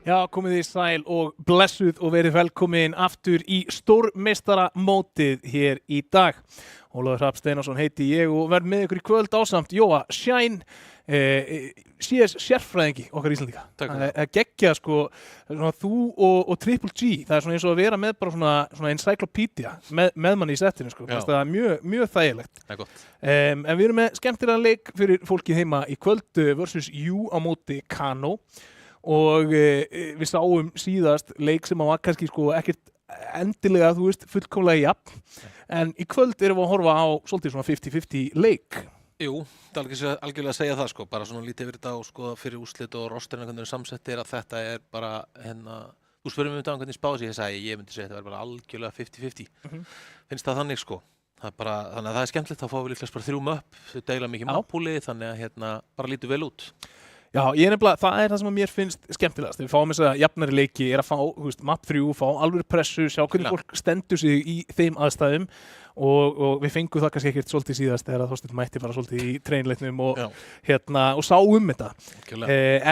Já, komið þið sæl og blessuð og verið velkomin aftur í stórmeistaramótið hér í dag. Ólafur Hrafn Steinarsson heiti ég og verð með ykkur í kvöld ásamt Jóa Shine, CS sérfræðingi okkar Íslandíka. Það geggja sko, svona, þú og Triple G, það er svona eins og að vera með bara svona encyclopedia með manni í settinu sko. Það er mjög þægilegt. Það er gott. En við erum með skemmtilegan leik fyrir fólkið heima í kvöld versus U á móti Kano. Og við sáum síðast leik sem var kannski sko ekkert endilega, þú veist, fullkomlega jafn. En í kvöld erum við að horfa á svolítið svona 50-50 leik. Jú, það er algjörlega að segja það sko, bara svona lítið yfir þetta og sko fyrir úrslit og rosterinn hvernig samsettir að þetta er bara þú spurðum um þetta hvernig spáði ég myndi segja þetta var bara algjörlega 50-50. Finnst það þannig sko. Það er bara, þannig að það er skemmtilegt, þá fáum við líklegast bara 3 upp, þau deila mikið mápúli, þannig að bara lítur vel út. Já, það er það sem að mér finnst skemmtilegast. Við fáum þess að jafnari leiki að fá, þú veist, map 3, fá alveg pressu, sjá hvernig fólk stendur sig í þeim aðstæðum og við fengum það kannski ekkert svolítið síðast þegar Þorsteinn mætti bara svolítið í treinleiknum og sá þetta.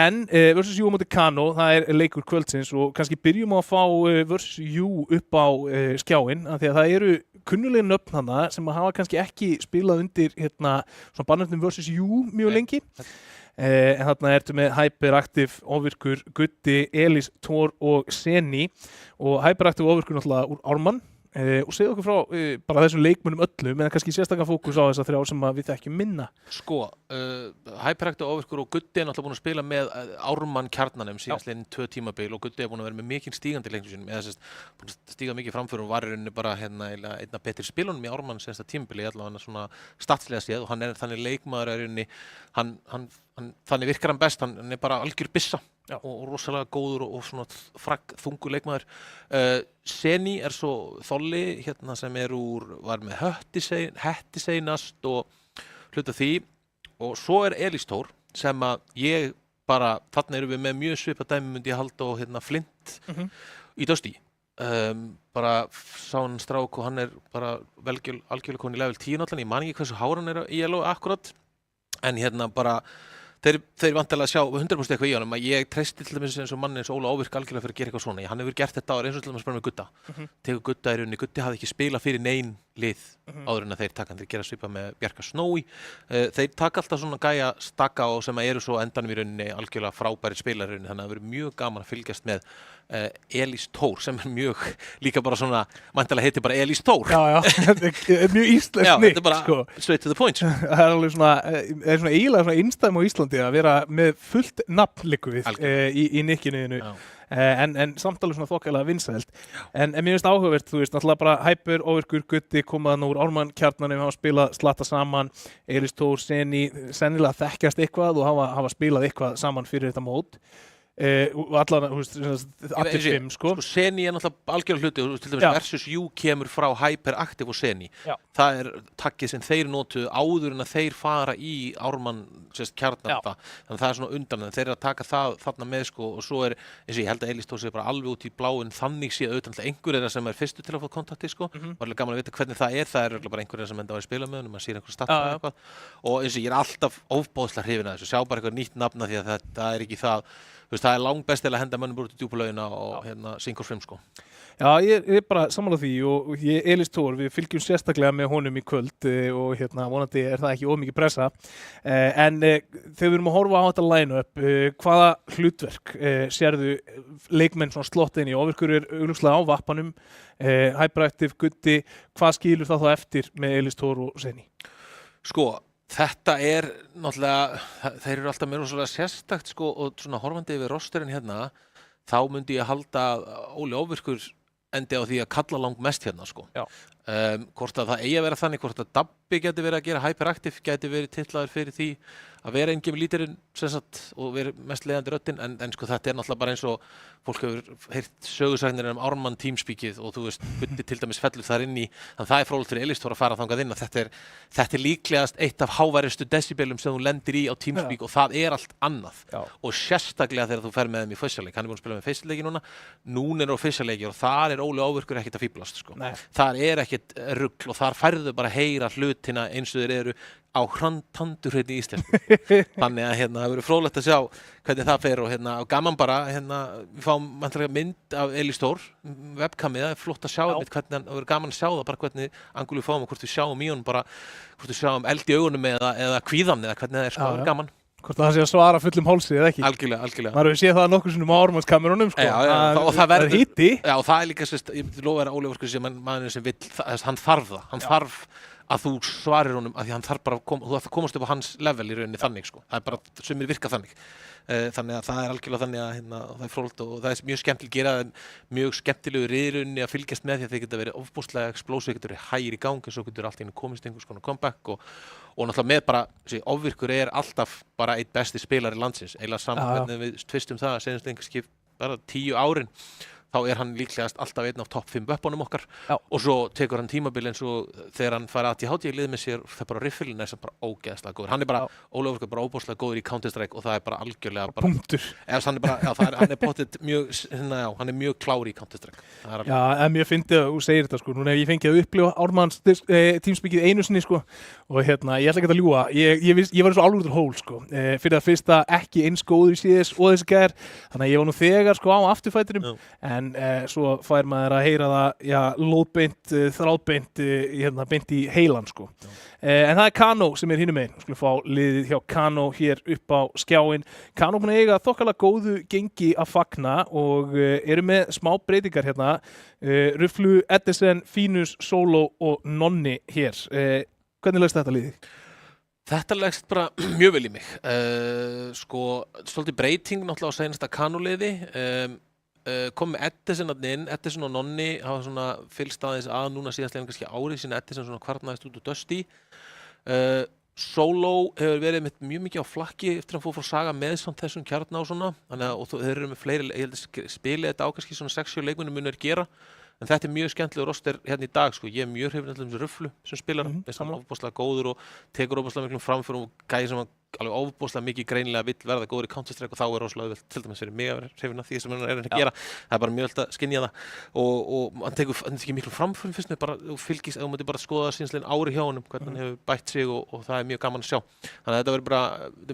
En versus U á móti Kano, það er leikur kvöldsins og kannski byrjum á að fá versus U upp á skjáinn, af því að það eru kunnuleg nöfn hana sem að hafa kannski ekki spilað undir svona barnefnum versus U mjög lengi. En þarna ertu með Hyperactive, Ofvirkur, Guddi, Elís, Thor og Seni og Hyperactive og Ofvirkur náttúrulega úr Ármann og segðu okkur frá bara þessum leikmönnum öllum en kannski sérstaklega fókus á þessa 3 sem við þekkjum minna. Sko, Hyperactive, Ofvirkur og Guddi er náttúrulega búin að spila með Ármann kjarnanum síðastliðin 2 tímabil og Guddi er búin að vera með mikinn stígandi leiknum sínum eða búin að stíga mikið framför og var í rauninni bara einn af betri spilunum í Ármann síðasta tímabili allavega svona statslega séð og hann er þannig leikmaður í rauninni þannig virkar hann best, hann er bara algjör byssa og rosalega góður og svona þungur leikmaður. Seni er svo Þolli sem var með Hetti seinast og hluta því og svo er Elís Thor sem að ég bara, þarna erum við með mjög svipað dæmi myndi ég halda og Flint í Dusty. Bara sá hann strák og hann er bara algjörlega komin í level 10 náttúrulega, ég man ekki hversu hár hann er í yellow akkurat en bara þeir vantilega að sjá 100% eitthvað í honum að ég treysti til dæmis eins og manni eins og Óla Ofvirk algjörlega fyrir að gera eitthvað svona. Hann hefur gert þetta áður eins og til dæmis bara með Gudda. Tekur Gudda í rauninni, Guddi hafði ekki spilað fyrir nein lið áður en að þeir taka. Þeir gera svipað með Bjarka Snowy. Þeir taka alltaf svona gæja stakka og sem eru svo endanum í rauninni algjörlega frábæri spilar í rauninni. Þannig að það verður mjög gaman að fylgjast með Elís Thor sem er mjög líka bara svona, mæntalega heitir bara Elís Thor. Já, þetta er mjög íslenskt nýtt. Já, þetta er bara straight to the point. Það er alveg svona eiginlega svona einstæðum á Íslandi að vera með fullt nafn liggur við í nikkinu. En samt alveg svona þokkalega vinsælt. En mér finnst áhugavert, þú veist, náttúrulega bara Hyper, Ofvirkur, Guddi komaðan úr Ármann kjarnanum, hafa spilað slatta saman, Elís Thor, Seni, sennilega þekkjast eitthvað og hafa spilað eitthvað saman fyrir þetta mót. Og allan, þú veist, allir 5 sko. Seni er náttúrulega algjörlega hluti og til dæmis versus U kemur frá Hyperactive og Seni. Það er takkið sem þeir notuðu áður en að þeir fara í Ármann kjarnan þannig að það er svona undan en þeir eru að taka það þarna með sko og svo er eins og ég held að Elís Thor sé bara alveg út í bláinn þannig sé auðvitað einhver þeirra sem er fyrstu til að fá kontakti sko. Var alveg gaman að vita hvernig það er bara einhver þeirra sem enda að spila með honum, maður sér einhver start eða eitthvað og eins og ég er alltaf ofboðslega hrifinn af þessu, sjá bara eitthvað nýtt nafna því að það er ekki það. Það er langbest að henda mönnum út í djúpulaugina og syngur frem sko. Já, ég er bara sammála því og Elís Thor, við fylgjum sérstaklega með honum í kvöld og vonandi er það ekki of mikið pressa. En þegar við erum að horfa á þetta line-up, hvaða hlutverk sérðu leikmenn svona slottin í? Ofvirkur er augljóslega á vappanum, Hyperactive, Guddi, hvað skilur það þá eftir með Elís Thor og Seni? Sko, þetta er náttúrulega, þeir eru alltaf meira svona sérstakt sko og svona horfandi yfir rosterinn þá myndi ég halda að Óli Ofvirkur endi á því að kalla langmest sko. Hvort að það eigi að vera þannig, hvort að Dabbi geti verið að gera Hyperactive, geti verið titlaður fyrir því að vera engin lítirinn og vera mest leiðandi röddin, en sko þetta náttúrulega bara eins og fólk hefur heyrt sögusagnir Ármann Teamspeakið og þú veist, Buddi til dæmis fellur þar inn í, þannig það fróðlegt fyrir Elistor að fara þangað inn að þetta líklegast eitt af háværustu decibelum sem þú lendir í á Teamspeak og það allt annað og sérstaklega þegar þú fer með þeim í fyrstaleik, hann búinn að spila með fyrstaleiki núna á fyrstaleiki og þar Óli Ávirkur ekkert að fíblast sko. Þar ekkert rugl og þar færðu bara heyra hlutina eins og þeir eru á tandurhreiti í íslensku. Þannig að það verður fróðlegt að sjá hvernig það fer og gaman bara, við fáum mynd af Elistor, webkamið, það flott að sjá hvernig það verður gaman að sjá það bara hvernig angulu við fáum og hvort við sjáum í honum bara, hvort við sjáum eld í augunum eða kvíðan eða hvernig það sko, það verður gaman. Hvort það sé að svara fullum hálsi eða ekki. Algjörlega. Maður hefur séð það nokkur sinnum á Ármannskamerunum sko. Og það verður hiti. Já, og það líka, ég lofa Óli Ávirkur sem maðurinn sem vill, hann þarf það. Hann þarf að þú svarir honum að því hann þarf bara þú þarf að komast upp á hans level í rauninni þannig sko. Það bara sumir virka þannig. Þannig að það algjörlega þannig að það fróðlegt og það mjög skemmtilega gera mjög skemmtilegu riðrunni að fylgjast með því að þeir geta verið ofboðslega explosive, getur verið hægir í gangi og svo getur allt í einu komist einhvers konar comeback og náttúrulega með bara, Ávirkur alltaf bara einn besti spilari landsins, eiginlega saman hvernig við tvistum það að senast einhverski bara 10 árin þá hann líklegast alltaf einn af topp 5 vöppunum okkar og svo tekur hann tímabil eins og þegar hann fær ADHD í lið með sér það bara riffilin bara ógeðslega góður. Hann bara, Óli Ávirkur bara óbúslega góður í Counter-Strike og það bara algjörlega bara punktur. Hann pottet mjög, hann mjög klár í Counter-Strike. Já, en mér fyndi að þú segir þetta sko, núna hef ég fengið að upplifa Ármanns Teamspeakið einu sinni sko og ég ætla ekki að ljúga, ég var eins og alveg út úr hól sko, fyrir það fyrsta ekki eins góður í CS og þessi gær, þannig að ég var nú þegar sko á afturfætinum, en svo fær maður að heyra það, lóðbeint, þráðbeint, beint í heilan sko. En það Kano sem hinum megin, við skulum fá liðið hjá Kano hér upp á skjáinn. Kano búin að eiga þokkalega góðu gengi að fagna og eru með smá breytingar hérna, Rufflu, Edison, Fínus, Solo og Nonni hér. Hvernig leggst þetta liðið? Þetta leggst bara mjög vel í mig. Sko, svolítið breyting náttúrulega á seinasta Kano-liði. Kom með Edison og Nonni hafa svona fylgst aðeins að núna síðastlega kannski árið sína Edison svona kvartnaðist út úr Dusty. Solo hefur verið mjög mikið á flakki eftir að fór frá Saga með þessum kjarna og svona, og þeir eru með fleiri, ég held að spili þetta á kannski svona 6-7 leikmönnum munir gera. En þetta mjög skemmtilegur roster hérna í dag sko. Ég mjög hrifinn af þessu Rufflu sem spilar, hann ofboðslega góður og tekur ofboðslega miklum framförum og gæði sem alveg ofboðslega mikið greinilega vill verða góður í Counter-Strike og þá rosalega auðvelt til dæmis fyrir mig að vera hrifinn af því sem hann að gera. Það bara mjög öll að skynja það og hann tekur miklum framförum fyrst með bara og fylgist, þú mútið bara skoða sínslegin ári hjá honum hvernig hann hefur bætt sig og það mjög gaman að sjá. Þannig að þetta verður bara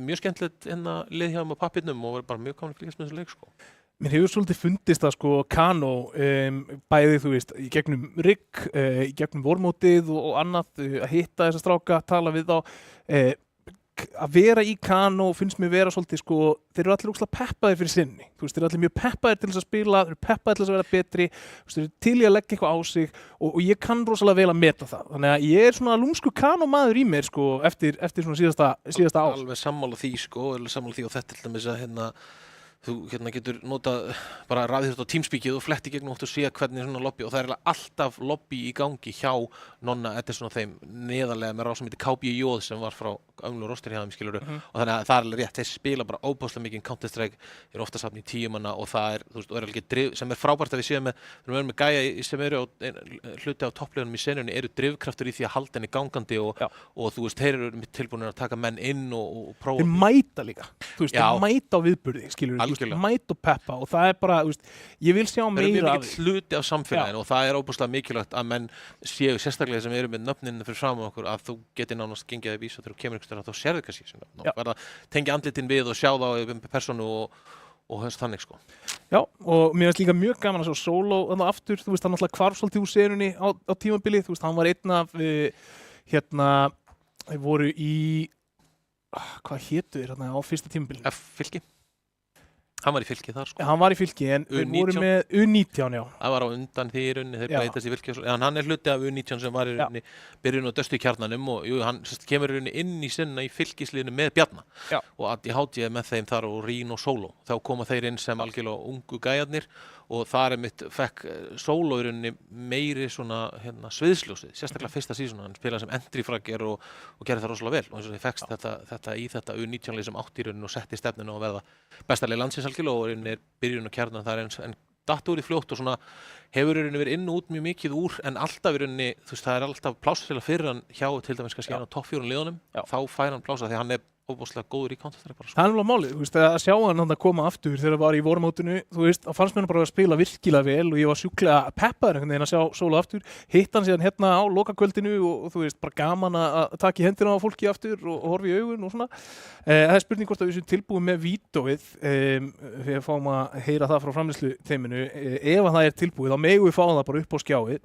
mjög skemmtilegt lið hjá hann á pappírnum og verður bara mjög gaman að fylgjast með þessu leik sko. Mér hefur svolítið fundist að sko Kano bæði þú veist í gegnum rigg, í gegnum vormótið og annað að hitta þessa stráka, tala við þá að vera í Kano finnst mér vera svolítið sko, þeir eru allir ógeðslega peppaðir fyrir sinni, þú veist, þeir eru allir mjög peppaðir til þess að spila, þeir eru peppaðir til þess að vera betri, þú veist, þeir eru til í að leggja eitthvað á sig og ég kann rosalega vel að meta það, þannig að ég svona lúmsku Kano maður í mér sko eftir svona síðasta ár. Alveg sammála því sko, og þetta til dæmis að þú getur notað bara rafið þetta á Teamspeakið og fletti gegnum oft og sé hvernig svona lobby og það alltaf lobby í gangi hjá Nonna Edison og þeim neðarlega með ráð sem heitir KBJ sem var frá ömlu roster hjá þeim skilurðu og þannig að það alveg rétt, þeir spila bara óbúslega mikið Counter-Strike, eru ofta safn í 10 manna og það þú veist, og alveg driv, sem frábært að við séum með gæja sem eru hluti á topplegunum í senunni eru drifkraftur í því að halda henni gangandi og þú veist, þeir eru tilbúinir að taka menn inn og prófa. Þeir mæta líka, þú veist, þeir mæta á viðburði, skilurðu, mæta og peppa og það bara, þú veist, ég vil sjá meira af því. Hluti af samfélaginu og það óbúslega mikilvægt að menn séu sérstaklega sem eru með nöfnin fyrir fram okkur að þú geti nánast gengið að vísa þegar þú kemur einhvers þá sérðu kannski sem nöfn og verða tengja andlitin við og sjá þá persónu og þannig sko. Já, og mér finnst líka mjög gaman að sjá Solo aftur, þú veist, hann náttúrulega hvarf svolítið úr senunni á tímabili, þú veist, hann var einn af þeir voru í hvað hétu þeir á fyrsta tímabili? Fylki? Hann var í Fylki þar sko. Hann var í Fylki en þeir voru U19. með U19, já. Það var á undan því í rauninni, þeir Já. breytast í Fylki en hann hluti af U19 sem var í rauninni byrjun á döstu kjarnanum og jú, hann kemur í rauninni inn í sinna í fylkisliðinu með Bjarna Já. og ADHD með þeim þar og Rín og Sóló. Þá koma þeir inn sem algjörlega ungu gæjarnir og þar fekk Sóló í rauninni meiri svona sviðsljósið, sérstaklega fyrsta sísona, hann spilaði sem entry-fragger og gerði það rosalega vel og eins og þeir fekkst þetta í þetta U19-lið sem átti í rauninni og setti stefninu og verða bestalið landsins algjörlega og í rauninni byrjun og kjarnan þar en datt úr í fljótt og svona hefur í rauninni verið inn og út mjög mikið úr en alltaf í rauninni, þú veist, það alltaf pláss til að fyrir hann hjá til dæmis kannski hann á topp 4 liðunum, þá fær hann plássa því hann óbúslega góður í Counter-Strike bara. Það alveg málið, þú veist, að sjá hann að koma aftur þegar það var í vormótinu, þú veist, þá fannst mér bara að spila virkilega vel og ég var sjúklega peppaður einhvern veginn að sjá Sólo aftur, hitt hann síðan hérna á lokakvöldinu og þú veist, bara gaman að taka í hendina á fólki aftur og horfa í augun og svona. Það er spurning hvort að við séum tilbúið með vítóið, við fáum að heyra það frá framleiðslu teiminu, ef að það er tilbúið, þá megum við fá það bara upp á skjáið.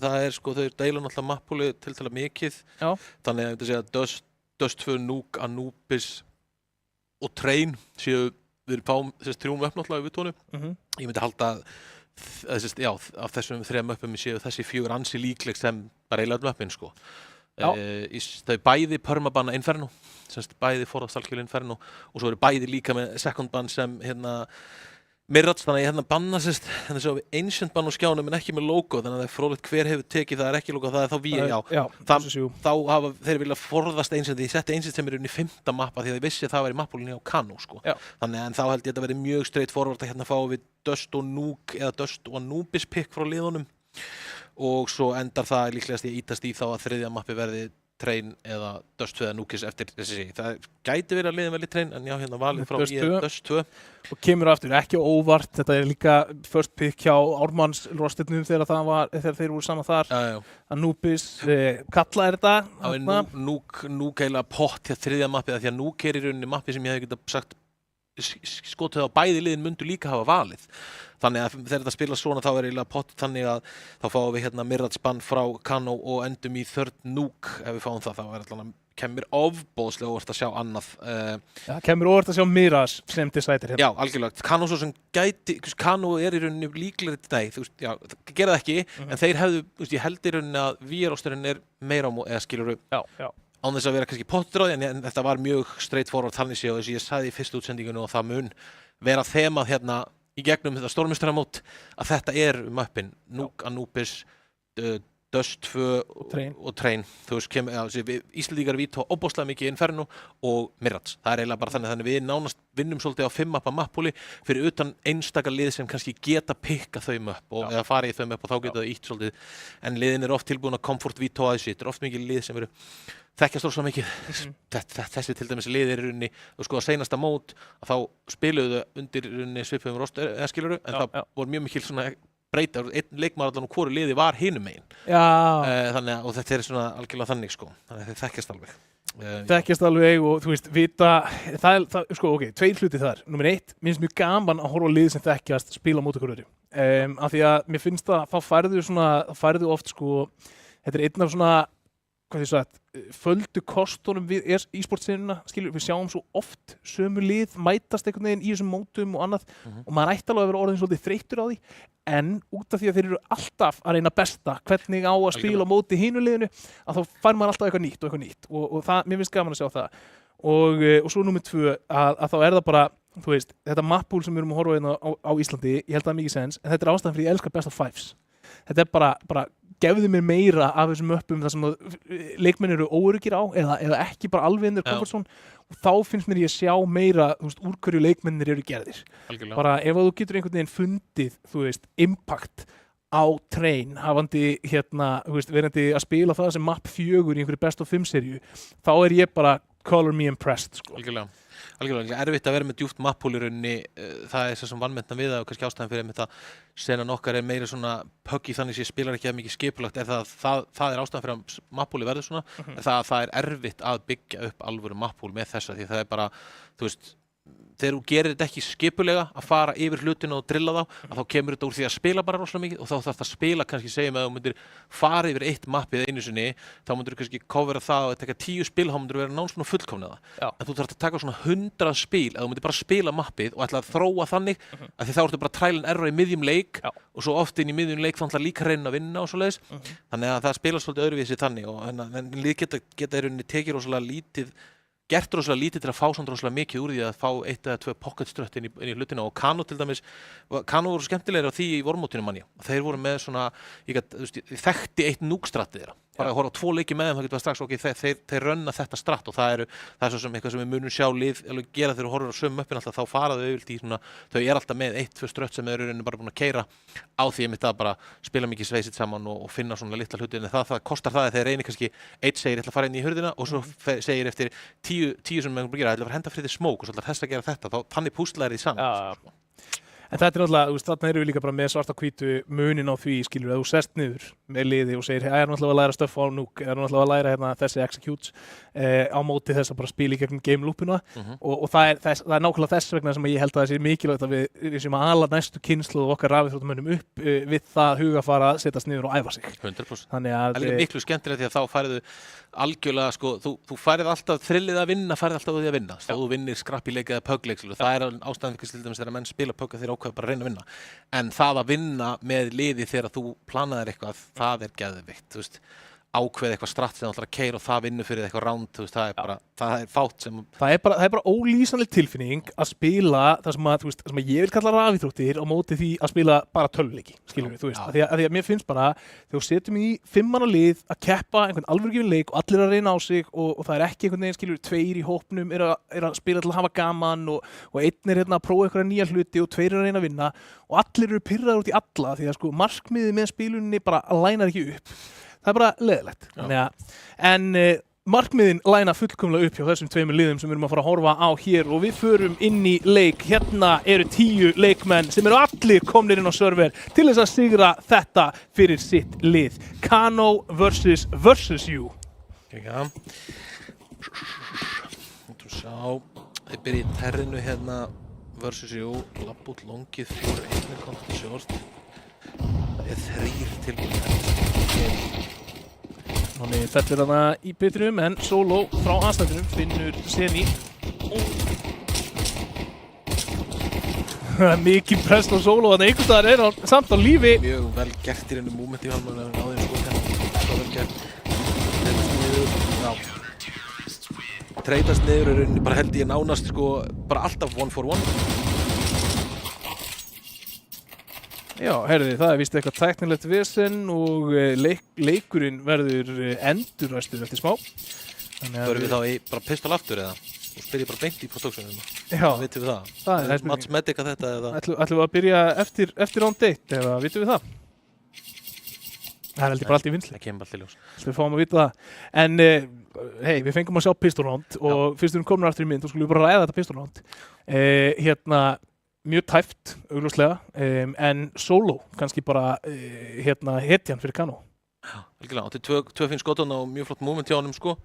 Það er sko, þau deila náttúrulega mappúli tiltala mikið, þannig að ég myndi segja að Dust 2, Nuke, Anubis og Train séu við fáum þessi 3 möpp náttúrulega í viðtónu. Ég myndi halda að af þessum 3 möppum séu þessi 4 ansi líkleg sem bara eiginlega möppin sko. Þau bæði permabanna Inferno, bæði forðastalkjölu Inferno og svo eru bæði líka með second ban sem Mirrats, þannig að ég banna þannig að Ancient bann á skjánum en ekki með logo, þannig að það er fróðlegt hver hefur tekið það er ekki logo, það er þá þá hafa þeir vilja forðast Ancient, ég setti Ancient sem er í 5. mappa því að ég vissi að það var í mappúlinni á Kano sko. Þannig að þá held ég að þetta verið mjög straightforward að fáum við Dust og Nuke eða Dust og Anubis pick frá liðunum og svo endar það líklegast ég ítast í þá að 3. mappi verði Train eða Dust 2 eða Nukis eftir þessi. Það gæti verið að liðin velji Train en já, valið frá Dust 2. Og kemur aftur, ekki óvart, þetta er líka first pick hjá Ármanns rosturnum þegar þeir voru saman þar. Anubis, kalla þetta? Nuke eiginlega pott hjá 3. mappið því að Nuke í rauninni mappi sem ég hefði getað sagt skotið á bæði liðin myndu líka hafa valið. Þannig að þegar þetta spila svona þá er eiginlega pott þannig að þá fáum við Mirrats bann frá Kano og endum í third Nuke ef við fáum það, þá er allan kemur ofboðslega óvart að sjá annað. Kemur óvart að sjá Miras sem decider hérna. Já, algjörlega. Kano svo sem gæti, Kano er í rauninni líklegri til það, þú veist, já, það gera það ekki, en þeir hefðu, þú veist, ég held í rauninni að VR-rosturinn er meira eða skilurðu. Já. Án þess að vera kannski pottráð, en þetta var mjög straightforward þannig séu og þess að ég sagði í fyrstu útsendingunni og það mun vera þemað hérna í gegnum þetta stórmeistaramót að þetta er möppin Nuke, Anubis, Dust 2 og Train. Þú veist, Íslendingar víta óbúslega mikið Inferno og Mirrats. Það er eiginlega bara þannig við nánast vinnum svolítið á 5 mappa mappúli fyrir utan einstaka lið sem kannski geta pikka þau möpp eða fara í þau möpp og þá geta þau ítt svolítið. En liðin eru oft tilbúin að comfort víta á þessu. Þetta er oft mikið lið sem eru þekkjast rosa mikið. Þessi til dæmis liðir í rauninni, þú sko að seinasta mót að þá spiluðu þau undir rauninni svipuðum roster eða skilurðu, en það voru mjög mikil svona breyta, einn leikmaður allan og hvoru liði var hinum megin. Þannig að, og þetta er svona algjörlega þannig sko, þannig að þeir þekkjast alveg. Þekkjast alveg og þú veist, vita, sko, ok, 2 hluti þar. Númer 1, mér finnst mjög gaman að horfa á lið sem þekkjast spila mót okkur öðru. Af því að mér finnst það, þá færðu oft sko, þetta er einn af svona, hvað því sagt, földu kostunum við e-sportsinuna, skilur, við sjáum svo oft sömu lið mætast einhvern veginn í þessum mótum og annað og maður ætti alveg að vera orðin svolítið þreyttur á því en út af því að þeir eru alltaf að reyna besta hvernig á að spila á móti hinu liðinu að þá fær maður alltaf eitthvað nýtt og það, mér finnst gaman að sjá það og svo númer 2 að þá er það bara, þú veist, þetta mappúl sem við erum að horfa hérna á Íslandi, ég held að það mikið sens en þetta er ástæðan fyrir ég elska best of fives. Þetta er bara gefðu mér meira af þessum möppum þar sem leikmenn eru óöruggir á eða ekki bara alveg inn comfort zone og þá finnst mér ég að sjá meira, þú veist, úr hverju leikmennir eru gerðir. Algjörlega. Bara ef þú getur einhvern veginn fundið, þú veist, impact á Train, hafandi þú veist, verandi að spila það sem map 4 í einhverju best of 5 seríu, þá er ég bara color me impressed, sko. Algjörlega erfitt að vera með djúpt mappúl í rauninni, það er sem vanmetna við það og kannski ástæðan fyrir þetta senan okkar er meira svona puggy þannig sem spilar ekki að mikið skipulagt er það er ástæðan fyrir að mappúli verður svona það er erfitt að byggja upp alvöru mappúl með þessa því það er bara, þú veist, þegar þú gerir þetta ekki skipulega að fara yfir hlutina og drilla þá, að þá kemur þetta úr því að spila bara rosalega mikið og þá þarf það að spila kannski segjum að þú myndir fara yfir eitt mappið einu sinni, þá myndir þú kannski covera það og taka 10 spil, þá myndir þú vera náns svona fullkomna það. En þú þarf að taka svona 100 spil, að þú myndir bara spila mappið og ætla að þróa þannig að því þá ertu bara trial and error í miðjum leik og svo oft inn í miðjum leik þá ætla líka reyna að vinna og svoleiðis. Þannig að það spila svolítið öðruvísi þannig og en lið geta í rauninni tekið rosalega lítið gert rosalega lítið til að fá samt rosalega mikið úr því að fá 1 eða 2 pocketstrött inn í hlutina og Kano til dæmis, Kano voru skemmtilegir á því í vormótinu manni. Þeir voru með svona, ég þekkti eitt núkstrattið þeirra. Bara að horfa á 2 leiki með þeim, þá getur það strax, ok, þeir rönna þetta stratt og það er svo sem eitthvað sem við munum sjá lið alveg gera þegar þú horfir á sömu möppin alltaf, þá fara þau auðvitað í svona, þau alltaf með 1-2 strött sem eru bara búin að keyra á því einmitt að bara spila mikið sveisit saman og finna svona litla hluti, en það kostar það að þeir reynir kannski, einn segir ég ætla að fara inn í hurðina og svo segir eftir 10 sem við erum að gera, ætla að fara að henda fyrir smók og svo ætla þess að gera þetta, þá þannig púsla því saman. En þetta náttúrulega, þarna erum við líka bara með svart á hvítu munin á því, skilur, að þú sest niður með liði og segir, ég er náttúrulega að læra stöff á núk, ég er náttúrulega að læra hérna, þessi executes á móti þess að bara spila í gegnum game loopuna og það er nákvæmlega þess vegna sem ég held að það sé mikilvægt að við séum að ala næstu kynslu og okkar rafíþróttamönnum upp við það hugafara að setjast niður og æfa sig. 100%. Þannig að það er miklu skemmtilega því að þá færðu algjörlega, sko, þú færið alltaf þrillið að vinna, færið alltaf því að vinna. Þú vinnir skrappíleik eða pöggleik, það er ástæðan fyrir til dæmis þegar menn spila pögg þeir ákveða bara að reyna að vinna. En það að vinna með liði þegar þú planaðir eitthvað, það er geðveikt, þú veist. Ákveð eitthvað stratt sem þú ætlar að keyra og það vinnur fyrir eitthvað round, þú veist, það er fátt sem það er bara ólýsanleg tilfinning að spila það sem að, sem að ég vil kalla rafíþróttir á móti því að spila bara tölvuleiki, skilur við, þú veist, að því að mér finnst bara þegar við setjum í 5 manna lið að keppa einhvern alvörugefinn leik og allir að reyna á sig og það er ekki einhvern veginn, skilur við, 2 í hópnum er að spila til að hafa gaman og einn er hérna að prófa einhverja nýja hluti og 2 er að reyna að vinna og allir eru pirraðir út í alla því að sko markmiðið með spilunni bara lænar ekki upp. Það er bara leiðilegt. En markmiðin læna fullkomlega upp hjá þessum 2 liðum sem við erum að fara að horfa á hér og við förum inn í leik. Hérna eru 10 leikmenn sem eru allir komnir inn á server til þess að sigra þetta fyrir sitt lið. Kano versus you. Já. Þú sjá, þeir byrja í terrinu hérna versus you, lapp út longið 4-1 kontra short. Það er 3 tilbúin. Þannig fellur hana í bitrinum en Solo frá aðstændunum finnur Seni. Það er mikið press á Solo, þannig einhvers staðar er hann samt á lífi. Mjög vel gert í reynu múmenti hann á þeim sko, svo vel gert. Treytast niður, treytast niður í reynu, bara held ég nánast sko, bara alltaf 1-for-1. Já, herði, það er víst eitthvað tæknilegt vesen og leikurinn verður endurræstur eftir smá. Förum við þá í bara pistol aftur eða? Og spyr ég bara beint í produktsjónum. Já. Vitum við það? Það er Mats Medica þetta eða? Ætlum við að byrja eftir round 1 eða vitum við það? Það er heldur bara allt í vinnslu. Það kemur allt í ljós. Við fáum að vita það. En hei, við fengum að sjá pistol round og fyrst við erum komin aftur í mynd og skulum við bara ræða þetta pistol round. Hérna mjög tæft, augljóslega, en Solo kannski bara hetjan fyrir Kano. Já, algjörlega, átti 2 fín skotan og mjög flott movement hjá honum sko.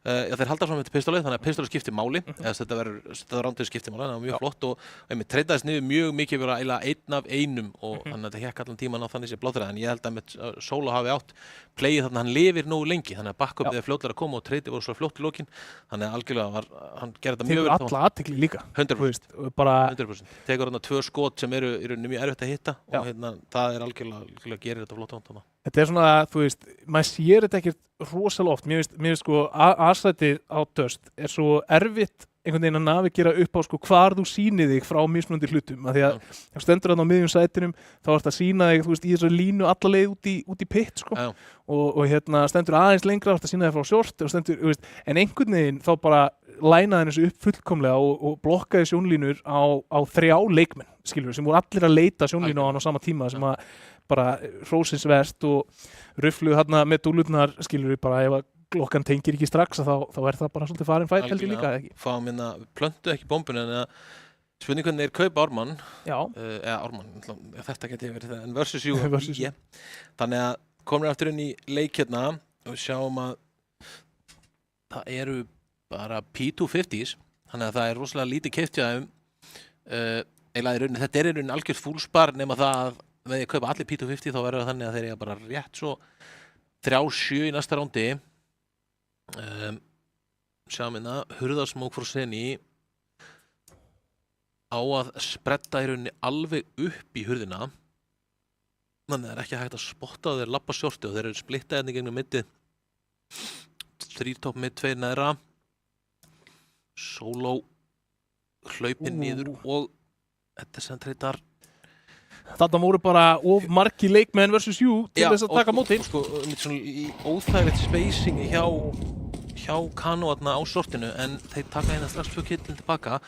Þeir halda fram með pistolið, þannig að pistolið skiptir máli, þetta rándið skiptir máli, það var mjög flott og einmitt treytaðist niður mjög mikið vera eiginlega 1 af 1 og þannig að þetta hékk allan tíman á þannig sé bláþræði, en ég held að Solo hafi átt playið þarna, hann lifir nógu lengi, þannig að backupið er fljótlega að koma og treytið voru svo fljótt í lokin, þannig að algjörlega hann gerði þetta mjög vel. Tekur alla athygli líka. 100%. Bara 100%. Tekur þarna 2 skot sem eru í rauninni mjög erfitt að hitta og það er algjörlega gerir þetta flott á. Þetta er svona, þú veist, maður sér þetta ekkert rosalega oft. Mér finnst sko, aðsætið á Dust er svo erfitt einhvern veginn að navigera upp á sko hvar þú sýnir þig frá mismunandi hlutum. Af því að ef stendur þarna á miðjum sætinum, þá ertu að sýna þig, þú veist, í þessu línu alla leið út í pit, sko. Og stendur aðeins lengra, þá ertu að sýna þig frá short, og stendur, þú veist, en einhvern veginn þá bara lænaði þessu upp fullkomlega og blokkaði sjónlínur á 3 leikmenn, skilur, sem voru allir að leita sjónlínu á hann á sama tíma sem að bara hrósinsverst og rufluðu þarna með dúlurnar, skilur við bara ef að glokkan tengir ekki strax þá er það bara svolítið farin fætt heldur líka, ekki? Fáum hérna, plöntu ekki bombuna en spurning hvernig kaupa Ármann. Já. Eða Ármann, þetta geti verið það, en versus you. Þannig að komum við aftur inn í leik hérna og sjáum að það eru bara P250s þannig að það er rosalega lítið keypt hjá þeim. Eiginlega í rauninni, þetta er í rauninni algjört fúlspar nema það að með ég kaupa allir P250 þá verður það þannig að þeir eiga bara rétt svo 3-7 í næsta rándi. Sjáum hérna, hurðarsmók frá Seni á að spretta í rauninni alveg upp í hurðina. Þannig það er ekki hægt að spotta og þeir labba sjorti og þeir eru splittað hérna gegnum middið. 3 topp mid, 2 neðra. Solo hlaupinn niður og þetta sem treytar. Þarna voru bara of margi leikmenn versus you til þess að taka móti. Sko, svona í óþægilegt spacing hjá Kano á sortinu en þeir taka hérna strax 2 kittlinn tilbaka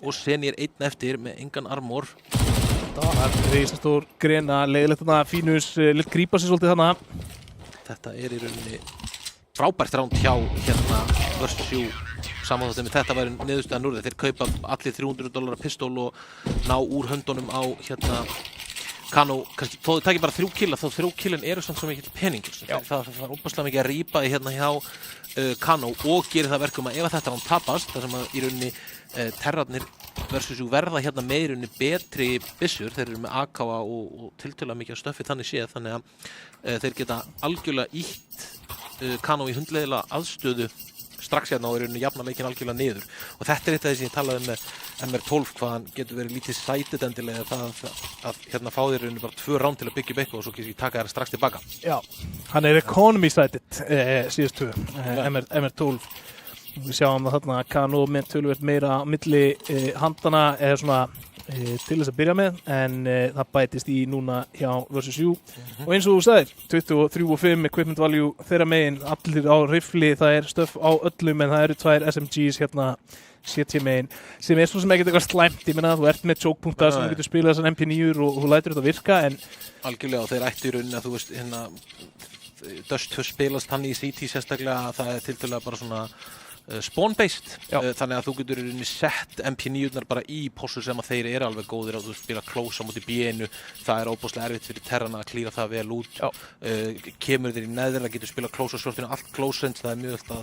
og Seni er einn eftir með engan armor. Það er reisastór grena, leiðilegt þarna, Fínus litt grípa sér svolítið þarna. Þetta er í rauninni frábært ránd hjá hérna versus you samanþáttum. Þetta væri niðurstaðan úr þeir. Þeir kaupa allir $300 pistól og ná úr höndunum á hérna Kano, kannski, þó þau takir bara 3 kill, þá 3 killin eru samt svo mikill pening. Það er óbærslega mikið að rýpa í hérna hjá Kano og gerir það verkum að ef þetta rán tapast, þar sem að í rauninni terrarnir versus you verða hérna með í rauninni betri byssur, þeir eru með AK og tiltölulega mikið af stöffi þannig séð, þannig að þeir geta algjörlega ítt Kano í hundleiðilega aðstöðu strax hérna og er rauninni jafna leikinn algjörlega niður og þetta er eitt af því sem ég talaði með MR12 hvað hann getur verið lítið sætið endilega það að hérna fá þér rauninni bara 2 ránd til að byggja upp eitthvað og svo getur ég taka þér strax tilbaka. Já, hann er economy sætið síðast 2, MR12. Við sjáum það þarna Kano með töluvert meira milli handana eða svona til þess að byrja með en það bætist í núna hjá versus you og eins og þú sagðir 23.5 equipment value þeirra megin allir á rifli, það er stöff á öllum en það eru 2 SMGs hérna CT megin sem er svo sem ekkert eitthvað slæmt, ég meina þú ert með chokepunkta sem þú getur spilað þessar MP9 og þú lætur þetta virka en algjörlega og þeir ættu í rauninni að þú veist hérna Dust 2 spilast hann í CT sérstaklega það er tiltölulega bara svona spawn-based, þannig að þú getur í rauninni sett MP9-urnar bara í possu sem að þeir eru alveg góðir og þú spila close á móti B-inu, það er óbúslega erfitt fyrir terrana að klíra það vel út kemur þeir í neðra, getur spila close á shortinu, allt close range, það er mjög öll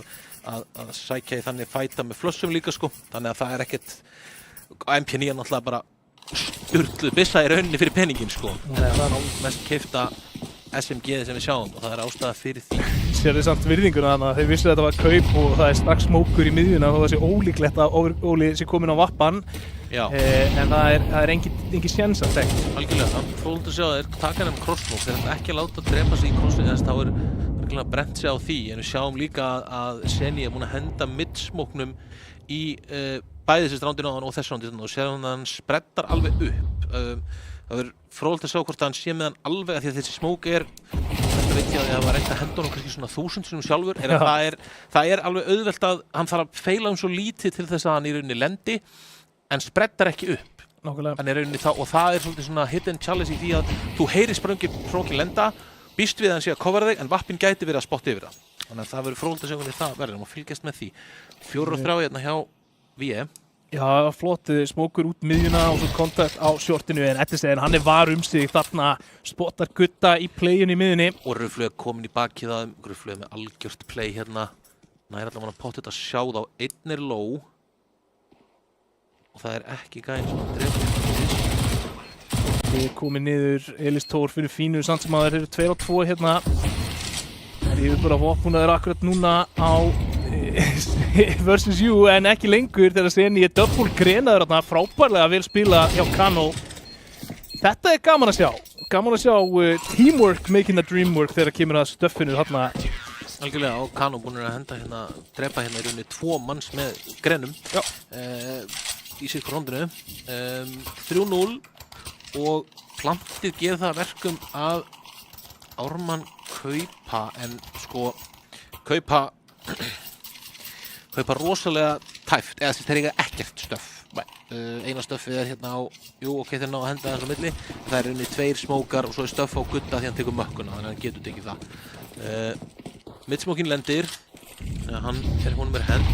að sækja í þannig fæta með flussum líka sko, þannig að það er ekkert MP9 er náttúrulega bara sturluð byssa í rauninni fyrir peningin sko, það er mest keifta SMG sem við sjáum og það er ástæða fyrir því. Sér þið samt virðinguna þannig að þeir vissu að þetta var kaup og það er strax smókur í miðjuna og það sé ólíklegt að Óli sé komin á vappan en það er engin séns að þekkt. Algjörlega, fróðilegt að sjá þeir taka henni crossmók, þeir ætla ekki að láta drepa sig í crossmók þess að þá er virkilega brent sig á því en við sjáum líka að Seni er búin að henda midsmóknum í bæði þessi rándinu á hann og þessu rándinu og sér hann spreddar alveg upp. Það verður fróðilegt að sjá hvort hann sé með hann alveg að því að þessi smók er þetta veit ég að það var reynt að henda honum kannski svona 1000 sinnum sjálfur en það er alveg auðvelt að hann þarf að feila svo lítið til þess að hann í rauninni lendi en spreddar ekki upp. Nákvæmlega. Hann er rauninni og það er svolítið svona hidden challenge í því að þú heyrir sprungin lenda, býst við að hann sé að covera þig en vappin gæti verið að spotta yfir það. Þannig að það verður fróðilegt að sjá hvernig það verður og fylgjast með því. 4-3 hérna hjá VE. Já, flott smókur út miðjuna og svo kontakt á shortinu en Edison, hann er var sig þarna spottar gutta í playinu í miðjunni. Og Ruflög komin í bakið á þeim, Ruflög með algjört play hérna. Nær allavega hann pottet að sjá þá, einn er low. Og það er ekki gæðin sem hann drefur. Við komum niður Elis Tór fyrir Fínu samt sem að þeir eru 2-2 hérna. Ég vil bara vopnaður akkurat núna á versus you en ekki lengur þegar Seni er double grenaður þarna frábærlega vel spila hjá Kano. Þetta er gaman að sjá teamwork making the dream work þegar kemur að stöffinu þarna. Algjörlega og Kano búin að henda hérna, drepa hérna í rauninni 2 manns með grenum í sirkur rondinu 3-0 og plantið gerir það verkum að Ármann kaupa en sko kaupa rosalega tæft, eða þeir eiga ekkert stöff. Eina stöffið er hérna á, þeir ná að henda þess á milli. Það er rauninni 2 smókar og svo er stöff á gutta því hann tekur mökkuna, þannig að hann getur tekið það. Midsmókin lendir, honum er hent.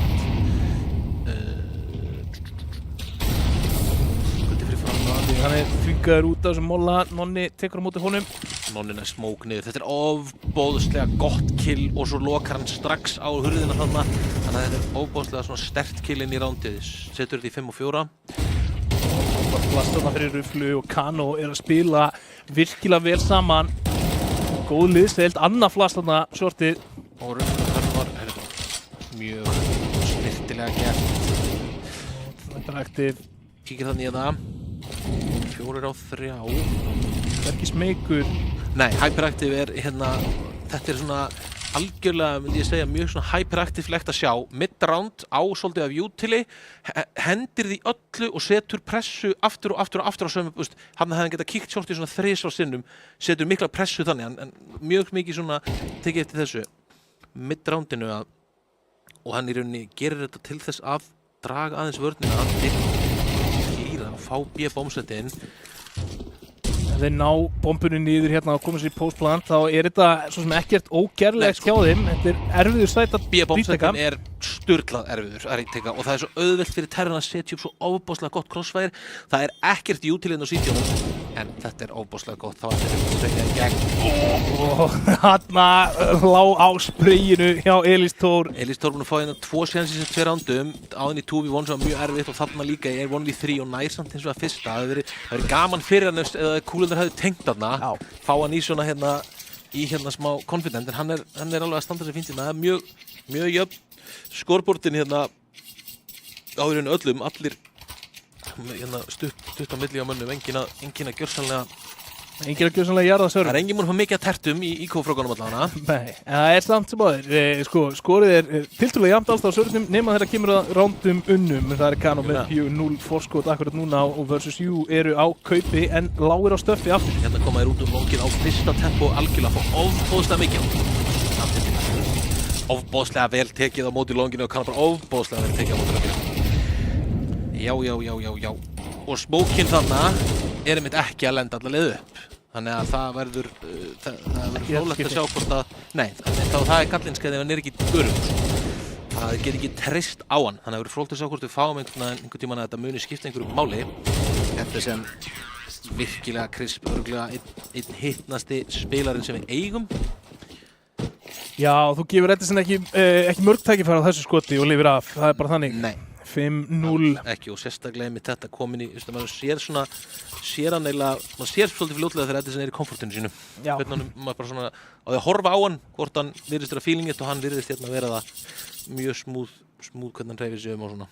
Gutti fyrir fram það. Hann er þvingaður út af þessum molla, Nonni tekur á móti honum. Nonnin er smók niður. Þetta er ofboðslega gott kill og svo lokar hann strax á hurðina þarna. Þannig að Það er óbóðslega svona sterkt kill inn í rándið. Setur þetta í 5 og 4. Flastana fyrir Ruflu og Kano að spila virkilega vel saman. Góð liðsdeild, annað flastana shortið. Og Ruflu var mjög snirtilega gert. Hyperaktiv. Kíkir þannig í það. 4 á 3. Ekki smeykur. Nei, Hyperaktiv hérna, þetta svona algjörlega, myndi ég segja, mjög svona hyperaktivlegt að sjá. Mid-round á svolítið af utili, hendir því öllu og setur pressu aftur og aftur á sömu, hann hefði getað kíkt shortið svona 3 sinnum, setur mikla pressu þannig, en mjög mikið svona tekið eftir þessu mid-roundinu og hann í rauninni gerir þetta til þess að draga aðeins vörnina til hlýra og fá B-bombsettinn. Ef þeir ná bombunni niður hérna og koma sér í postplant, þá þetta svo sem ekkert ógerlegt hjá þeim. Þetta erfiður sætt að B-bombsettin er sturlað erfiður að ríteka og það er svo auðvelt fyrir Terran að setja upp svo ofboðslega gott crossfire. Það er ekkert í útilinn á sítjónum, en þetta er ofboðslega gott. Það var þetta sveitið í gegn. Og þarna lá á sprayinu hjá Elís Thor. Elís Thor búinn að fá hérna 2 sénsir sem 2 rándum, áðan í 2v1 sem var mjög erfitt og þarna líka er 1v3 og nær samt eins og að fyrsta. Það hefði verið gaman fyrir hann eða kúlunar hefði tengt þarna, fá hann í svona í smá confident, en hann er alveg að standa sér fínt hérna. Það er mjög jöfn skorbortin hérna áður en öllum, allir hérna stutt á milli á mönnum, engin að gjörsamlega jarða það sörf. er engin múin að fá mikið að tertum í IK-frákanum allavega. Nei, en það er samt sem áður. Skorið er tiltölulega jafnt alls á sörfnum nema þegar kemur að rándum unnum. Það er Kano með 4-0 forskot akkurat núna og versus U eru á kaupi en lágir á stöffi aftur. Hérna koma þeir út longin á fyrsta tempo algjörlega fá ofboðslega mikið. Ofboðslega vel tekið á móti longinu og Kano bara ofboðslega vel tekið á móti longinu. Já. Og smókinn þarna einmitt ekki að lenda alla leið upp. Þannig að það verður fróðlegt að sjá hvort að það er gallinskeiði ef hann er ekki öruggur. Það getur ekki treyst á hann. Þannig að það verður fróðlegt að sjá hvort við fáum einhvern tímann að þetta muni skipta einhverju máli. Þetta sem virkilega krisp, öruglega einn hittnasti spilarinn sem við eigum. Já, þú gefur Edison ekki mörg tækifæri á þessu skoti og lifir af. Það er bara þannig. Nei. 5-0. Ekki og sérstaklega með þetta komin í, maður sér hann eiginlega, maður sér svolítið fljótlega þegar Edison er í komfortinu sínu. Já. Hvernig maður bara svona á því að horfa á hann, hvort hann virðist vera feelingið og hann virðist hérna vera það mjög smúð hvernig hann hreyfir sig og svona.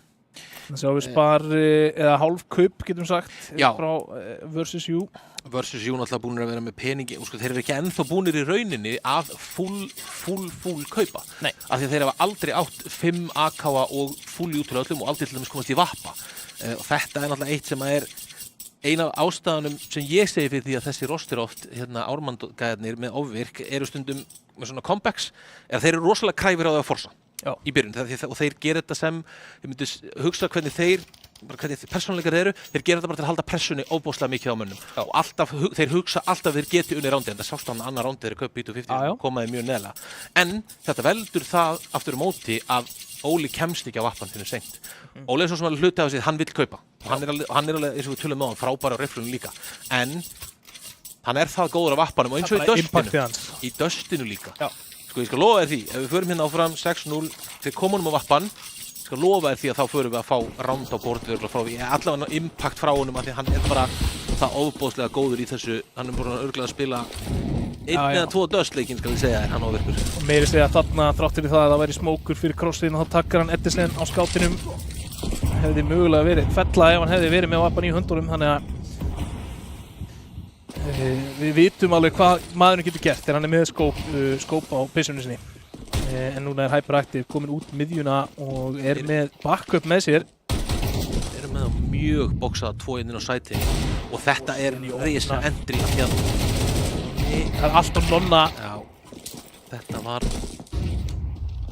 Það sjáum við spar eða hálf kaup getum sagt frá versus U. Versus U náttúrulega búinir að vera með peningi, þeir eru ekki ennþá búinir í rauninni að full kaupa. Nei. Af því að þeir hafa aldrei átt 5 AK-a og full út til öllum og aldrei til dæmis komast í vappa. Og þetta er náttúrulega eitt sem er ein af ástæðunum sem ég segi fyrir því að þessi roster oft, Ármann-gæðarnir með ofvirk, eru stundum með svona comebacks, þeir eru rosalega kræfir á það að forsa í byrjun. Og þeir gera þetta sem, ég myndi hugsa hvernig persónuleikar eru, þeir gera þetta bara til að halda pressunni óbóðslega mikið á mönnum. Og alltaf, þeir hugsa alltaf þeir geti unni rándið, en það sást hann annar rándið þeir kaup B250 og komaði mjög neðlega. En þetta veldur það aftur móti að Óli kemst ekki á vappantinu seint. Óli er svo sem alveg hluti af þessi, hann vill kaupa. Hann er alveg, eins og við tölum með hann, frábær á rifflunum líka. En hann er það góður á vappanum og eins og í dustinu líka. Já. Sko, ég skal lofa þér því, ef við förum hérna áfram 6-0, þegar komum á vappan, ég skal lofa þér því að þá förum við að fá ránd á borðið frá því, allavega impact frá honum, af því að hann er bara það ofboðslega góður í þessu, hann er bara örugglega að spila 1 eða 2 dustleikinn, skal ég segja þér, hann ofvirkur. Og meiri segja þarna þrátt fyrir það að það væri smókur fyrir crossinn og þá takkar hann Edison á skátinum. Hefði mögulega verið fella ef hann hefði verið með vappan í höndunum, þannig að við vitum alveg hvað maðurinn getur gert þegar hann er með skóp á byssunni sinni. En núna er Hyperaktiv komin út miðjuna og er með backup með sér. Erum með það mjög boksaða 2 inn á sæti og þetta er risa entry af því að það er allt á nonna. Já, þetta var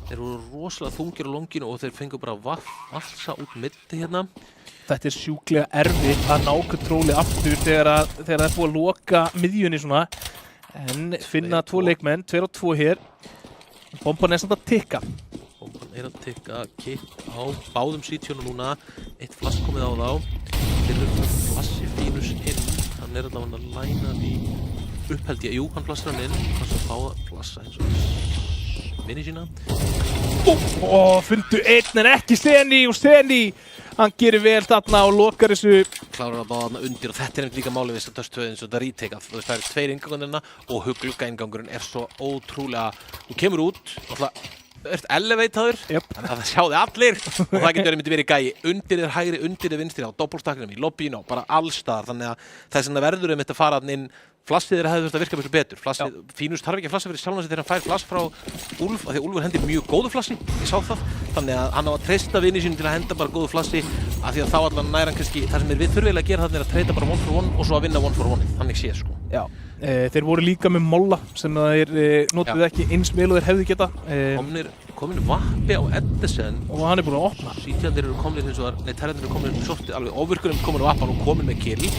þeir voru rosalega þungir á longinu og þeir fengu bara valsa út milli hérna. Þetta er sjúklega erfitt að ná kontróli aftur þegar það er búið að loka miðjunni svona. En finna 2 leikmenn, 2 og 2 hér. Bomban er samt að tikka. Bomban er að tikka, kipp á báðum sítjónum núna. 1 flass komið á þá. Þeir eru flassi Fínus inn. Hann er allavega að læna í uppheld ég. Jú, hann flassar hann inn. Hann svo fá að flassa eins og vinni sína. Fundu einn en ekki Seni og Seni hann gerir vel þarna og lokar þessu. Klárar að báða þarna undir og þetta líka málið við Dust 2 eins og þetta retake að það eru 2 inngangurinn og glugga inngangurinn svo ótrúlega, þú kemur út ert elevataður, þannig að það sjáði allir og það getur myndi verið gæi undir þér hægri, undir þér vinstri á doppelstakkinum, í lobbyinu og bara allstaðar, þannig að þess vegna verður að fara inn flassið þeirra hefði þurft að virka miklu betur. Flassið, Fínus þarf ekki að flassa fyrir sjálfan sig þegar hann fær flass frá Úlf, af því að Úlfur hendir mjög góðu flassi, ég sá það. Þannig að hann á að treysta vini sínum til að henda bara góðu flassi, af því að þá allan nær hann kannski, það sem við þurfum að gera þarna að treyta bara 1 for 1 og svo að vinna 1 for 1, þannig sé sko. Já, þeir voru líka með molla sem þeir notuðu ekki eins vel og þeir hefðu geta. Komin Vappi á Edison og hann búinn að opna. Sítjandir eru komnir hins vegar, Terrandir eru komnir shortið, alveg ofvirkunum komin á Vappan og komin með kill.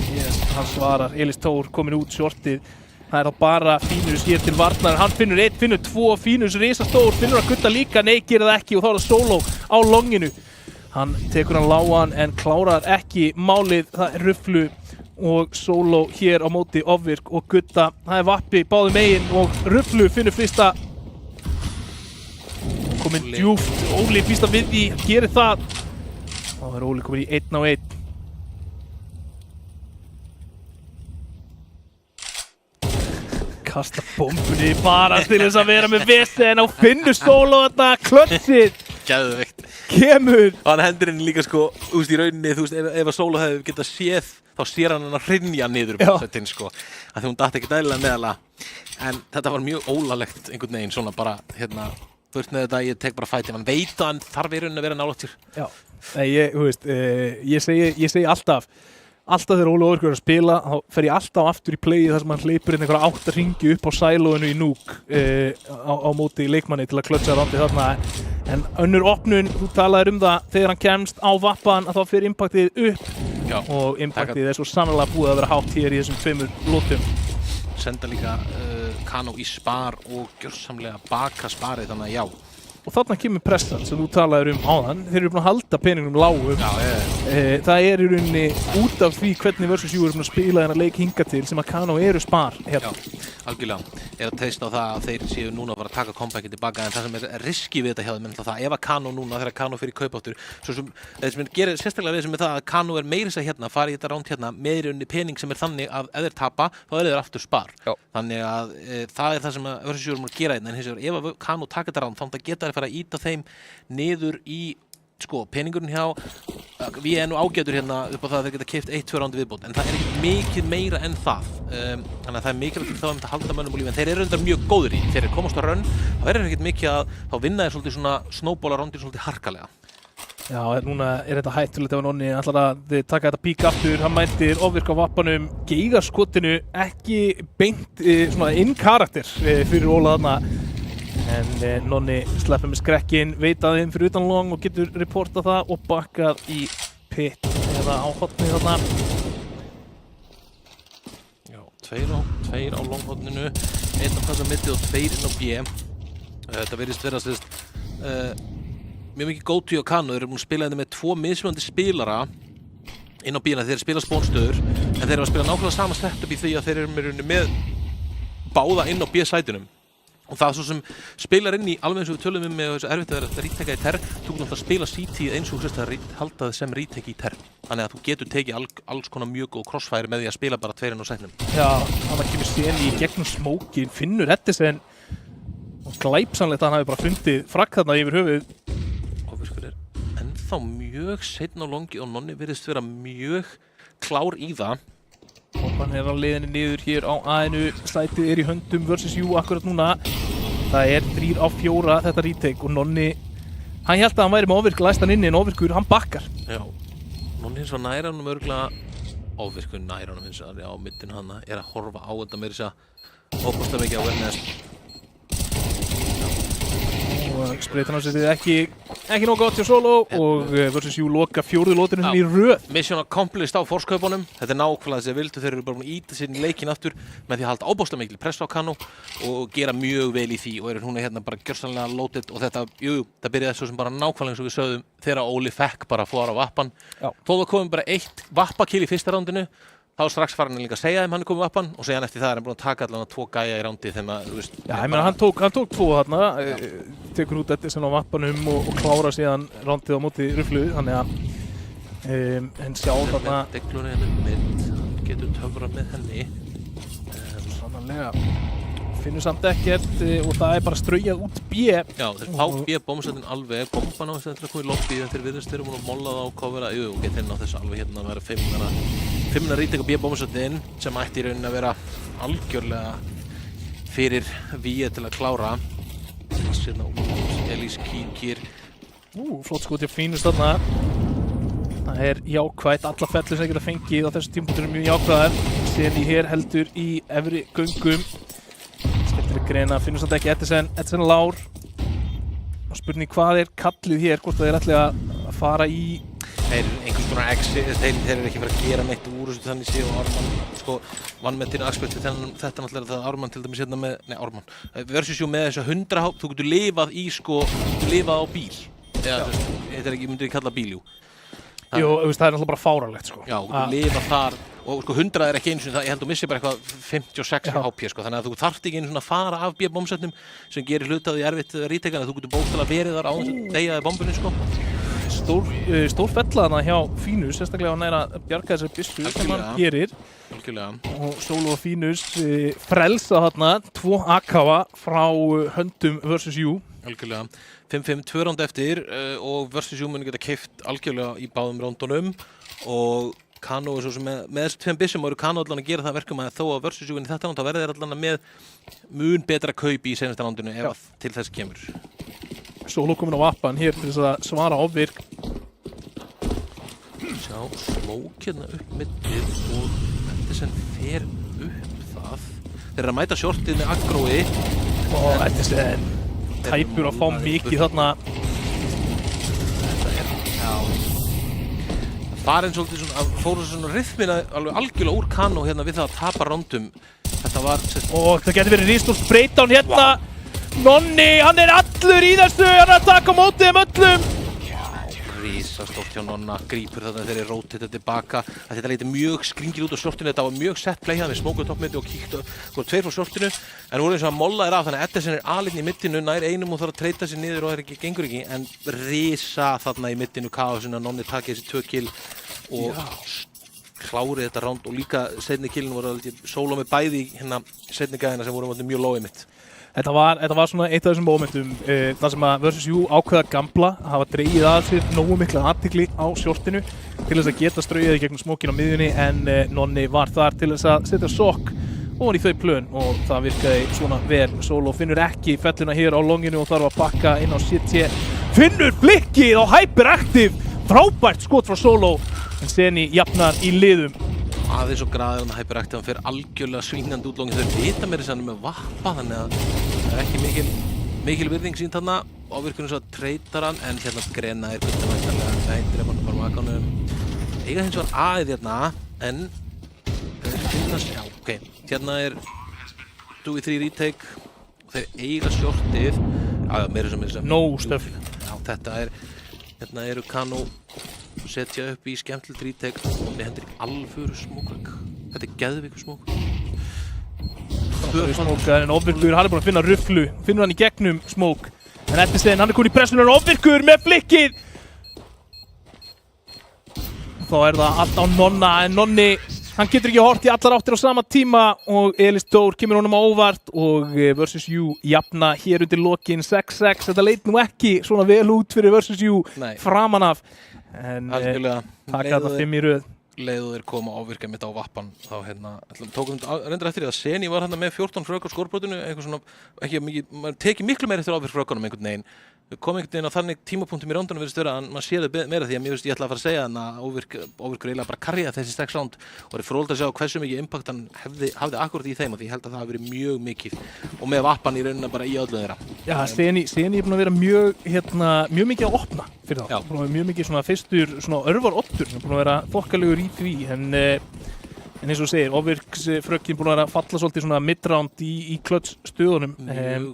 Hann svarar, Elís Tór komin út shortið. Það þá bara Fínus hér til varnar. Hann finnur 1, finnur 2, Fínus risastór, finnur að gutta líka, nei gerir það ekki og þá það solo á longinu. Hann tekur hann lágan en klárar ekki málið, það Rufflu og solo hér á móti ofvirk og gutta. Það Vappi báðum megin og Rufflu finnur fyrsta komin djúpt, Óli fyrsta við því, gerir það. Og það Óli komin í 1 á 1. Kasta bombunni bara til þess að vera með vesen og finnur solo þetta, klötsið. Geðveikt. Kemur. Og hann hendur henni líka sko, í rauninni, ef að solo hefði getað séð, þá sér hann að hrynja niður bóttinn sko. Af því hún datt ekki dælilega meðalega. En þetta var mjög ólalegt einhvern veginn, svona bara, burt með þetta, ég tek bara fæti, hann veit að hann þarf í rauninni að vera nálægt sér. Já, ég segi alltaf þegar Óli Óvirkur að spila, þá fer ég alltaf aftur í playið þar sem hann hleypur inn einhverja 8 hringi upp á sælóinu í núk á móti leikmanni til að klötsa randið þarna. En önnur opnun, þú talaðir það, þegar hann kemst á Vappan að þá fer impactið upp. Já, og impactið svo sannarlega búið að vera hátt hér í þessum 2 lótum. Senda líka Kano í spar og gjörsamlega baka sparið, þannig að já. Og þarna kemur pressan sem þú talaðir áðan. Þeir eru búin að halda peningunum lágum. Já, það í rauninni út af því hvernig Versus 7 eru búin að spila þennan leik hingað til sem að Kano eru spar hérna. Já, algjörlega. Ég að treysta á það að þeir séu núna að fara að taka comebackið tilbaka, en það sem riski við þetta hjá þeim, það ef að Kano núna, þegar Kano fyrir kaupáttur, svo sem gerir sérstaklega við sem það að Kano meira þess að hérna, fara í þetta ránd hérna, með í rauninni pening sem þannig að ef þeir tapa, þá þeir aftur spar. Já. Þannig að það það sem að Versus 7 eru að gera hérna, en hins vegar ef að Kano taka þetta ránd, þá geta þeir fara að ýta þeim niður í peningurinn hjá við nú ágætur hérna upp á það að þeir geta keypt 1-2 rándi viðbót, en það ekki mikið meira en það. Þannig að það mikilvægt fyrir þá að halda mönnum á lífi, en þeir eru reyndar mjög góðir í. Þeir eru komast á rönn, þá ekkert mikið að þá vinna þeir svolítið svona snowballa rándin svolítið harkalega. Já, núna þetta hættulegt ef Nonni ætlar að taka þetta pík aftur. Hann mætir ofvirk á Vappanum, geigarskotinu ekki beint svona inn karakter fyrir Óla þarna. En Nonni sleppur með skrekkinn, veit að þeim fyrir utan long og getur reportað það og bakkað í pit eða á hotni þarna. Já, 2 á longhotninu, 1 á kassa mitti og 2 inn á B. Þetta virðist vera mjög mikið go-to á Kano. Þeir eru búin að spila þetta með 2 mismunandi spilara inn á B-na. Þeir spila spónstöður, en þeir eru að spila nákvæmlega sama setup í því að þeir eru með báða inn á B-sætunum. Og það svo sem spilar inn í, alveg eins og við tölum með þessu erfitt að vera að retaka í terr, þú getur alltaf að spila CT eins og að halda það sem retake í terr. Þannig að þú getur tekið alls konar mjög góð crossfire með því að spila bara 2 inn á sætnum. Já, hann kemur Seni í gegnum smókin, finnur Edison og glæpsamlegt að hann hafi bara fundið frakk þarna yfir höfuð. Ofvirkur ennþá mjög seinna á longi og Nonni virðist vera mjög klár í það. Og hann á leiðinni niður hér á A-inu, sætið í höndum Versus 7 akkurat núna. Það 3 á 4 þetta retake og Nonni, hann hélt að hann væri með ofvirk læstan inni en ofvirkur, hann bakkar. Já, Nonni hins var nær honum örgulega, ofvirkur nær honum hins vegar á middin hann að horfa á þetta meira þess að óbústa mikið á verðinni. Og spreytan á sér ekki nóg gott hjá solo og Versus 7 loka 4. lótinu í röð. Mission accomplished á forskaupunum. Þetta nákvæmlega þess að vildu. Þeir eru bara búin að ýta sér í leikinn aftur með því að halda ábúslega mikil press á Kano og gera mjög vel í því og eru hún hérna bara gjörsamlega loaded og þetta, það byrjaði svo sem bara nákvæmlega eins og við sögðum þegar Óli fekk bara fór á Vappan. Þó það komum bara 1 Vappakill í fyrsta rándinu, þá strax farin að líka segja þeim hann komið upp hann og segja hann eftir það hann búinn að taka allan 2 gæja í rándi þegar maður, þú veist. Já, ég meina hann tók 2 þarna, tekur út Edison á vappanum og klára síðan rándið á móti Ruflu, þannig að en sjá þarna. Deglunni henni mitt, hann getur töfrað með henni. Sannarlega. Finnur samt ekkert og það bara straujað út B. Já, þeir fá B bombsættin alveg, bomban á þess að koma í lobby en þeir virðast þeir múin að molla það og kofera, þeir ná þessu alveg hérna að vera 5 rítök á B bombsættin sem ætti í rauninni að vera algjörlega fyrir Víi til að klára. Elís kíkir. Flott skot hjá Fínus þarna. Það jákvætt, alla fellur sem geta fengið á þessu tímapunktur mjög jákvæðar. Síðan í hér heldur í efri göngum. Skemmtileg greina, finnur samt ekki Edison Lár. Og spurning hvað kallið hér, hvort það ætli að fara í einhvers konar exit, þeir ekki fara að gera neitt úr þessu þannig sé og Ármann vann með til aspekt við þetta náttúrulega það Ármann til dæmis hérna með, Ármann versus með þessu 100 háp, þú getur lifað í lifað á bíl eða þetta ekki, myndir ekki kalla bíl, það er náttúrulega bara fáránlegt Já, þú getur lifað þar og 100 ekki einu sinni, ég held að þú missir bara eitthvað 56 HP, þannig að þú þarft ekki einu svona að fara af B-bombsetnum sem gerir hlutað í erfitt rítekana, þú getur bókstaflega verið þar á þess að deyja bombunni, Stór fella þarna hjá Fínus, sérstaklega hann að bjarga þessari byssu sem hann gerir. Algjörlega. Og Solo og Fínus frelsa þarna 2 akafa frá höndum versus U. Algjörlega. 5-5, 2 ránd eftir og versus U muni geta keypt algjörlega í báðum rándunum og Kano er svo sem með þessu 2 byssum eru Kano allan að gera það verkum að þó að versus U í þetta ránd þá verður þeir allan með mun betra kaup í seinasta rándinu ef til þess kemur. Solo komin á vappan hér til þess að svara ofvirk. Sjá, slók hérna upp mittið og Edison fer upp það. Þeir eru að mæta shortið með aggrói. Og Edison tæpur að fá mikið þarna. Það eins svolítið svona, fóru svona rythmina alveg algjörlega úr Kano hérna við það að tapa rándum. Þetta var... Og það getur verið ristórt breakdown hérna. Nonni, hann allur í þessu, hann að taka á móti þeim öllum. Rísastórt hjá Nonna, grípur þarna þegar þeir rótita tilbaka. Þetta leiti mjög skringir út á shortinu, þetta var mjög sett play við smókuð toppmyndi og kíktu, voru 2 frá shortinu, en voru eins og að molla af, þannig að Edison alinn í middinu, nær einum og þarf að treyta sig niður og gengur ekki, en risa þarna í middinu kaosinu að Nonni taki þessi 2 kill og klárið þetta ránd og líka seinni killin voru Solo með bæði hérna seinni gæðina sem voru mjög low mitt. Þetta var svona eitt af þessum momentum þar sem að versus U ákveða gamla að hafa dregið að sér nógu mikla athygli á shortinu til þess að geta straujað í gegnum smókin á miðjunni en Nonni var þar til þess að setja sokk ofan í þau plön og það virkaði svona vel. Solo finnur ekki felluna hér á longinu og þarf að bakka inn á CT. Finnur blikkið á Hyperactive, frábært skot frá Solo en Seni jafnar í liðum. Aðeins og graðir hann Hyperactive, hann fer algjörlega svingandi út longið. Þau vita meira sem hann með vappa þannig að það er ekki mikil virðing sínt þarna ávirkunum svo að treytar hann en hérna Grena byrjavæntanlega hættir ef hann bara makanum. Eiga hins vegar aðið hérna en þeir finnast, já ok, hérna 2-3 retake og þeir eiga shortið meira sem No stuff. Já þetta hérna eru Kano setja upp í skemmtilegt retake og það hendur alvöru smókvæk. Þetta geðveikur smók. Smókar en ofvirkur, hann búinn að finna Ruflu, finnur hann í gegnum smók. En Edison, hann komin í pressunar ofvirkur með flikkið. Þá það allt á Nonna, en Nonni, hann getur ekki hort í allar áttir á sama tíma og Elís Dór kemur honum á óvart og versus U jafna hér undir lokin 6-6. Þetta leit nú ekki svona vel út fyrir versus U framan af. En taka þetta 5 í röð. Leiðu þeir koma ávirka mitt á vappan þá hérna, tókum reyndar eftir því að Seni var hérna með 14 frökk á skórbrótinu, eitthvað svona, ekki mikið, maður tekið miklu meira eftir ávirk frökkunum einhvern veginn. Við komum einhvern veginn á þannig tímapunktum í rándunum virðist vera að maður sé þau meira því að ég ætla að fara að segja þannig að óvirkur eiginlega bara karriða þessi 6 ránd og það er fróðlegt að sjá hversu mikið impact hann hafði akkurat í þeim og því ég held að það hafi verið mjög mikið og með vappan í rauninni bara í öllu þeirra. Já, Seni er búinn að vera mjög mikið að opna fyrir þá. Búinn að vera mjög mikið svona fyrstur svona örvar oddur, búinn að vera þokkalegur í því en eins og segir, óvirksfrökkin búinn að vera að falla svolítið svona mid-round í clutch stöðunum. Mjög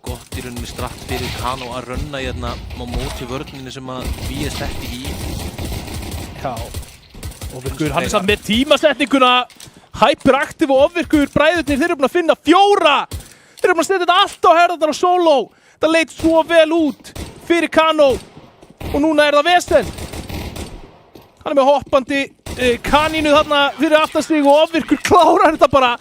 gott í rauninni stratt fyrir Kano að runna hérna á móti vörninni sem að Víi setti í. Já, Ofvirkur, hann samt með tímasetninguna. Hyperaktiv og ofvirkur, bræðurnir, þeir eru búin að finna 4. Þeir eru búin að setja þetta allt á herðarnar á Solo. Það leit svo vel út fyrir Kano. Og núna það vesen. Hann með hoppandi kanínu þarna fyrir aftanstig og ofvirkur klárar þetta bara.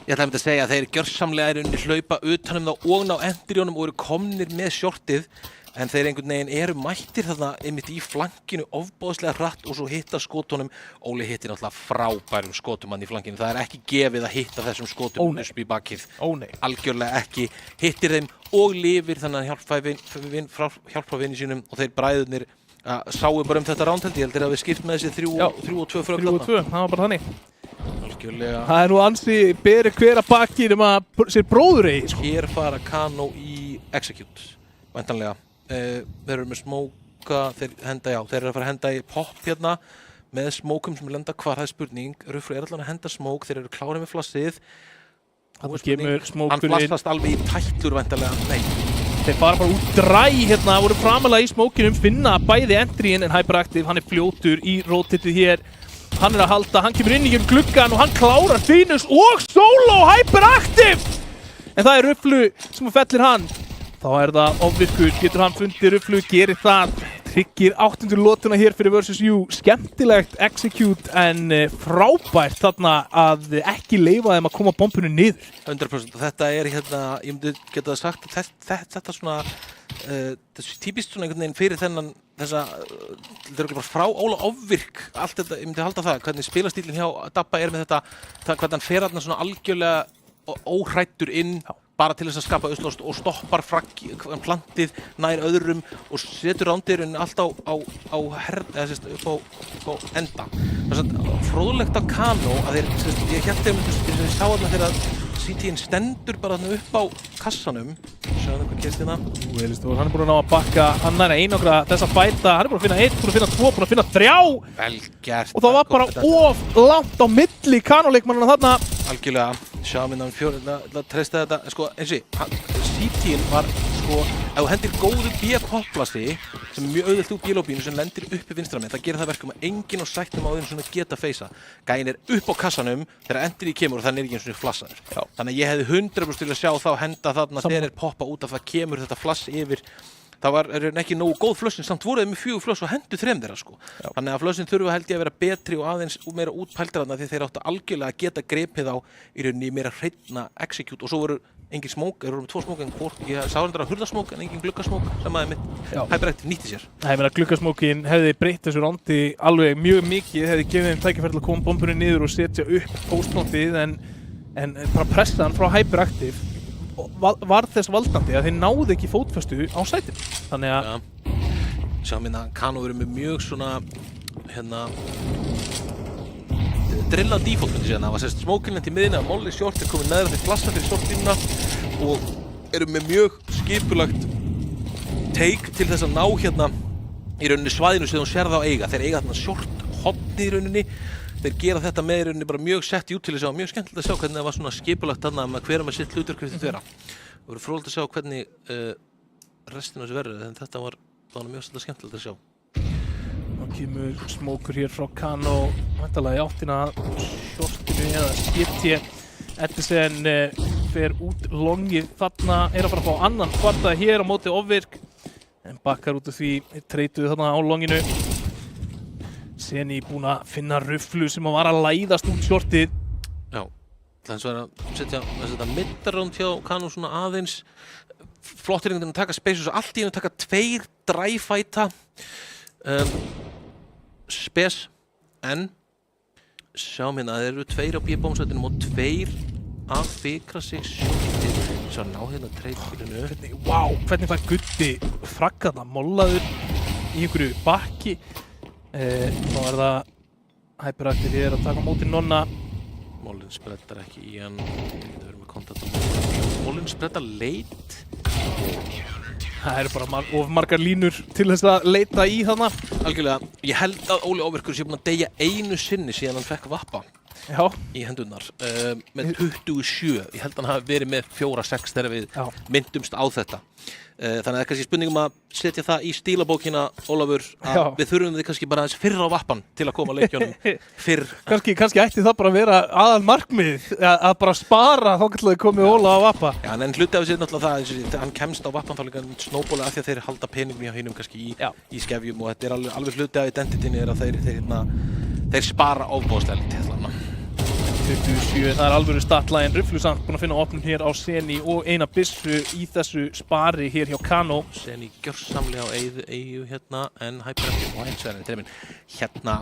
Ég ætla að segja að þeir gjörsamlega hlaupa utanum þá og ná endurjónum og eru komnir með shortið. En þeir einhvern veginn eru mættir þarna einmitt í flankinu ofboðslega hratt og svo hitta skotunum. Óli hittir náttúrulega frábærum skotum hann í flankinu. Það ekki gefið að hitta þessum skotum upp í bakið. Algjörlega ekki. Hittir þeim og lifir þannig að hjálpa vini sínum og þeir bræðurnir sáu bara þetta ránd held ég. Heldur að við skipt með þessi 3 og 2 frögg. 3 og 2, það var bara þannig. Algjörlega. Það nú ansi beri hver að baki nema sér bróður eigi. Sko. Hér fara Kano í execute, væntanlega. Þeir eru með smóka, þeir eru að fara að henda í pop hérna með smókum sem lenda hvar, það spurning. Rufflu allan að henda smók, þeir eru klárið með flassið. Hann kemur smókurinn. Hann flassast alveg í tætlur væntanlega, nei. Þeir fara bara út dræ hérna, voru framalega í smókinum, finna bæði entry-in en Hyperaktiv, hann fljótur í rotatið hér. Hann að halda, hann kemur inn í gluggan og hann klárar Finus og Solo Hyperaktiv! En það Rufflu sem fellir hann. Þá það ofvirkur, getur hann fundið Rufflu, gerir það, tryggir 8. lotuna hér fyrir Versus You. Skemmtilegt execute en frábært þarna að ekki leyfa þeim að koma bombunni niður. 100%. Þetta hérna, ég myndi geta sagt að þetta svona, þessi típist svona einhvern veginn fyrir þessa, þetta er bara frá Óla ofvirk, allt þetta, ég myndi halda það, hvernig spilastílinn hjá Dabba með þetta, hvernig hann fer þarna svona algjörlega óhræddur inn. Bara til þess að skapa uslost og stoppar plantið nær öðrum og setur rándirinn allt á enda. Það er fróðlegt á Kano að ég hélt þegar ég sá þarna þegar CT-in stendur bara þarna upp á kassanum. Sjáum hvað gerist hérna. Hann búinn að ná að bakka annar einangra þessa fæta. Hann búinn að finna 1, búinn að finna 2, búinn að finna 3. Vel gert. Og það var bara of langt á milli Kano-leikmannana þarna. Algjörlega. Sjáum innan að treysta þetta, sko, eins og CT-in var, sko, ef þú hendir góðu B-popplasti sem er mjög auðvelt úr B-lobbyinu sem lendir uppi vinstra með, það gerir það verkum að enginn á sættum á þeim svona geta feysa. Gæinn upp á kassanum þegar endur í kemur og þannig ekki eins og flassaður. Þannig að ég hefði 100% til að sjá þá henda þarna þegar poppa út af það kemur þetta flass yfir. Það var ekki nógu góð flössin, samt voru þeir með 4 flöss og hendu 3 þeirra sko. Þannig að flössin þurfa held ég að vera betri og aðeins meira útpældir þarna því þeir áttu algjörlega að geta grepið á í rauninni meira hreina execute og svo voru engin smók, þeir voru með 2 smók en ég sá reyndar að hurðasmók en engin gluggasmók sem aðeins mitt Hyperaktiv nýtti sér. Ég meina gluggasmókin hefði breytt þessu rándi alveg mjög mikið, hefði gefið þeim tækifæri til að koma bombunni niður og setja upp postnotið en bara pressan frá Hyperaktiv var þess valdandi að þeir náðu ekki fótfestu á sætinu. Þannig að sjáum hérna Kano verið með mjög svona drilla default myndi það var sérst smókinn til miðina að Molly short komið neðra til flassa fyrir shortlínuna og eru með mjög skipulagt take til þess að ná hérna í rauninni svæðinu sem þú sérð á eiga. Þeir eiga þarna short hotni í rauninni. Þeir gera þetta með í rauninni bara mjög sett út til þess að mjög skemmtilegt að sjá hvernig það var svona skipulagt þarna með hver með sitt hlutverk við þetta. Það voru fróðlegt að sjá hvernig restin af þessu verður en þetta var mjög skemmtilegt að sjá. Þá kemur smókur hér frá Kano, væntanlega í áttina shortinu eða skipti. Edison fer út longið þarna, að fara að fá annan kvarta hér á móti ofvirk. En bakkar út af því, treytuðu þarna á longinu. Seni búinn að finna Rufflu sem var að læðast út shortið. Já, þannig að setja middaround hjá Kano svona aðeins. Flottir einhvern veginn að taka space og svo allt í einu taka 2 dry-fighta. Spes, en sjáum hérna að þeir eru 2 á B-bombsætinum og 2 að fikra sig shortið. Svo ná hérna treytbílinu. Hvernig fær Guddi fraggaða mollaður í einhverju bakki. Þá það Hyperaktiv hér að taka á móti Nonna. Mollin spreddar ekki í hann. Við erum með kontakt á Mollin. Mollin spreddar leit. Það eru bara of margar línur til þess að leita í þarna. Algjörlega. Ég held að Óli Ofvirkur sé búinn að deyja einu sinni síðan hann fekk vappa. Já, í hendurnar með 27, ég held að hann hafi verið með 4-6 þegar við já. myndumst á þetta þannig að það er kannski spurningum að setja það í stílabókina, Ólafur, að Já. við þurfum þið kannski bara aðeins fyrr á vappan til að koma leikjónum fyrr. Kannski ætti það bara að vera aðal markmið að bara spara þá getur þau komið Óla á vappa. Já, en hluti af þessi er náttúrulega það, þegar hann kemst á vappan þá líka snóbóla af því að þeir halda peningum hjá hinum kannski í skefjum og þetta er alveg hluti af identityni er að þeir spara ofbóðslega lítið. 27, það er alvöru statlægin. Ruflu samt búin að finna opnum hér á Seni og eina byssu í þessu spari hér hjá Kano. Seni gjörsamlega á eyju hérna en Hyperactive og Hensverðin til minn. Hérna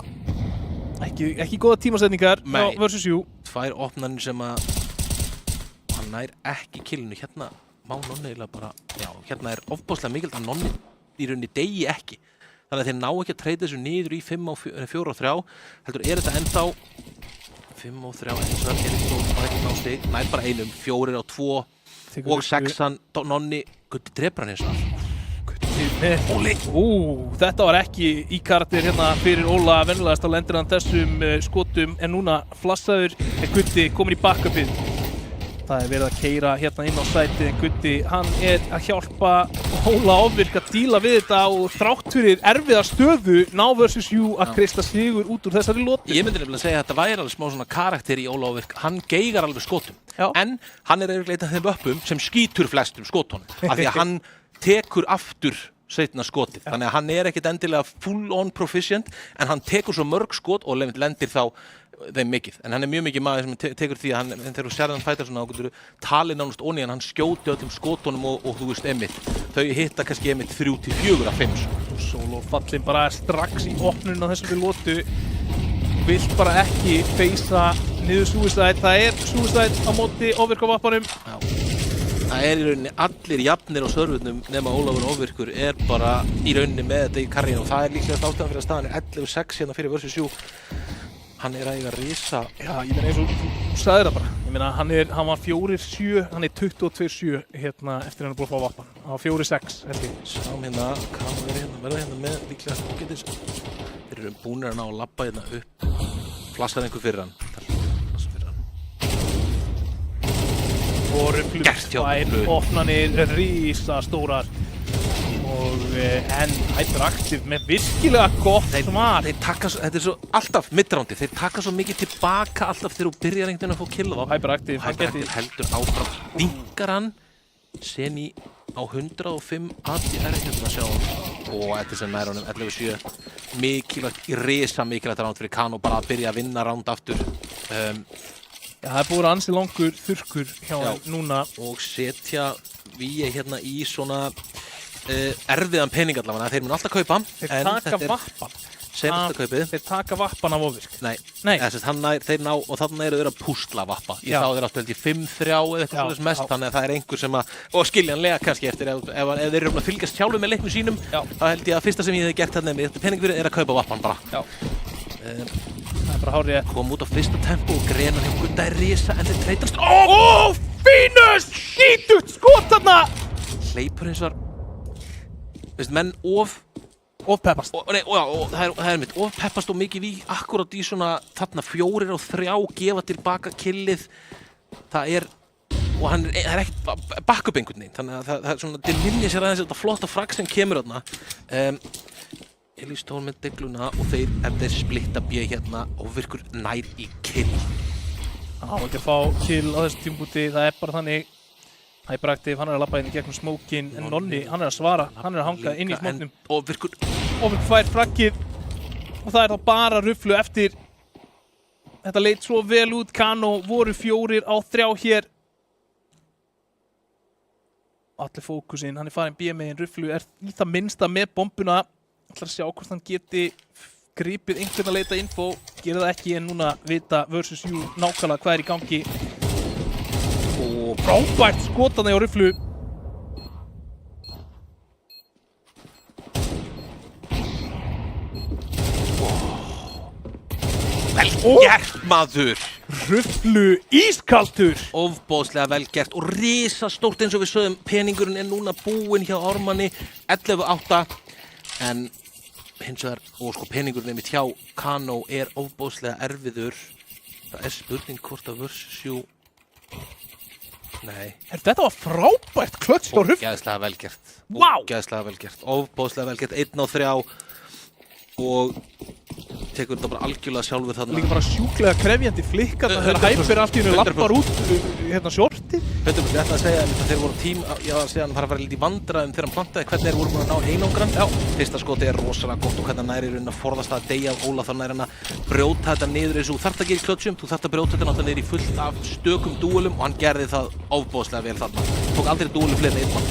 Ekki góða tímasetningar Nei. á versus 7. Tvær opnarnir sem að hann nær ekki killinu. Hérna má Nonni eiginlega bara, já, hérna er ofbóðslega mikilvægt að Nonni í rauninni degi ekki. Þannig að þeir ná ekki að treyta þessu niður í 4-3, heldur er þetta ennþá 5-3 eins og það er ekki á stig, nær bara einum, 4-2 og 6-an, Nonni, Gutti drepur hann eins og Óli. Þetta var ekki í karakter hérna fyrir Óla. Venjulegast þá lendir hann þessum skotum en núna flassaður en Gutti komin í backupið. Það er verið að keyra hérna inn á sætið en Gutti, hann er að hjálpa Óla Ofvirk að díla við þetta og þrátt fyrir erfiða stöðu ná versus Jú að kreista sigur út úr þessari lotu. Ég myndi nefnilega að segja að þetta væri alveg smá svona karakter í Óla Ofvirk. Hann geigar alveg skotum, en hann er eiginlega einn af þeim öppum sem skýtur flestum skotunum af því að hann tekur aftur seinna skotið. Þannig að hann er ekkert endilega full on proficient en hann tekur svo mörg skot og lendir þá þeim mikið. En hann er mjög mikið maður sem tekur því að þegar þú sér hann fæta svona þá getur talið nánast onni en hann skjóti öllum skotunum og þú veist einmitt. Þau hitta kannski einmitt 3-4 af 5. Sólofallin bara strax í opnun á þessari lotu. Vilt bara ekki feysa niður Suicide. Það er Suicide á móti Ofvirk á vappanum. Já. Það er í rauninni allir jafnir á servernum nema Ólafur Ofvirkur er bara í rauninni með þetta í karriðinu og það er líklegast ástæðan fyrir að staðan er 11-6 hérna fyrir versus 7. Hann er að eiga risa. Já, ég meina eins og þú sagðir það bara. Ég meina hann var 4-7, hann er 22-7 hérna eftir hann er búin að fá vappan. Hann var 4-6 held ég. Sáum hérna, Kano verða hérna með líklegast ágætis. Þeir eru búnir að ná að labba hérna upp. Flassar einhver fyrir hann. Og Ruflu tvær opnanir risastórar og en Hyperactive með virkilega gott svar. Þetta er svo alltaf midroundi, þeir taka svo mikið tilbaka alltaf þegar þú byrjar einhvern veginn að fá killa þá. Hyperactive heldur áfram, vinkar hann, Seni á 105 ADR hérna sjá hann og þetta sem nær honum 11-7. Mikilvægt, risa mikilvægt ránd fyrir Kano bara að byrja að vinna ránd aftur. Já, það er búið ansi langur þurrkur hjá núna. Og setja við hérna í svona erfiðan pening allavega. Þeir mun alltaf kaupa. Þeir taka vappan. Senasta kaupið. Þeir taka vappan af Ofvirk. Nei. Þeir ná, og þarna eru þeir að púsla vappa. Ég þá þeir áttu held ég 5-3 eða eitthvað svolítið mest. Þannig að það er einhver sem að, og skiljanlega kannski eftir, ef þeir eru að fylgjast sjálfur með leiknum sínum, þá held ég að fyrsta sem ég hef gert þarna með pening fyrir er að kaupa vappan bara. Það er bara hárið. Kom út á fyrsta tempo og grenan hjá Gutta er risa en þeir treytast. Fínust! Skítut skot þarna! Hleypur eins og menn Ofpeppast. Og það er mitt, ofpeppast og mikið í akkurat í svona þarna 4-3 gefa tilbaka killið. Það er, og það er ekkert backup einhvern veginn, þannig að það er svona, til minni sér aðeins þetta flotta frag sem kemur þarna. Elís Tól með degluna og þeir splitta B hérna og virkur nær í kill. Það var ekki að fá kill á þessu tímpúti, það er bara þannig. Hyperactive, hann er að labba inn í gegnum smókin en Nonni, hann er að svara, hann er að hanga inn í smóknum. Og virkur fær fraggið og það er þá bara Ruflu eftir. Þetta leit svo vel út, Kano voru 4 á 3 hér. Allir fókusinn, hann er farin B-megin, Ruflu er í það minnsta með bombuna. Ætlar að sjá hvort hann geti gripið einhvern að leita info, gera það ekki en núna vita versus Jú nákvæmlega hvað er í gangi. Og frábært skotana hjá Ruflu. Vel gert maður! Ruflu ískaltur! Ofboðslega vel gert og risastórt eins og við sögum. Peningurinn er núna búinn hjá Ármanni 11-8 en hins vegar, og sko peningurinn einmitt hjá Kano er ofboðslega erfiður Það spurning hvort að Versus Nei. Þetta var frábært klöts hjá Ruflu. Ógeðslega vel gert. Vá! Ógeðslega vel gert. Ofboðslega vel gert. 1 á 3 og tekur þetta bara algjörlega sjálfur þarna. Líka bara sjúklega krefjandi flikka þegar Hyper allt í hennu lappar út shortið. 100%. Ég ætla að segja að þeir voru ég var að segja að hann fara að fara lítið í vandræðum þegar hann plantaði hvernig þeir voru búin að ná einangran. Fyrsta skoti rosalega gott og hvernig hann næri að forðast að deyja af Óla, þá næri hann að brjóta þetta niður eins og þú þarft að gera í klötsum, þú þarft að brjóta þetta náttúrulega niður í fullt af stökum dúelum og hann gerði það ofboðslega vel þarna. Tók aldrei dúelu fleiri en 1 mann.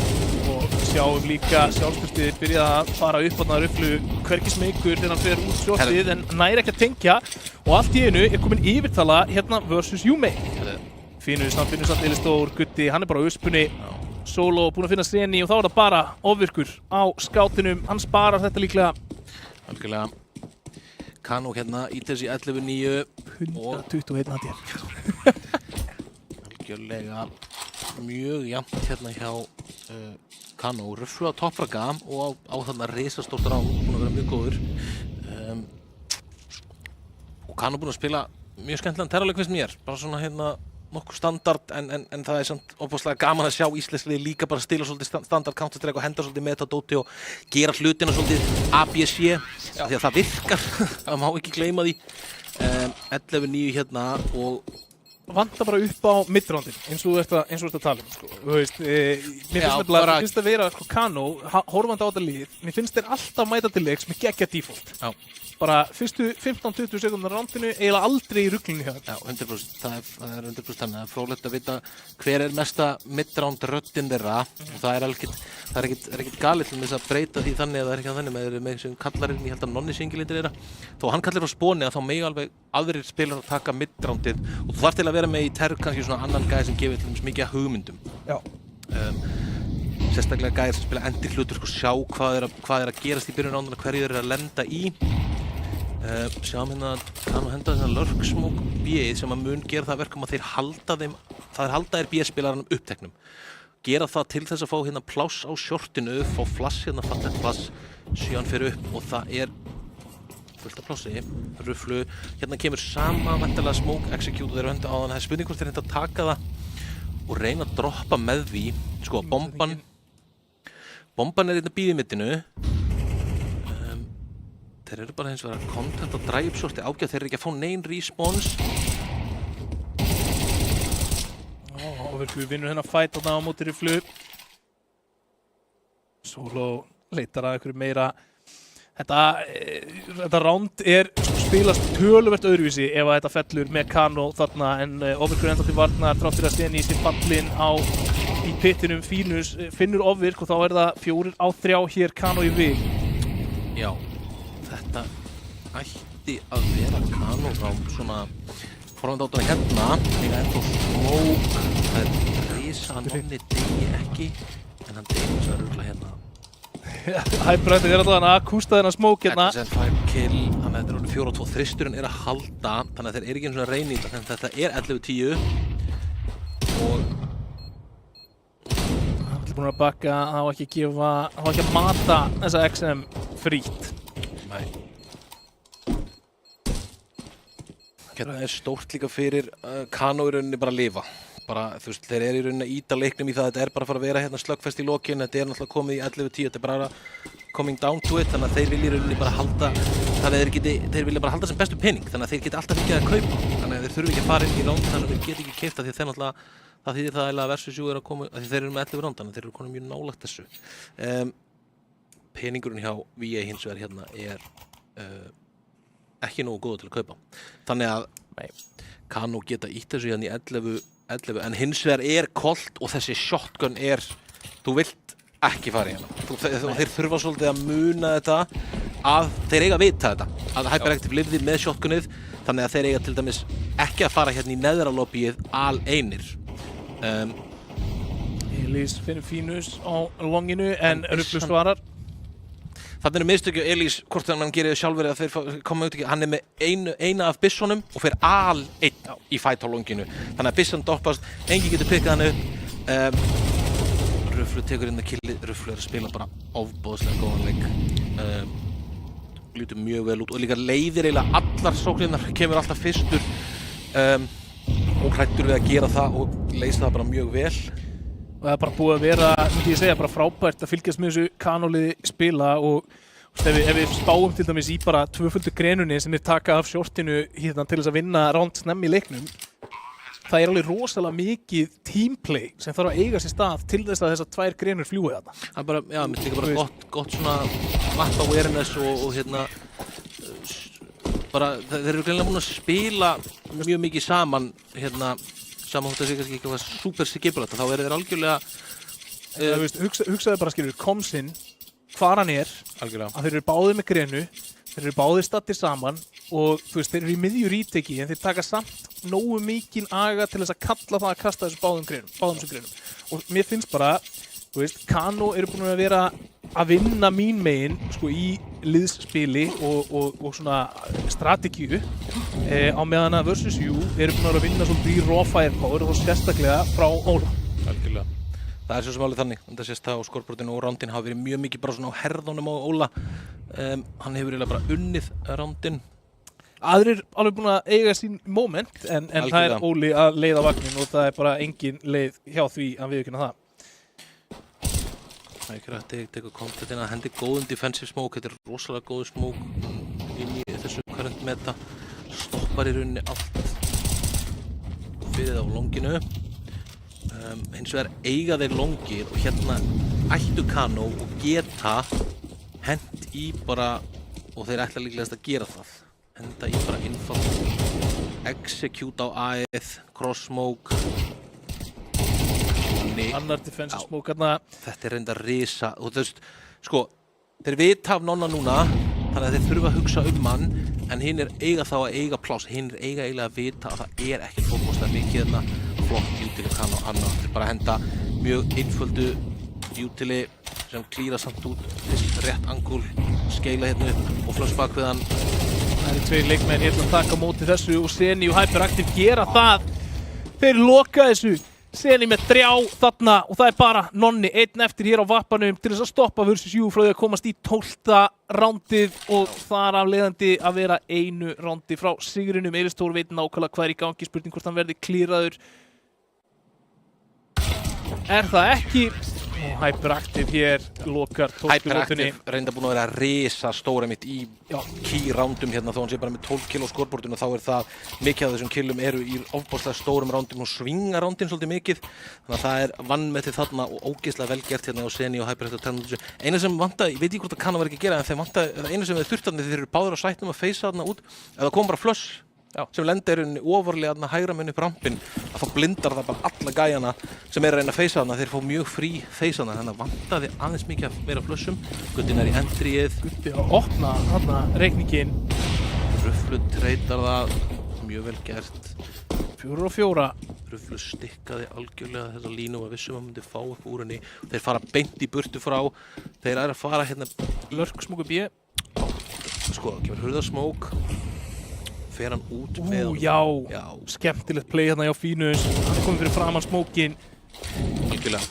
Og sjáum líka sjálfstöðið byrjað að fara upp á Ruflu hvergi smeykur þegar hann fer út shortið en næri ekki að tengja og allt í einu komin yfirtala hérna versus Júmei. Finnur samt Elistór, Gutti, hann bara á uspunni. Solo búinn að finna Seni og þá það bara ofvirkur á skátinum. Hann sparar þetta líklega. Algjörlega. Kano hérna í þessi 11-9 og 121 hattir. Algjörlega mjög jafnt hérna hjá Kano. Ruflu á toppfragga og á þarna risastórt rán, búinn að vera mjög góður. Og Kano búinn að spila mjög skemmtilegan terrorleik finnst mér. Bara svona hérna nokkuð standard en það samt ofboðslega gaman að sjá íslenskliði líka bara stila svolítið standard Counter-Strike og henda svolítið metadóti og gera hlutina svolítið ABC því að það virkar, það má ekki gleyma því. 11-9 hérna og vantar bara upp á midroundin eins og þú ert að tala sko. Þú veist, mér finnst að vera Kano, horfandi á þetta lið, mér finnst þeir alltaf mæta til leiks með geggja default. Já. Bara fyrstu 15-20 sekundar rándinu eiginlega aldrei í ruglunni hjá þetta. Já, 100%. Það er 100% þannig. Það er fróðlegt að vita hver mesta midround röddin þeirra og það er ekkert galið til þess að breyta því þannig að það er ekki þannig með sem kallarinn, ég held að Nonni Singilindir þeirra. Þó hann kallir frá spóni að þá megi alveg aðrir spilar að taka midroundið og þú þarf til að vera með í terg kannski svona annan gæði sem gefur til þess mikið hugmyndum. Já. Sérstaklega gæðir sem spila endir hlutur og sjá hvað er að gerast í byrjun rándana, hverju þeir eru að lenda í. Sjáum hérna Kano henda þennan lurksmoke B-ið sem að mun gera það verkum að þeir halda þér B-spilaranum uppteknum. Gera það til þess að fá hérna pláss á shortinu, fá flass hérna, fallegt flass, síðan fyrir upp og það er fullt af plássi. Ruflu, hérna kemur sama væntanlega smoke execute og þeir eru henda á þann. Það er spurning hvort þeir henda að taka það og reyna að droppa með því. Sko, bomban er hérna býð í middinu. Þeir eru bara hins vegar content og drive shorti ágæð, þeir eru ekki að fá nein response. Ofvirkur vinnur hennar fight á móti Ruflu. Solo leitar að einhverju meira. Þetta round spilast töluvert öðruvísi ef að þetta fellur með Kano þarna en Ofvirkur enda til varnar þrátt fyrir að Seni sér fallinn í pittinum. Finnur Ofvirk og þá er það 4 á 3 hér Kano í vig. Já. Þetta ætti að vera Kano á svona forvandáttunni hérna. Líka ennþá smoke. Það er risa að Nonni degi ekki en hann degi þess að rugla hérna. Hyper ætti að vera þarna að kústa þennan smoke hérna. 5 kill, þannig að þetta er alveg 4 á 2. Þristurinn er að halda, þannig að þeir eru ekki einu svona reyni í þetta. Þetta er 11-10 og hann er búinn að bakka, hann var ekki að mata þessa XM frýtt. Nei. Hérna er stórt líka fyrir Kano í rauninni bara að lifa. Bara, þú veist, þeir eru í rauninni að íta leiknum í það, þetta er bara að fara að vera hérna slöggfest í lokin, þetta er náttúrulega komið í 11-10, þetta er bara coming down to it, þannig að þeir vilja í rauninni bara halda, þeir vilja bara halda sem bestu pening, þannig að þeir geta alltaf fengið að kaupa, þannig að þeir þurfi ekki að fara inn í ránd, þannig að þeir geta ekki keypt það, því þeir náttúrulega, það þýðir það að versus 7 er að koma, því þeir eru með 11 ránd, þannig að þeir eru komin mjög nálægt þessu. Peningurinn hjá VA hins vegar hérna er ekki nógu góður til að kaupa. Þannig að Kano geta ítt þessu hérna í 11 en hins vegar er Colt og þessi shotgun þú vilt ekki fara í hérna. Þeir þurfa svolítið að muna þetta að þeir eiga að vita þetta að Hyperactive lifði með shotgunnið þannig að þeir eiga til dæmis ekki að fara hérna í neðra lobbyið aleinir. Elís finnur Fínus á longinu en Ruflu svarar. Þannig er mistökju Elís hvort hann gerir sjálfur að þeir koma út ekki, hann er með eina af byssunum og fer einn í fight á longinu. Þannig að byssan doppast, enginn getur pikkað hann upp. Ruflu tekur inn að killi, Ruflu er að spila bara ofboðslega góðan leik. Lítur mjög vel út og líka leiðir eiginlega allar sóknirnar, kemur alltaf fyrstur og hræddur við að gera það og leysa það bara mjög vel. Og það bara búið að vera, myndi ég segja, bara frábært að fylgjast með þessu kanóliði spila og ef við spáum til dæmis í bara tvöföldu grenunni sem þeir taka af shortinu hérna til þess að vinna ránd snemmi í leiknum, það alveg rosalega mikið teamplay sem þarf að eiga sér stað til þess að þessar tvær grenur fljúi þarna. Það bara, já, mér finnst líka bara gott svona map awareness og hérna bara, þeir eru greinilega búin að spila mjög mikið saman hérna, saman þótt að það sé kannski eitthvað super skipulagt, þá eru þeir algjörlega hugsaðu bara skilur, komsinn hvar hann algjörlega. Að þeir eru báðir með grenu, þeir eru báðir stattir saman og þú veist, þeir eru í miðju ríteki en þeir taka samt nógu mikinn aga til þess að kalla það að kasta þessu báðum þessum grenum. Og mér finnst bara, þú veist, Kano eru búin að vera að vinna mín megin sko, í liðsspili og svona strategíu á meðan að Versus You eru búin að vinna svolítið í raw firepower og sérstaklega frá Óla. Algjörlega. Það er svo sem alveg þannig, en það sést það á skorbortinu og rándin hafa verið mjög mikið bara svona á herðunum á Óla. Hann hefur eiginlega bara unnið rándin. Aðrir alveg búin að eiga sín moment, en það er Óli að leiða vagnin og það er bara engin leið hjá því að viðurkenna það. Það er ekki rætt, ég tekur komplettina, hendi góðum defensive smoke, þetta er rosalega góðu smoke inn í þessu current meta. Stoppar í rauninni allt fyrir það á longinu. Hins vegar eiga þeir longir og hérna ættu Kano og geta hent í bara, og þeir ætla líklegast að gera það, henda í bara infall, execute á A-ið, cross smoke. Annar defensive smoke hérna. Þetta er reynda risa, og þú veist, sko, þeir vita af nonna núna, þannig að þeir þurfa að hugsa hann, en hinn eiga þá að eiga pláss, hinn eiga eiginlega að vita að það er ekkert fótbolta mikið hérna flott utili Kano Anna. Þeir bara henda mjög einföldu utili sem klíra samt út, rétt angul, skeila hérna upp og flöss bak við hann. Það eru tveir leikmenn hérna að taka á móti þessu og Seni og Hyperactive gera það. Þeir loka þessu. Seni með 3 þarna og það er bara Nonni einn eftir hér á vappanum til þess að stoppa Versus You frá því að komast í 12. rándið og þar af leiðandi að vera einu rándi frá sigrinum. Eilis Þór veit nákvæmlega hvað er í gangi, spurning hvort hann verði klíraður. Er það ekki? Og Hyperactive hér lokar 12. lótunni. Hyperactive reynda búin að vera risa stóra mitt í key rándum hérna, þó hann sé bara með 12 kilo á skorbortinu, þá er það mikið af þessum killum eru í ofboðslega stórum rándum og svinga rándin svolítið mikið, þannig að það er vannmetið þarna og ógeðslega vel gert hérna á Seni og Hyperactive Technology. Einu sem vantaði, ég veit ekki hvort það kann að vera ekki að gera, en þeim vantaði, einu sem þeir þurftu þarna, þeir eru báðir á sætnum að feysa þarna út, eða kom bara flush sem lendir ofarlega þarna hægra megin upp rampinn, að þá blindar það bara alla gæjana sem er að reyna að feysa þarna, þeir fá mjög frí feysana, þannig að vantaði aðeins mikið að vera flushum. Guttinn er í endrið. Gutti að opna þarna reikningin. Rufflu treytar það, mjög vel gert. 4 og 4. Rufflu stikkaði algjörlega þessa línu og vissum að myndi fá upp úr henni. Þeir fara beint í burtu frá, þeir eru að fara hérna Lurk smóku B. Sko, kemur hurðarsmók. Fer hann út með já, skemmtilegt play hérna hjá Fínus, hann er komið fyrir framan smókin. Algjörlega,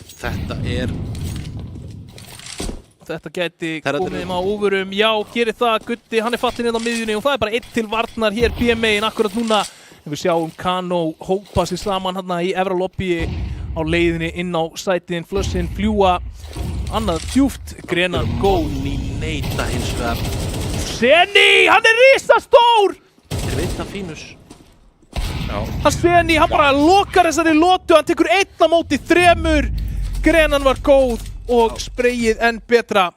þetta gæti komið þeim á óvurum, já, gerir það, Gutti, hann er fallinn hérna á miðjunni og það er bara 1 til varnar hér BMA-in akkurat núna. Við sjáum Kano hópa sig saman hérna í efra lobby á leiðinni inn á sætin, flussin fljúa, annað djúpt, Grenan góð. Neita hins vegar. Seni, hann er risastór! Þeir veit það Fínus. Hann Seni, hann bara lokar þessari lotu, hann tekur 1 á móti 3. Grenan var góð og sprayið enn betra.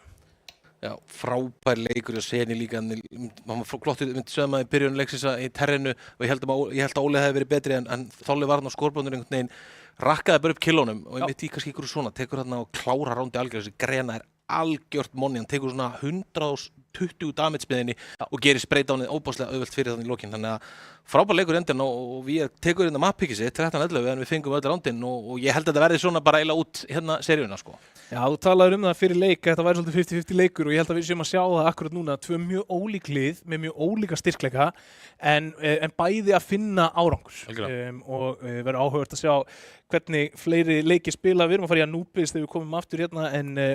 Já, frábær leikur og Seni líka, hann var glottið, myndi sögða maður í byrjun leiksins í terrinu og ég held að Óli hefði verið betri en Þolli var hann á skorbrónur einhvern veginn, rakkaði bara upp killónum og ég veit í kannski ykkur svona, tekur hann og klára rándi algjörð, þessi Grena er algjört monni, hann tekur svona 120 damage með henni og gerir spraydánið óbáslega auðvelt fyrir þannig í lokin, þannig að frábær leikur endinn og við tekur hérna mappickið sitt 13-11 en við fengum öll rándinn og ég held að þetta verði svona bara eiginlega út hérna seríuna sko. Já, þú talaður það fyrir leik, þetta væri svolítið 50-50 leikur og ég held að við séum að sjá það akkurat núna, 2 mjög ólík lið með mjög ólíka styrkleika en bæði að finna árangur og verður áhugavert að sjá hvernig fleiri leiki spila. Við erum að fara í Anubis þegar við komum aftur hérna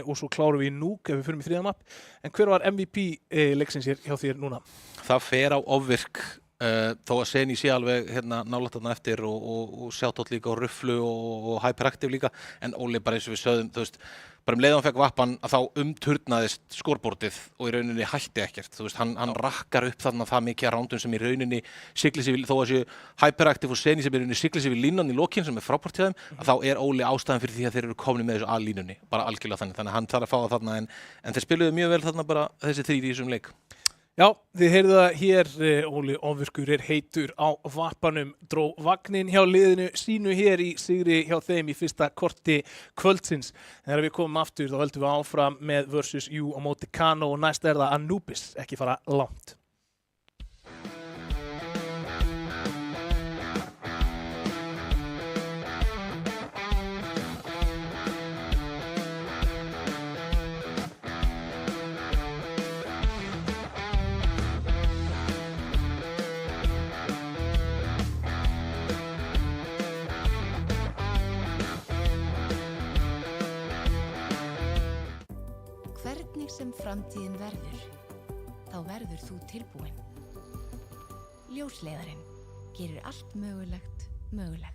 og svo klárum við í Nuuk ef við förum í 3. mapp. En hver var MVP leiksins hjá þér núna? Það fer á ofvirk þó að Seni sé alveg hérna nálægt þarna eftir og sjátt líka og Rufflu og Hyperactive líka, en Óli bara eins og við sögðum, þú veist, bara leið hann fekk vappan að þá umturnaðist skorbortið og í rauninni hætti ekkert, þú veist, hann rakkar upp þarna það mikið að rándum sem í rauninni sigli sig við, þó að séu Hyperactive og Seni sem í rauninni sigli sig við línan í lokin sem frábært hjá þeim, að þá ástæðan fyrir því að þeir eru komni með þessu A-línunni, bara algjörlega þannig að hann þarf að fá það þarna, en þeir spiluðu mjög vel þarna bara þessi 3 í þessum leik. Já, þið heyrðu það hér, Óli Ofvirkur heitur á vappanum, dró vagnin hjá liðinu sínu hér í sigri hjá þeim í fyrsta korti kvöldsins. Þegar við komum aftur þá höldum við áfram með versus U á móti Kano og næst það Anubis, ekki fara langt. Hvernig sem framtíðin verður, þá verður þú tilbúin. Ljósleiðarinn gerir allt mögulegt mögulegt.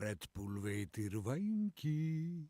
Red Bull veitir vængi.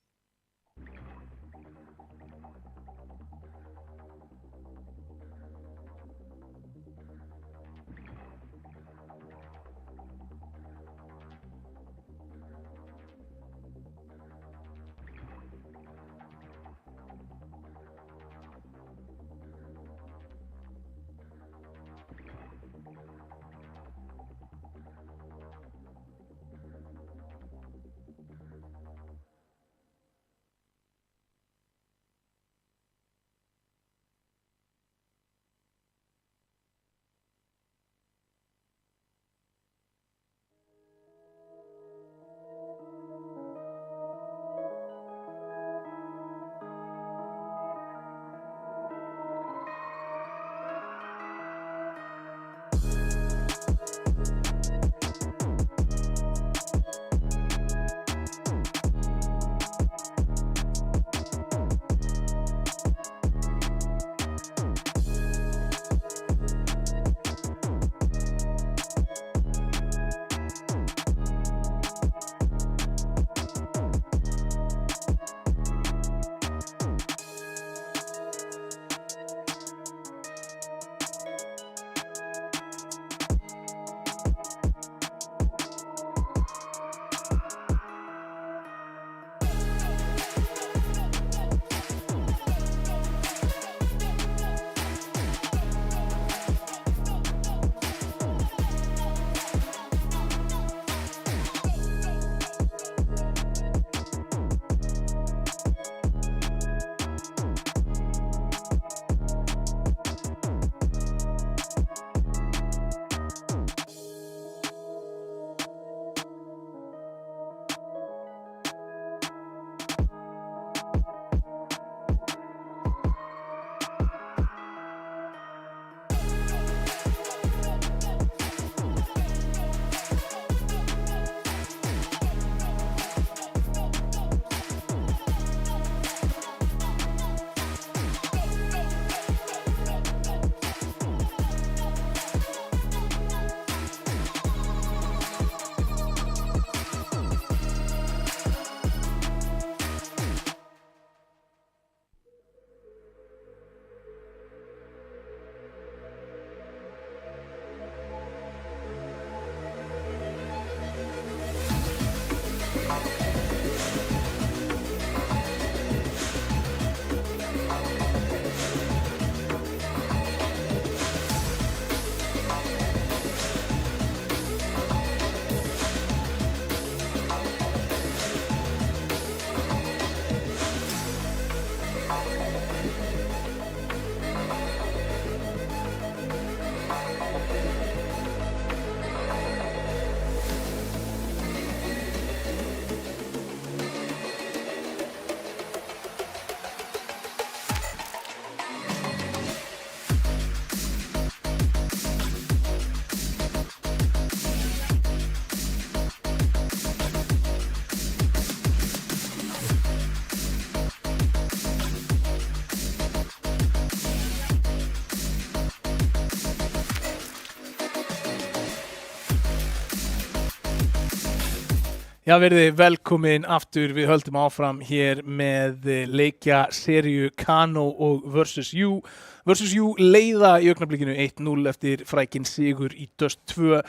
Já, verði velkomin aftur, við höldum áfram hér með leikja seríu Kano og Versus You. Versus You leiða í augnablikinu 1-0 eftir frækinn sigur í Dust 2.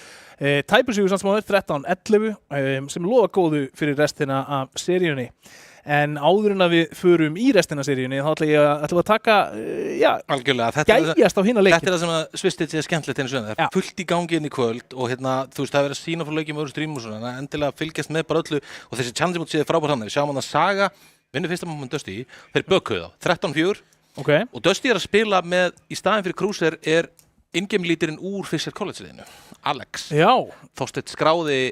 Tæpur sigur samt sem áður 13-11 sem lofa góðu fyrir restina af seríunni. En áður en að við förum í restina af seríunni þá ætlum við að taka, algjörlega, gæjast á hina leikin. Þetta er það sem að Svistit sé skemmtilegt eins og það. Það er fullt í gangi inn í kvöld og þú veist, það er verið að sína frá leikjum öðru streamum og svona, endilega fylgjast með bara öllu og þessi challenge mót séð frábært hann. Við sjáum hann að Saga vinnur fyrsta mót með Dusty, þeir bökuðu þá, 13-4 og Dusty er að spila með, í staðinn fyrir Cruiser er in-game-lítirinn úr Fisher College-liðinu, Alex. Já. Þorsteinn skráði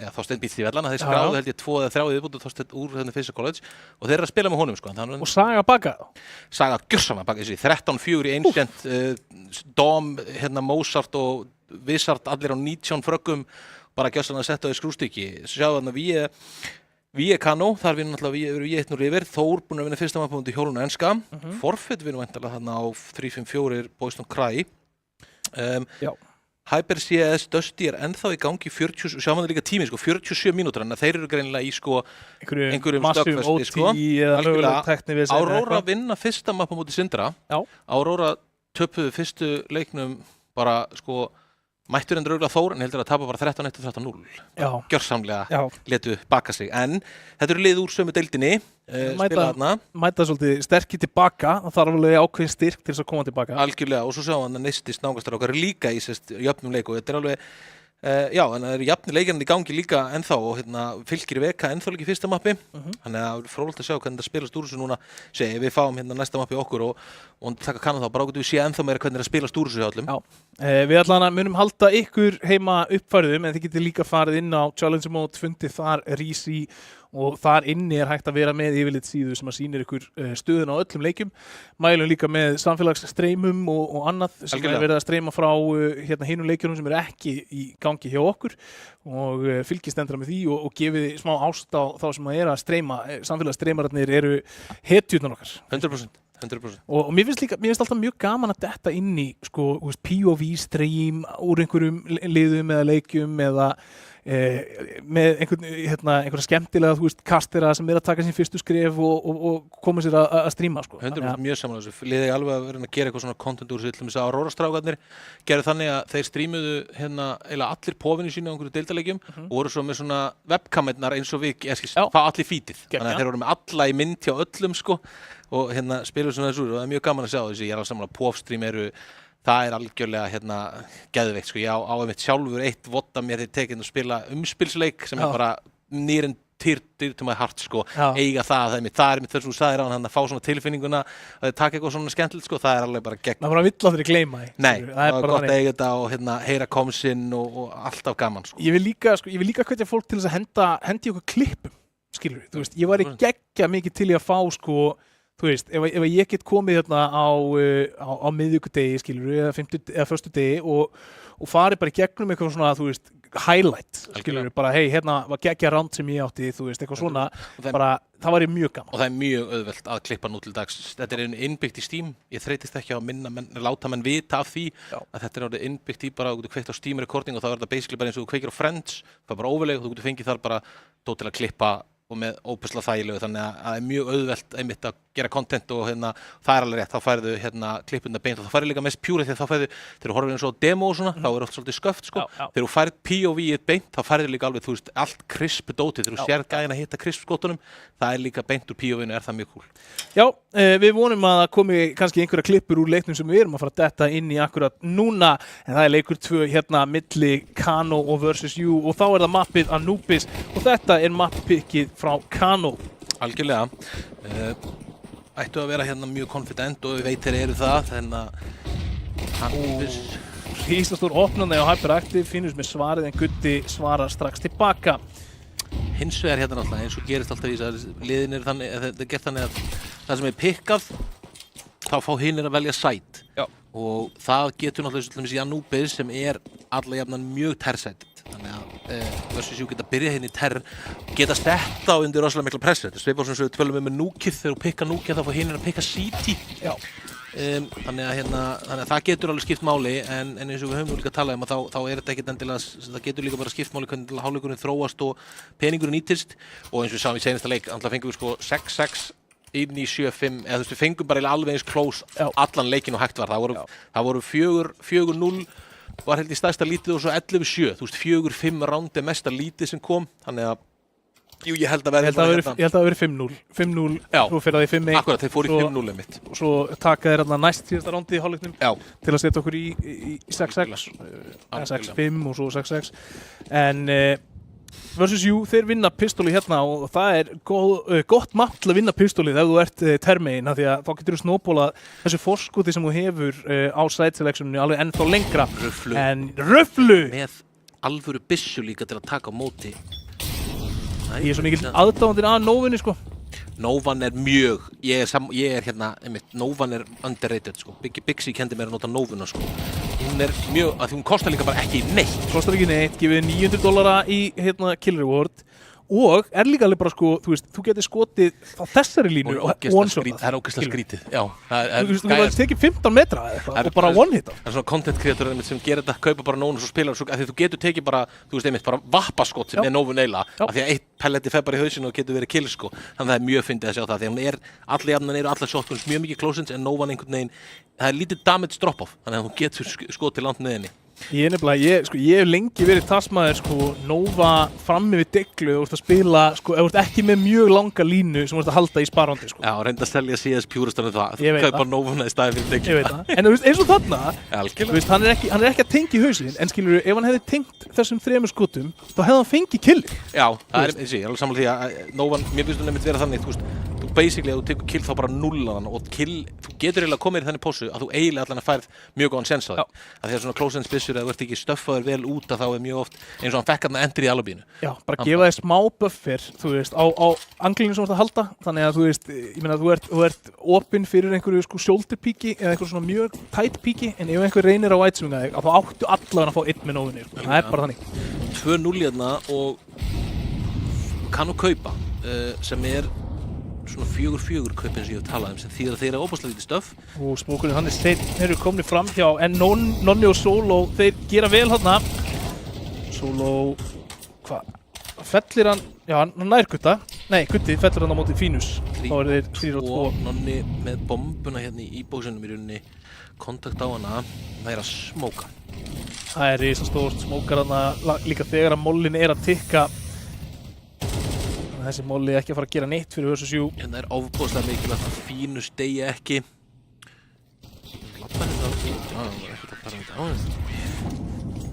Þorsteinn býtt í vellana, þeir skráðu held ég 2 eða 3 viðbútu Þorsteinn úr Fisher College og þeir eru að spila með honum sko. Og Saga baka? Saga gjörsamlega baka þessi, 13-4 í Ancient, Dom, Mozart og Wizard, allir á 19 fröggum, bara gjörsamlega að setja á í skrústykki. Sjáðu þarna við Kano, þar vinnum náttúrulega við 1-0 yfir, Þór búinn að vinna fyrsta mappamóti í hjólun og enska, Forfeit vinnum væntanlega þarna á 3-5-4 Boys Don't Cry. Hyper CS Dusty er ennþá í gangi 40, sjáum við líka tíminn sko, 47 mínútur, en þeir eru greinilega í sko einhverjum stökkfesti sko. Aurora vinna fyrsta mappa móti Sindra. Aurora töpuðu fyrstu leiknum bara sko mættur en drauglega Þór, en heldur að tapa bara 13-1 og 13-0. Gjörsamlega letu baka sig, en þetta eru lið úr sömu deildinni, spila þarna. Mæta svolítið sterkir tilbaka, það þarf alveg ákveðin styrk til þess að koma tilbaka. Algjörlega, og svo sjáum við að Neisti Snágastar okkar líka í jöfnum leik og þetta er alveg, en það eru jafnir leikirinn í gangi líka ennþá og Fylkir í VK ennþá líka í fyrsta mappi, þannig að það er fróðlegt að sjá hvernig það spilast úr þessu núna, við fáum næsta mappi okkur og taka kannan þá, bara getum við sé ennþá meira hvernig það spilast úr þessu hjá öllum. Við allan munum halda ykkur heima uppfærðum en þið getur líka farið inn á Challenge Mode, fundið þar Rísi og þar inni er hægt að vera með yfirleitt síðu sem að sýnir ykkur stöðun á öllum leikjum. Mælum líka með samfélagsstreymum og annað sem er verið að streyma frá hinum leikjunum sem eru ekki í gangi hjá okkur og fylgist endra með því og gefið smá ást á þá sem að er að streyma. Samfélagsstreymararnir eru hetjurnar okkar. 100%. Og mér finnst alltaf mjög gaman að detta inn í sko, POV stream úr einhverjum liðum eða leikjum eða með einhverja skemmtilega kastera sem er að taka sín fyrstu skref og koma sér að stríma sko. 100% mjög saman þessu, liðið alveg að vera að gera eitthvað svona content úr þessu, til dæmis að Aurora-strákarnir gerðu þannig að þeir strímuðu eiginlega allir pófinu sínu á einhverju deildarleikjum og voru svo með svona webkamernar eins og við fá allir fítið, þannig að þeir voru með alla í mynd hjá öllum sko og spiluðu svona þessu og það er mjög gaman að sjá þessi, ég er alveg saman að pófstrím það er algjörlega geðveikt sko, ég á einmitt sjálfur eitt votta mér þegar tekinn að spila umspilsleik sem er bara near and dear to my heart sko, eiga það er einmitt þess að þú sagðir á hann að fá svona tilfinninguna að þið taka eitthvað svona skemmtilegt sko, það er alveg bara gegn. Það bara vill aldrei gleyma því. Nei, það er gott að eiga þetta og heyra komsinn og alltaf gaman sko. Ég vil líka hvetja fólk til þess að hendi okkur klippum, skilur við, þú veist, ég væri geggja mikið til í að fá sko þú veist, ef ég get komið á miðvikudegi, skilur eða föstudegi og farið bara í gegnum eitthvað svona, þú veist, highlight, skilur bara, var geggja rand sem ég átti, þú veist, eitthvað svona, bara, það væri mjög gaman. Og það er mjög auðvelt að klippa nú til dags. Þetta er innbyggt í Steam, ég þreytist ekki á að láta menn vita af því að þetta er orðið innbyggt í bara, þú getur kveikt á Steam recording og það er þetta basically bara eins og þú kveikir á Friends, það er bara overleg og þú getur fengið þar bara til að klippa og með óbærslega þægilegu, þannig að það er mjög auðvelt einmitt að gera content og það er alveg rétt, þá færðu klippuna beint og þá færðu líka mest pure því að þá færðu, þegar þú horfir eins og demo og svona, þá er oft svolítið sköft sko, þegar þú færð POV-ið beint, þá færðu líka alveg, þú veist, allt crisp dótið, þegar þú sér gæðin að hitta crisp skotunum, það er líka beint úr POV-inu, er það mjög cool. Já, við vonum að það komi kannski einhverja klippur úr leiknum sem við erum að fara að detta inn í akkurat núna, en það er leikur 2 milli Kano og Versus You og þá er það mappið Anubis og þetta er mappickið frá Kano. Algjörlega. Ættu að vera mjög confident og við veit þeir eru það, þannig að Anubis rísastór opnandi á Hyperactive, finnur með svarið en Gutti svarar strax tilbaka. Hins vegar náttúrulega eins og gerist alltaf í þess að liðin eru þannig, þetta er gert þannig að það sem er pikkað, þá fá hinir að velja site. Og það getur náttúrulega í Anubis sem er alla jafnan mjög terrsætt. Þannig að Versus You geta byrjað í terr, geta sett á undir rosalega mikla pressu. Þetta svipar sem við tölum með núkið, þegar þú pikka núkið þá fá hinir að pikka CT. þannig að það getur alveg skipt máli en eins og við höfum líka talað þá er þetta ekkert endilega, það getur líka bara skipt máli hvernig hálfleikurinn þróast og peningurinn nýtist og eins og við sáum í seinasta leik, annars fengum við sko 6-6 inn í 7-5, eða þú veist við fengum bara alveg eins close allan leikin og hægt var, það voru 4-0 var held í stærsta lítið og svo 11-7, þú veist 4-5 ránd er mesta lítið sem kom, þannig að jú, ég held að vera 5-0 svo fyrir það í 5-1 akkurat, þeir fóru í 5-0 einmitt og svo taka þeir næst síðasta rándið í hálfleiknum til að setja okkur í 6-6 6-5 og svo 6-6 en versus jú, þeir vinna pistoli hérna og það er gott mapp til að vinna pistolið ef þú ert termegin af því að þá getur þú snóbólað þessu forskoti sem þú hefur á side selectioninu alveg ennþá lengra en Röfflu með alvöru byssu líka til að taka á móti. Ég er svo mikil aðdáðandinn að Nóvinni sko. Nóvan er mjög, ég er hérna, einmitt, Nóvan er underrated sko. Bixi kendi mér að nota Nóvuna sko. Hún er mjög, að því hún kostar líka bara ekki neitt. Kostar ekki neitt, gefið $900 í hérna kill reward og er líka alveg bara sko, þú veist, þú getur skotið á þessari línu og one-shotað. Það er ógeðslega skrítið, já. Þú getur tekið 15 metra eða eitthvað og bara one-hitað. Það er svona content creator sem gerir þetta, kaupa bara Nóvuna og svo spilar svo, af því þú getur tekið bara, þú veist einmitt, bara vappaskot sem er Nóvun eila, af því að eitt pelletti fer bara í hausinu og getur verið kill sko. Þannig að það er mjög fyndið að sjá það, því að allir jafnan eru allar shotguns mjög mikið close-ins en Nóvan einhvern veginn, það er lítið damage drop-off, þannig að þú getur skotið langt með henni. Ég hef lengi verið tassmaður sko, Nova frammi við deglu og spila, sko, ef þú ert ekki með mjög langa línu sem þú ert að halda í sparandi sko. Já, reynda að selja CS Puristanu það, þú kaupa Novuna í staði fyrir deglu. Ég veit það, en þú veist, eins og þarna, þú veist, hann er ekki að tengja í hausinn, en skilur ef hann hefði tengt þessum 3 skotum, þá hefði hann fengið killi. Já, það er, ég er alveg sammála því að Novan, mér finnst þú nefnitt vera þannig, þú veist, þú basically að þú tekur kill þá bara nullaðan og kill, þú getur eiginlega komið í þannig pósu að þú eiginlega allan að færð mjög góðan sens á því. Að því að svona close-ends byssur eða þú ert ekki stöffaður vel út að þá er mjög oft eins og hann fekk hann endur í alubínu. Já, bara gefa þér smá buffer, þú veist, á anglinu sem þú ert að halda, þannig að þú veist, ég meina þú ert opinn fyrir einhverju sko shoulder píki eða einhverju svona mjög tight píki, en ef einhver reynir á whiteswinga þig, þá áttu allavega að fá 1 með Nóvinni, sko. Það er bara þannig. 2-0 hérna og kannu kaupa sem er svona 4-4 kaupin sem ég hef talað sem þýðir að þeir eru óbúslega lítið stöf og smókurinn hann þeir eru komni fram hjá en Nonni og Solo þeir gera vel þarna Solo fellir hann hann nær Gutta Gutti fellir hann á móti Fínus þá er þeir 3-2 Nonni með bombuna hérna í bóksunum í rauninni kontakt á hana það er að smóka það er risastórt smókar hana líka þegar að mollin er að tikka þessi molli ekki að fara að gera neitt fyrir versus jú. En það er ofboðslega mikilvægt að Fínus deyja ekki. Lappar þetta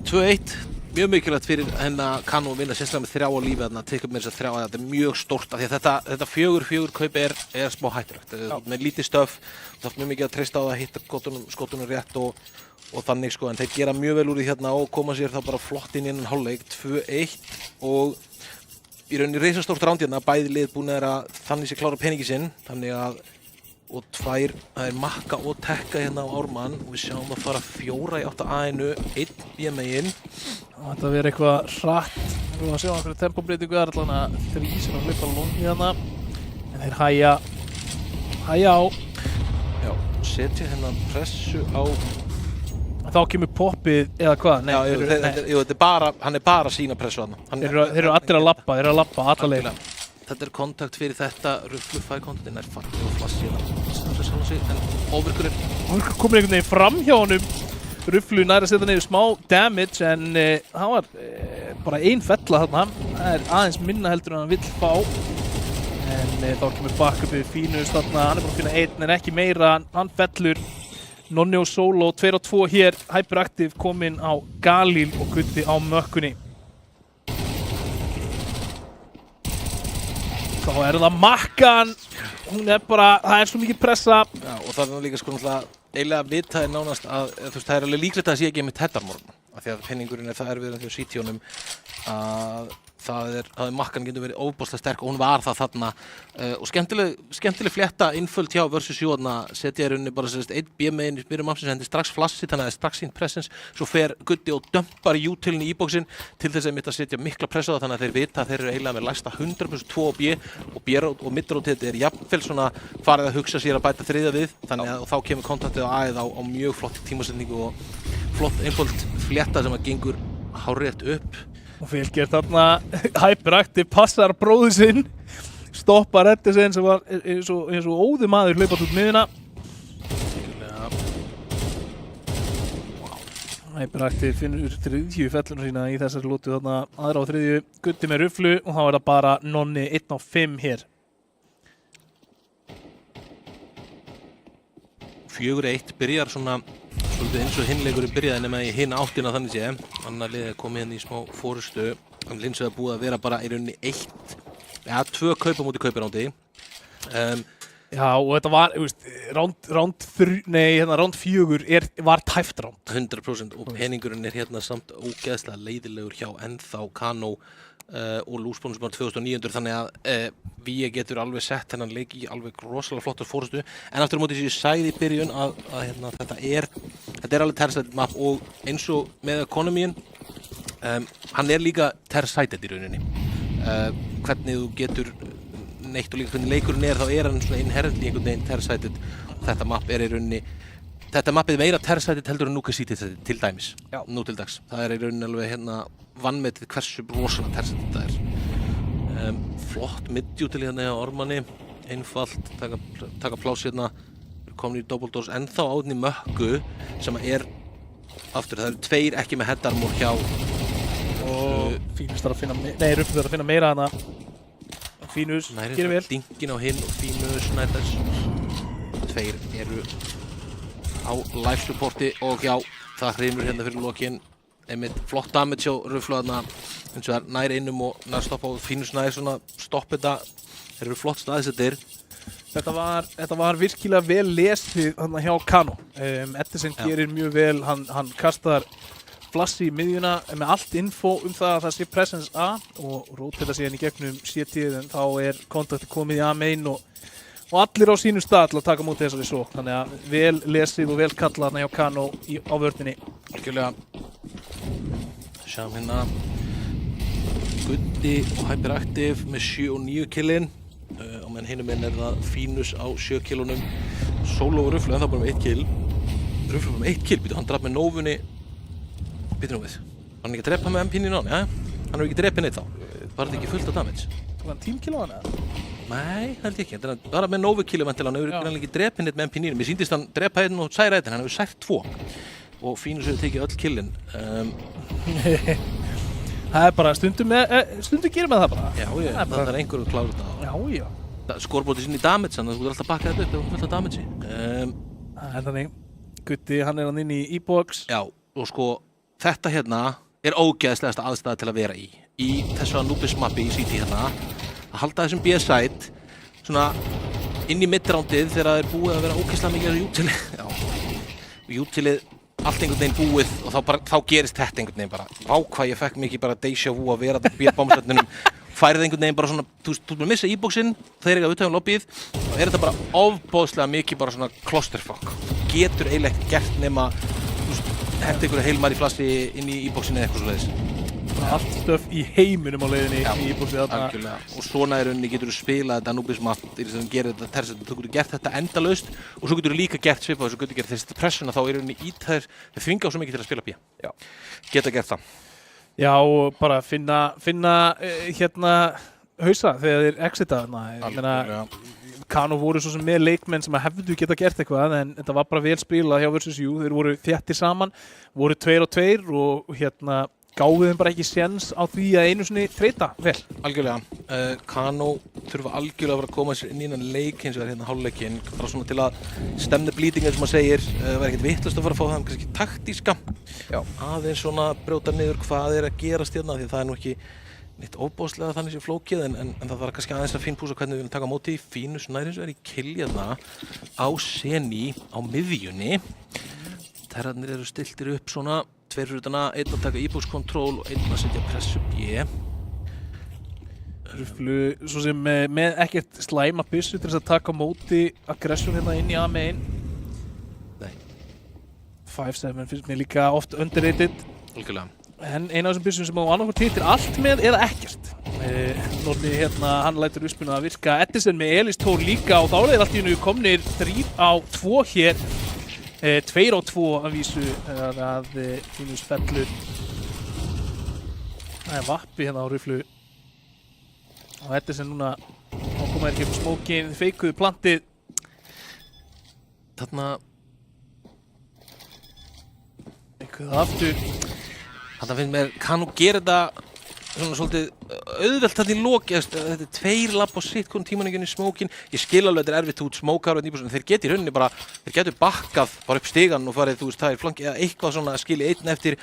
2-1, mjög mikilvægt fyrir henn að kannu að vinna sérstaklega með 3 á lífi þarna, tekja upp með þess að 3 að þetta er mjög stórt af því að þetta 4-4 kaup er smá hættulegt. Með lítið stöf, það er mjög mikið að treysta á að hitta skotunum rétt og þannig sko, en þeir gera mjög vel úr því hérna og koma sér þá bara flott inn í innan hálfleik 2-1 og í rauninni reisastórt ránd hérna, bæði lið búin að þannig sé klára peningi sinn, þannig að og 2, það er Makka og Tekka hérna á Ármann og við sjáum að fara 4 í 8 A-inu, 1 B-megin. Þetta verður eitthvað hratt, við erum að sjá einhverju tempóbreytingu, það er allan að 3 sem að hlaupa longi hérna, en þeir hæja á. Já, setja hérna pressu á. Þá kemur poppið eða hvað? Nei, þetta er bara, hann er bara að sína pressu þarna. Þeir eru allir að lappa, alla leið. Þetta er kontakt fyrir þetta, Röfflu fær kontaktinn er farið og flassi en ofvirkurinn. Ofvirkur komur einhvern veginn fram hjá honum. Röfflu nær að setja niður smá damage en það var bara 1 fella þarna. Það er aðeins minna heldur en hann vill fá. En þá kemur backupið Fínus þarna, hann er bara að finna 1 en ekki meira, hann fellur. Nonni og Solo, 2-2 hér, Hyperactive kominn á Galil og Gutti á mökkunni. Þá er það Makkan, hún er bara, það er svo mikið pressa. Já, og það er líka sko náttúrulega eiginlega að vita er nánast að, þú veist, það er alveg líklegt að það sé ekki einmitt Heddarmorgun. Af því að penningurinn er það erfiður því á CT-unum að makkan getur verið ofboðslega sterk og hún var það þarna og skemmtileg flétta innföld hjá versus 7 setja í rauninni bara einn B-megin í byrjun mapsins, hendi strax flassi þannig að strax sín presence, svo fer Guddi og dömpar utilin í e-boxin til þess að setja mikla pressu á það, þannig að þeir vita að þeir eru eiginlega með læsta 100% 2 og B og B-rót og mid-rótið er jafnvel svona farið að hugsa sér að bæta þriðja við, þannig að þá kemur kontaktið á A-ið á mjög flott tímasetningu og flott einföld flétta sem að gengur hárrétt upp. Og vel gert þarna, Hyperactive passar bróður sinn, stoppar Edison sem var eins og óður maður hlaupað út miðuna. Hyperactive finnur 3. felluna sína í þessari lótu þarna, aðra á 3. Guddi með ruflu og þá er það bara Nonni 1 á 5 hér. 4-1 byrjar svona svolítið eins og hinleikurinn byrjaði nema í hina áttina þannig sé. Annar liðið komið inn í smá fórustu. Hins vegar búið að vera bara í rauninni 2 kaupa múti kaupirándi. Já, og þetta var, round 4 var tæft round. 100% og peningurinn er hérna samt ógeðslega leiðilegur hjá ennþá Kano og lúsbónus bara 2900 þannig að við getur alveg sett þennan leik í alveg rosalega flottar fórustu en aftur á móti sem ég sagði í byrjun að hérna, þetta er alveg tersited map og eins og með economyin hann er líka tersited í rauninni hvernig þú getur neitt og líka hvernig leikurinn er þá er hann svona inherently einhvern veginn tersited og þetta map er í rauninni þetta map er meira tersited heldur en Nuka City til dæmis nú til dags það er í rauninni alveg hérna vannmetið hversu rosalega tersited þetta er flott midjutil hérna hjá Ormanni einfalt, taka pláss hérna komin í double doors ennþá áðin í mökku sem er aftur, það eru 2 ekki með headarmor hjá og Fínus þarf að finna Rufus þarf að finna meira hana Fínus, gerir vel Dingin á hinn og Fínus nær þess 2 eru á live supporti og já, það hrynur hérna fyrir lokin einmitt flott damage hjá Ruflu þarna eins og það er nær einum og nær stoppa og Fínus nær svona stopp þetta þeir eru flott staðsettir Þetta var virkilega vel lesið þarna hjá Kano Edison gerir mjög vel, hann kastar flassi í miðjuna með allt info það að það sé presence A og rótela síðan í gegnum CT en þá er kontakti komið í A-main og allir á sínum stað til að taka móti þessari svo þannig að vel lesið og vel kallað þarna hjá Kano á vörninni algjörlega sjáum hérna Guddi og Hyperactive með 7 og 9 killin og menn hinum er það Fínus á 7 killunum Solo og Ruflu en það bara með 1 kill Ruflu bara með 1 kill, hann draf með Nófunni býtur nú við hann ekki að drepa með MP-nin á hann, ja? Hann hefur ekki drepið neitt þá var þetta ekki fullt af damage Var hann team kill á hana? Nei, held ég ekki, þetta er bara með Nófu killu hann hefur ekki drepið neitt með MP-nin mér síndist hann drepa einn og særa einn hann hefur sært 2 og Fínus hefur tekið öll killin Það er bara stundum gerir með það bara Já, það er einhver að klára þetta Já Skorbótið sinni í damage, þannig að þú getur alltaf bakkað þetta upp ef þú fullt af damage Það er þannig Guddi, hann er hann inn í e-box Já, og sko þetta hérna er ógeðslegasta aðstæða til að vera í þessu Anubis mappi í CT hérna að halda þessum B-side svona inn í midroundið þegar það er búið að vera ógeðslega mikið þessu utilið og utilið allt einhvern veginn búið og þá gerist þetta einhvern veginn bara hvað ég fekk mikið bara déjà vu að vera þetta B-bombsætninum færið einhvern veginn bara svona þú ert búin að missa e-boxinn þeir eru að uthæfa lobbyið og er þetta bara ofboðslega mikið bara svona clusterfuck getur eiginlega ekkert gert nema hent einhverju heilmar í flassi inn í e-boxinu eða eitthvað svoleiðis allt stöf í heiminum á leiðinni í e-boxið þarna og svona í rauninni getur þú spilað þetta Anubis map þegar þú gerir þetta terset þú getur gert þetta endalaust og svo getur þú líka gert svipað þessu getur gert þessi pressuna þá í rauninni í þeir þvinga á svo mikið til að spila B geta gert það Já, og bara finna hérna hausa þegar þeir exita þarna Kano voru svo sem með leikmenn sem hefðu geta gert eitthvað en þetta var bara vel spilað hjá versus U þeir voru þéttir saman voru 2 og 2 og hérna gáðu þeim bara ekki séns á því að einu sinni treyta vel Algjörlega, Kano þurfa algjörlega að vera að koma sér inn í innan leik eins og það er hérna hálfleikinn bara svona til að stemna bleeding eins og maður segir það er ekkert vitlaust að fara að fá það kannski taktíska aðeins svona brjóta niður hvað er að gerast hérna því það er nú ekki neitt óbóðslega þannig sem flókið en það þarf kannski aðeins að fínpúsa hvernig við viljum taka á móti Fínus nær eins og í kill hérna á Seni á miðjunni Terrarnir eru stiltir upp svona 2 fyrir utana, 1 að taka e-box control og 1 að setja pressu B Ruflu, svo sem með ekkert slæma byssu til þess að taka á móti aggressjón hérna inn í A-main. Nei. 5-7 finnst mér líka oft underrated. Algjörlega. En eina af þessum byssum sem á annarkvæmt hittir allt með eða ekkert. Nonni hérna, hann lætur uspuna að virka. Edison með Elís Thor líka og þá er allt í hennu komnir 3-2 hér. 2-2 að vísu að Tínus fellur. Það er vappi hérna á Ruflu. Og Edison núna, þá koma ekki upp smókin, feikuðu plantið. Þarna Feikuðu aftur. Þarna finnst mér, kann nú gera þetta svona svolítið auðvelt þarna í loki, þetta er 2 lapp á sitt hvernig tímaningin í smókin. Ég skil alveg þetta er erfitt út smókar og nýbúrsson, þeir geti í rauninni bara, þeir getur bakkað bara upp stigan og farið, þú veist, það er flanki eða eitthvað svona skili einn eftir,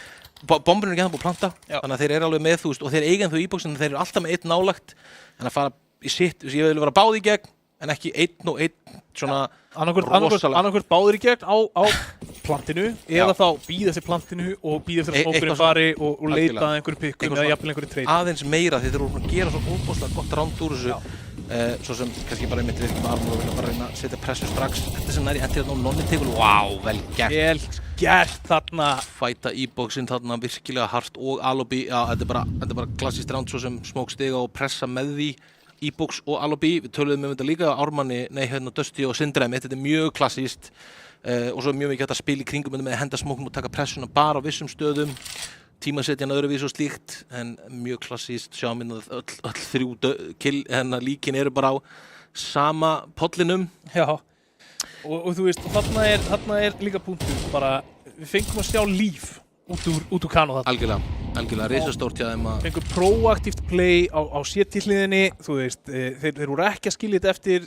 bomburinn er ekki hann búið að planta, þannig að þeir eru alveg með, þú veist, og þeir eiga en þú í bóksinu, þeir eru alltaf með einn nálagt, en að fara í sitt, ég vil vera báð í gegn, en ekki einn og einn svona annarkvört báður í gegn á plantinu eða þá býða eftir plantinu og býða eftir að smókurinn fari og leita að einhverju pikkum eða jafnvel einhverju treyt. Aðeins meira því þeir eru að gera svona óbúslega gott ránd úr þessu, svo sem kannski bara einmitt við ekki með armur og vilja bara reyna að setja pressu strax. Þetta sem næri hendir hérna og nonni tegur, vel gert. Vel gert þarna. Fæta e-boxinn þarna virkilega hart og Alobi, þetta er bara klassískt ránd svo sem smókstiga og pressa með því. E-box og Alobi, við töluðum þetta líka Ármanni, Dusty og Sindremi, þetta er mjög klassískt og svo er mjög mikið hægt að spila í kringum með að henda smóknum og taka pressuna bara á vissum stöðum, tímasetjan öðruvís og slíkt, en mjög klassískt, sjáum við öll 3 líkin eru bara á sama pollinum. Já, og þú veist, þarna er líka punktur, bara við fengum að sjá líf út úr Kano þarna. Algjörlega risastórt hjá þeim að fengur proaktíft play á séttilliðinni, þú veist, þeir voru ekki að skilja þetta eftir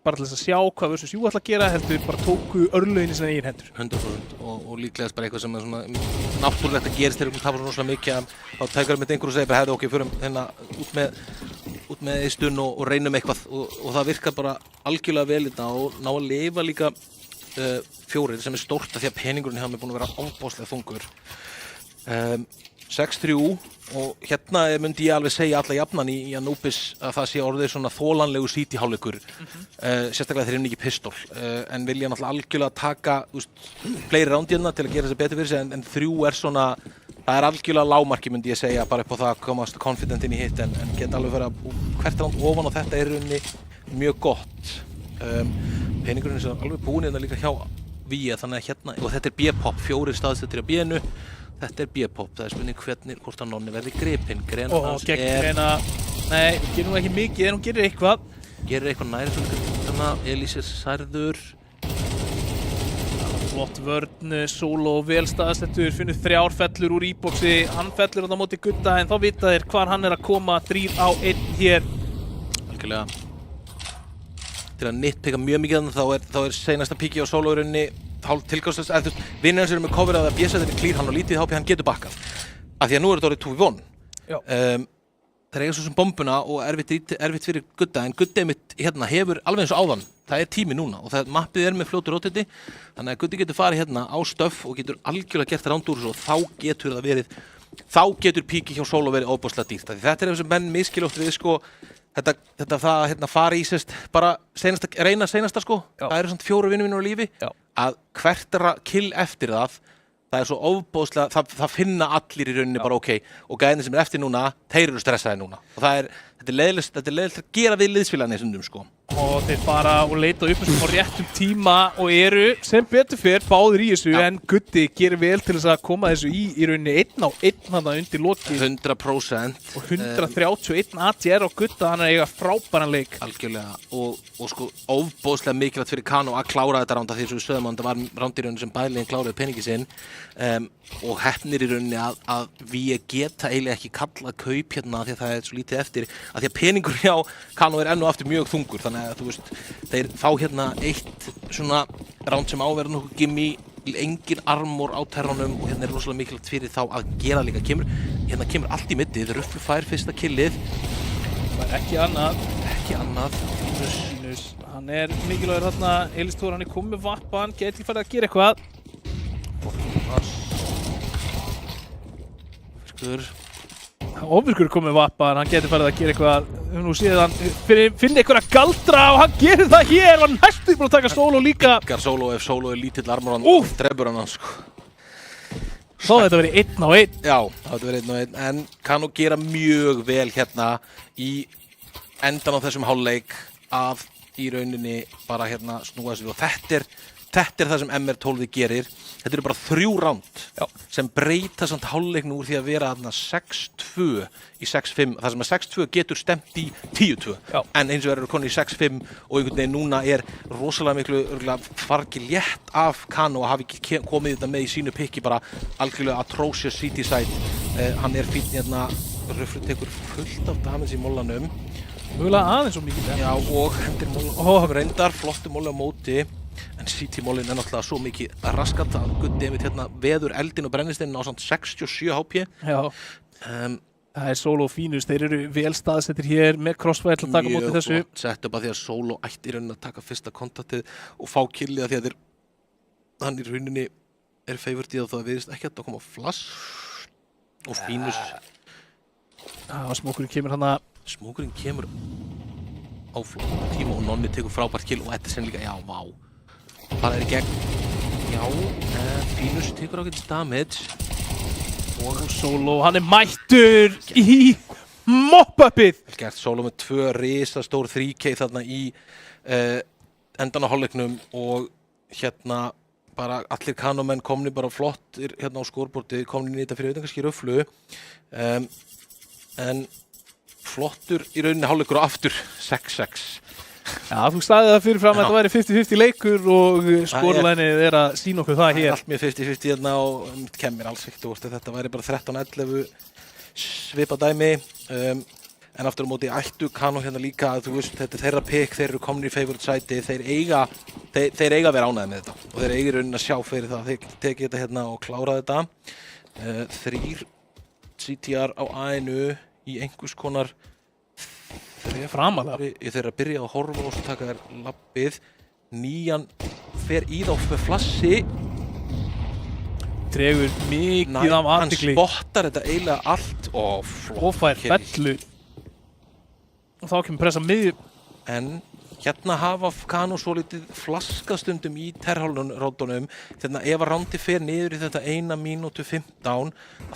bara til þess að sjá hvað versus jú ætla að gera, heldur bara tóku örlögin í sinna eigin hendur. 100% og líklegast bara eitthvað sem er svona náttúrulegt að gerist þegar við tapar svona rosalega mikið að þá tækar með einhverju og segir bara hefði okkur förum hérna út með eistun og reynum eitthvað og það virkar bara algjörlega vel þetta og ná að lifa líka 4 sem er stórt af því að peningurinn hjá mér búin að vera ofboðslega þungur. 6-3 og hérna myndi ég alveg segja alla jafnan í Anubis að það sé orðið svona þolanlegu City-hálfleikur, sérstaklega þeir eru ekki pistol, en vilja náttúrulega algjörlega taka fleiri rándina til að gera þessi betur fyrir sig, en 3 er svona, það er algjörlega lágmarki myndi ég segja bara upp á það að komast confident inn í hitt, en geta alveg fyrir að hvert ránd ofan á þetta er rauninni mjög gott. Peningurinn er svo alveg búin hérna líka hjá Vía, þannig að hérna, og þetta er B-pop, 4 staðsettir á B-nu. Þetta er B-pop, það er spurning hvort að nonni verði gripinn. Grena hans nei, gerir hún ekki mikið en hún gerir eitthvað. Gerir eitthvað næri svolítið, þannig að Elís er særður. Flott vörn, solo, vel staðsettur, finnur 3 fellur úr e-boxi, hann fellur á móti Gudda en þá vita þeir hvar hann er að koma, 3-1 hér. Algjörlega. Til að nitpika mjög mikið þá er seinasta píki á solo-runni hálf tilgangslöst, en þú veist, vinnir hans eru með coverað að B-sættir er clear, hann á lítið HP, hann getur bakkað. Af því að nú er þetta orðið 2v1. Það eiga svo sem bombuna og erfitt fyrir Gudda, en Guddi mitt hérna hefur alveg eins og áðan, það er tími núna og það mappið er með fljótu rótiti, þannig að Guddi getur farið hérna á stöff og getur algjörlega gert ránd úr þessu og þá getur píki hjá solo verið óbúslega dýrt. Þetta er það sem menn miskilótt við sko, þetta það hérna fara í sérst bara reyna seinasta sko, það eru svona 4 vinnur á lífi, að hvert kill eftir það er svo ofbóðslega, það finna allir í rauninni bara ok, og gæðinni sem er eftir núna, þeir eru stressaði núna og þetta er leiðilegt að gera við liðsfélagarnir í stundum sko. Og þeir fara og leita upp á réttum tíma og eru sem betur fer báðir í þessu, en Guddi gerir vel til þess að koma þessu í rauninni 1-1 þarna undir loki. 100% og 131 ATR á Gudda, hann er að eiga frábæran leik. Algjörlega, og sko ofbóðslega mikilvægt fyrir Kano að klára þetta ránd af því sem við sögum að það var ránd í rauninni sem bæliðin kláraði peningi sinn, og heppnir í rauninni að við geta eiginlega ekki kallað kaup hérna því að það er svo lítið eftir, að því að peningur hjá Kano er enn og aftur mjög þungur, þannig að þú veist, þeir fá hérna eitt svona ránd sem áverður nokkuð gimmi, engin armor á terranum og hérna er rosalega mikilvægt fyrir þá að gera líka, hérna kemur allt í middið, Ruflu fær fyrsta killið. Það er ekki annað. Tínus, hann er mikilvægur þarna, Elís Thor, hann er komið með vappan, geti farið að gera eitthvað. Ofvirkur komið vappa, en hann getur farið að gera eitthvað, nú séð hann, finna eitthvað galdra og hann gerir það hér, hann næstu búin að taka sóló líka. Gar sóló, ef sóló lítill armor hann, drefur hann sko. Þá þetta verið 1 á 1. Já, það þetta verið 1 á 1, en kann nú gera mjög vel hérna í endan á þessum hálfleik að í rauninni bara hérna snúa þessu og þetta er það sem MR12 gerir. Þetta eru bara 3 ránd sem breyta samt hálfleiknum úr því að vera þarna 6-2 í 6-5. Það sem að 6-2 getur stemt í 10-2 en eins og eru konur í 6-5 og einhvern veginn núna er rosalega miklu fargi létt af Kano að hafa ekki komið þetta með í sínu pikki bara algjörlega atrocious city side. Hann er fínn hérna, Röfru tekur fullt af damage í mollanum. Mögulega aðeins svo mikið. Já, og hendir mollan reyndar, flottu molli á móti. En CT-mólin er náttúrulega svo mikið raskat að Guðdemit hérna veður eldin og brennisteinin á samt 67 HP. Já, það er Solo fínust, þeir eru vel staðsettir hér með crossfire til að taka móti þessu. Mjög flott sett upp að því að Solo ætti í rauninni að taka fyrsta kontaktið og fá killið að því að hann í rauninni er favored í það viðist ekki að koma flash og fínust. Smókurinn kemur hann að... Smókurinn kemur á flott tíma og Nonni tekur frábært kill og þetta er sem líka, já, vá. Það er í gegn. Já, Fínus tekur ákveðins damage. Og Solo, hann er mættur í mop-upið. Vel gert, Solo með 2 risastór 3K þarna í endan á hálfleiknum og hérna bara allir Kanomenn komni bara flottir hérna á skorbordi, komni í þetta fyrir auðvitað kannski röflu. En flottur í rauninni hálfleikur og aftur 6-6. Já, þú staðið það fyrir fram að þetta væri 50-50 leikur og skorlænið er að sína okkur það hér. Það er allt mjög 50-50 hérna og kemur alls ekkert þetta væri bara 13-11 svipað dæmi. En aftur á móti ættu Kano hérna líka að þú veist, þetta er þeirra pick, þeir eru komnir í favorite sæti, þeir eiga að vera ánægðir með þetta og þeir eiga í rauninni að sjá fyrir það, þeir tekið þetta hérna og klára þetta. 3 CTR á A-inu í einhvers konar framalega. Ég þeirra að byrja að horfa og svo taka þær lappið. 9 fer í þá með flassi. Dregur mikið af athygli. Hann spottar þetta eiginlega allt og flott. Og fær bellu. Og þá kemur pressa miðju. En hérna hafa Kano svo litið flaskastundum í terrhálunum þegar ef að rándi fer niður í þetta 1 mínútu 15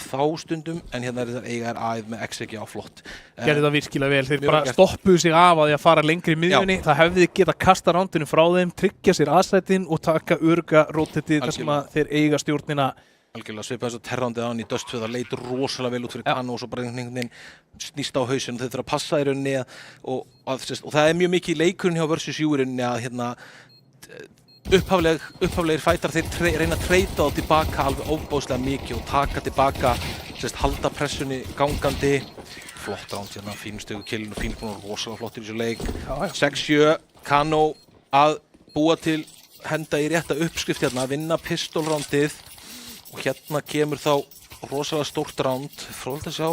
þá stundum, en hérna er þetta eiga æð með XG á flott. Gerði það virkilega vel, þeir bara stoppuðu sig af að því að fara lengri í miðjunni. Það hefði getað kasta rándinu frá þeim, tryggja sér aðsætin og taka örga rótetið þar sem að þeir eiga stjórnina. Algjörlega svipað þess að terrandið á hann í Dust 2, það leit rosalega vel út fyrir Kano og svo bara einhvern veginn snýst á hausinn og þeir þurfa að passa í rauninni og það er mjög mikið í leikurinn hjá Versus U í rauninni að hérna upphaflegir fætar þeir reyna að treyta þá tilbaka alveg óbáslega mikið og taka tilbaka, halda pressunni gangandi. Flott ránd hérna, fínustöku killin og fínustöku rosalega flottir í þessu leik. 6-7, Kano að búa til henda í rétta uppskrift hérna, vinna pistolrándið. Og hérna kemur þá rosalega stórt ránd, fróðilegt að sjá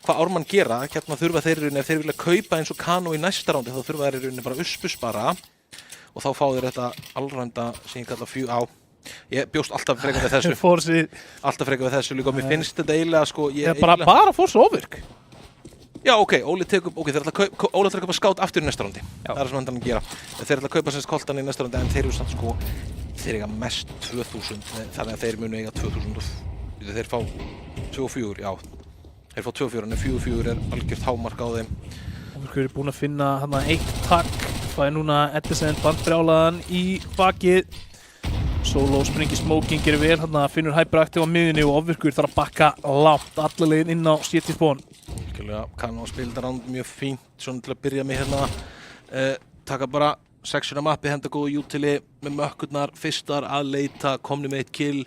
hvað Ármann gera. Hérna þurfa þeir í rauninni, ef þeir vilja kaupa eins og Kano í næsta rándi, þá þurfa þeir í rauninni bara uspuspara og þá fá þeir þetta allrænda sem ég kalla á. Ég bjóst alltaf frekar við þessu. Alltaf frekar við þessu líka og mér finnst þetta eiginlega sko... Bara Force Overk? Já, ok, Óli þeir ætla að kaupa skát aftur í næsta rándi. Það er sem hann að gera. Þeir ætla að kaupa sem koltan í næsta rándi en þeir eru samt sko... Þeir eiga mest 2000, þannig að þeir munu eiga 2000 og þeir fá 2-4, já. Þeir fá 2-4, en 4-4 er algjört hámark á þeim. Overkur er búinn að finna hann eitt takk. Það er núna Edison bandbrjálaðan í bakið. Solo springi smoking gerir vel, hann finnur hyperaktiv á miðunni og Overkur þarf að bakka langt alla leiðin inn á CT-spawn. Algjörlega, Kano spilda ránd mjög fínt, svona til að byrja með hérna. Taka bara sectiona mappi, henda góðu utili með mökkurnar, fyrstar að leita, komni með 1 kill.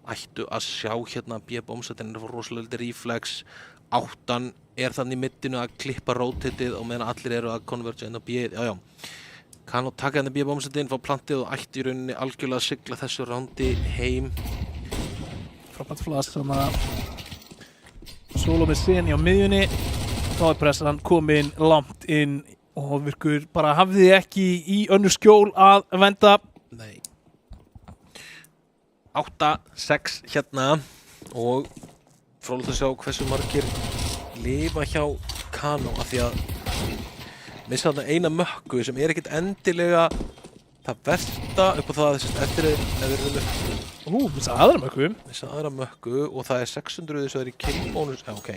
Ættu að sjá hérna B-bombsettin er rosalega lítið reflex. 8 er þannig í middinu að klippa rotatið og meðan allir eru að konverja inn á B. Já. Kano taka hérna B-bombsettin, fá plantið og ætti í rauninni algjörlega að sigla þessu rándi heim. Frábært flask sem að Solo með Seni á miðjunni. Þá er pressan komin langt inn. Og Overkur bara hafði ekki í önnur skjól að venda. Nei. 8-6 hérna og fróðilegt að sjá hversu margir lifa hjá Kano af því að missa þarna eina mökku sem ekkert endilega það versta upp á það að eftir Missa aðra mökku. Missa aðra mökku og það 600 þess að það í killbónus. Ok.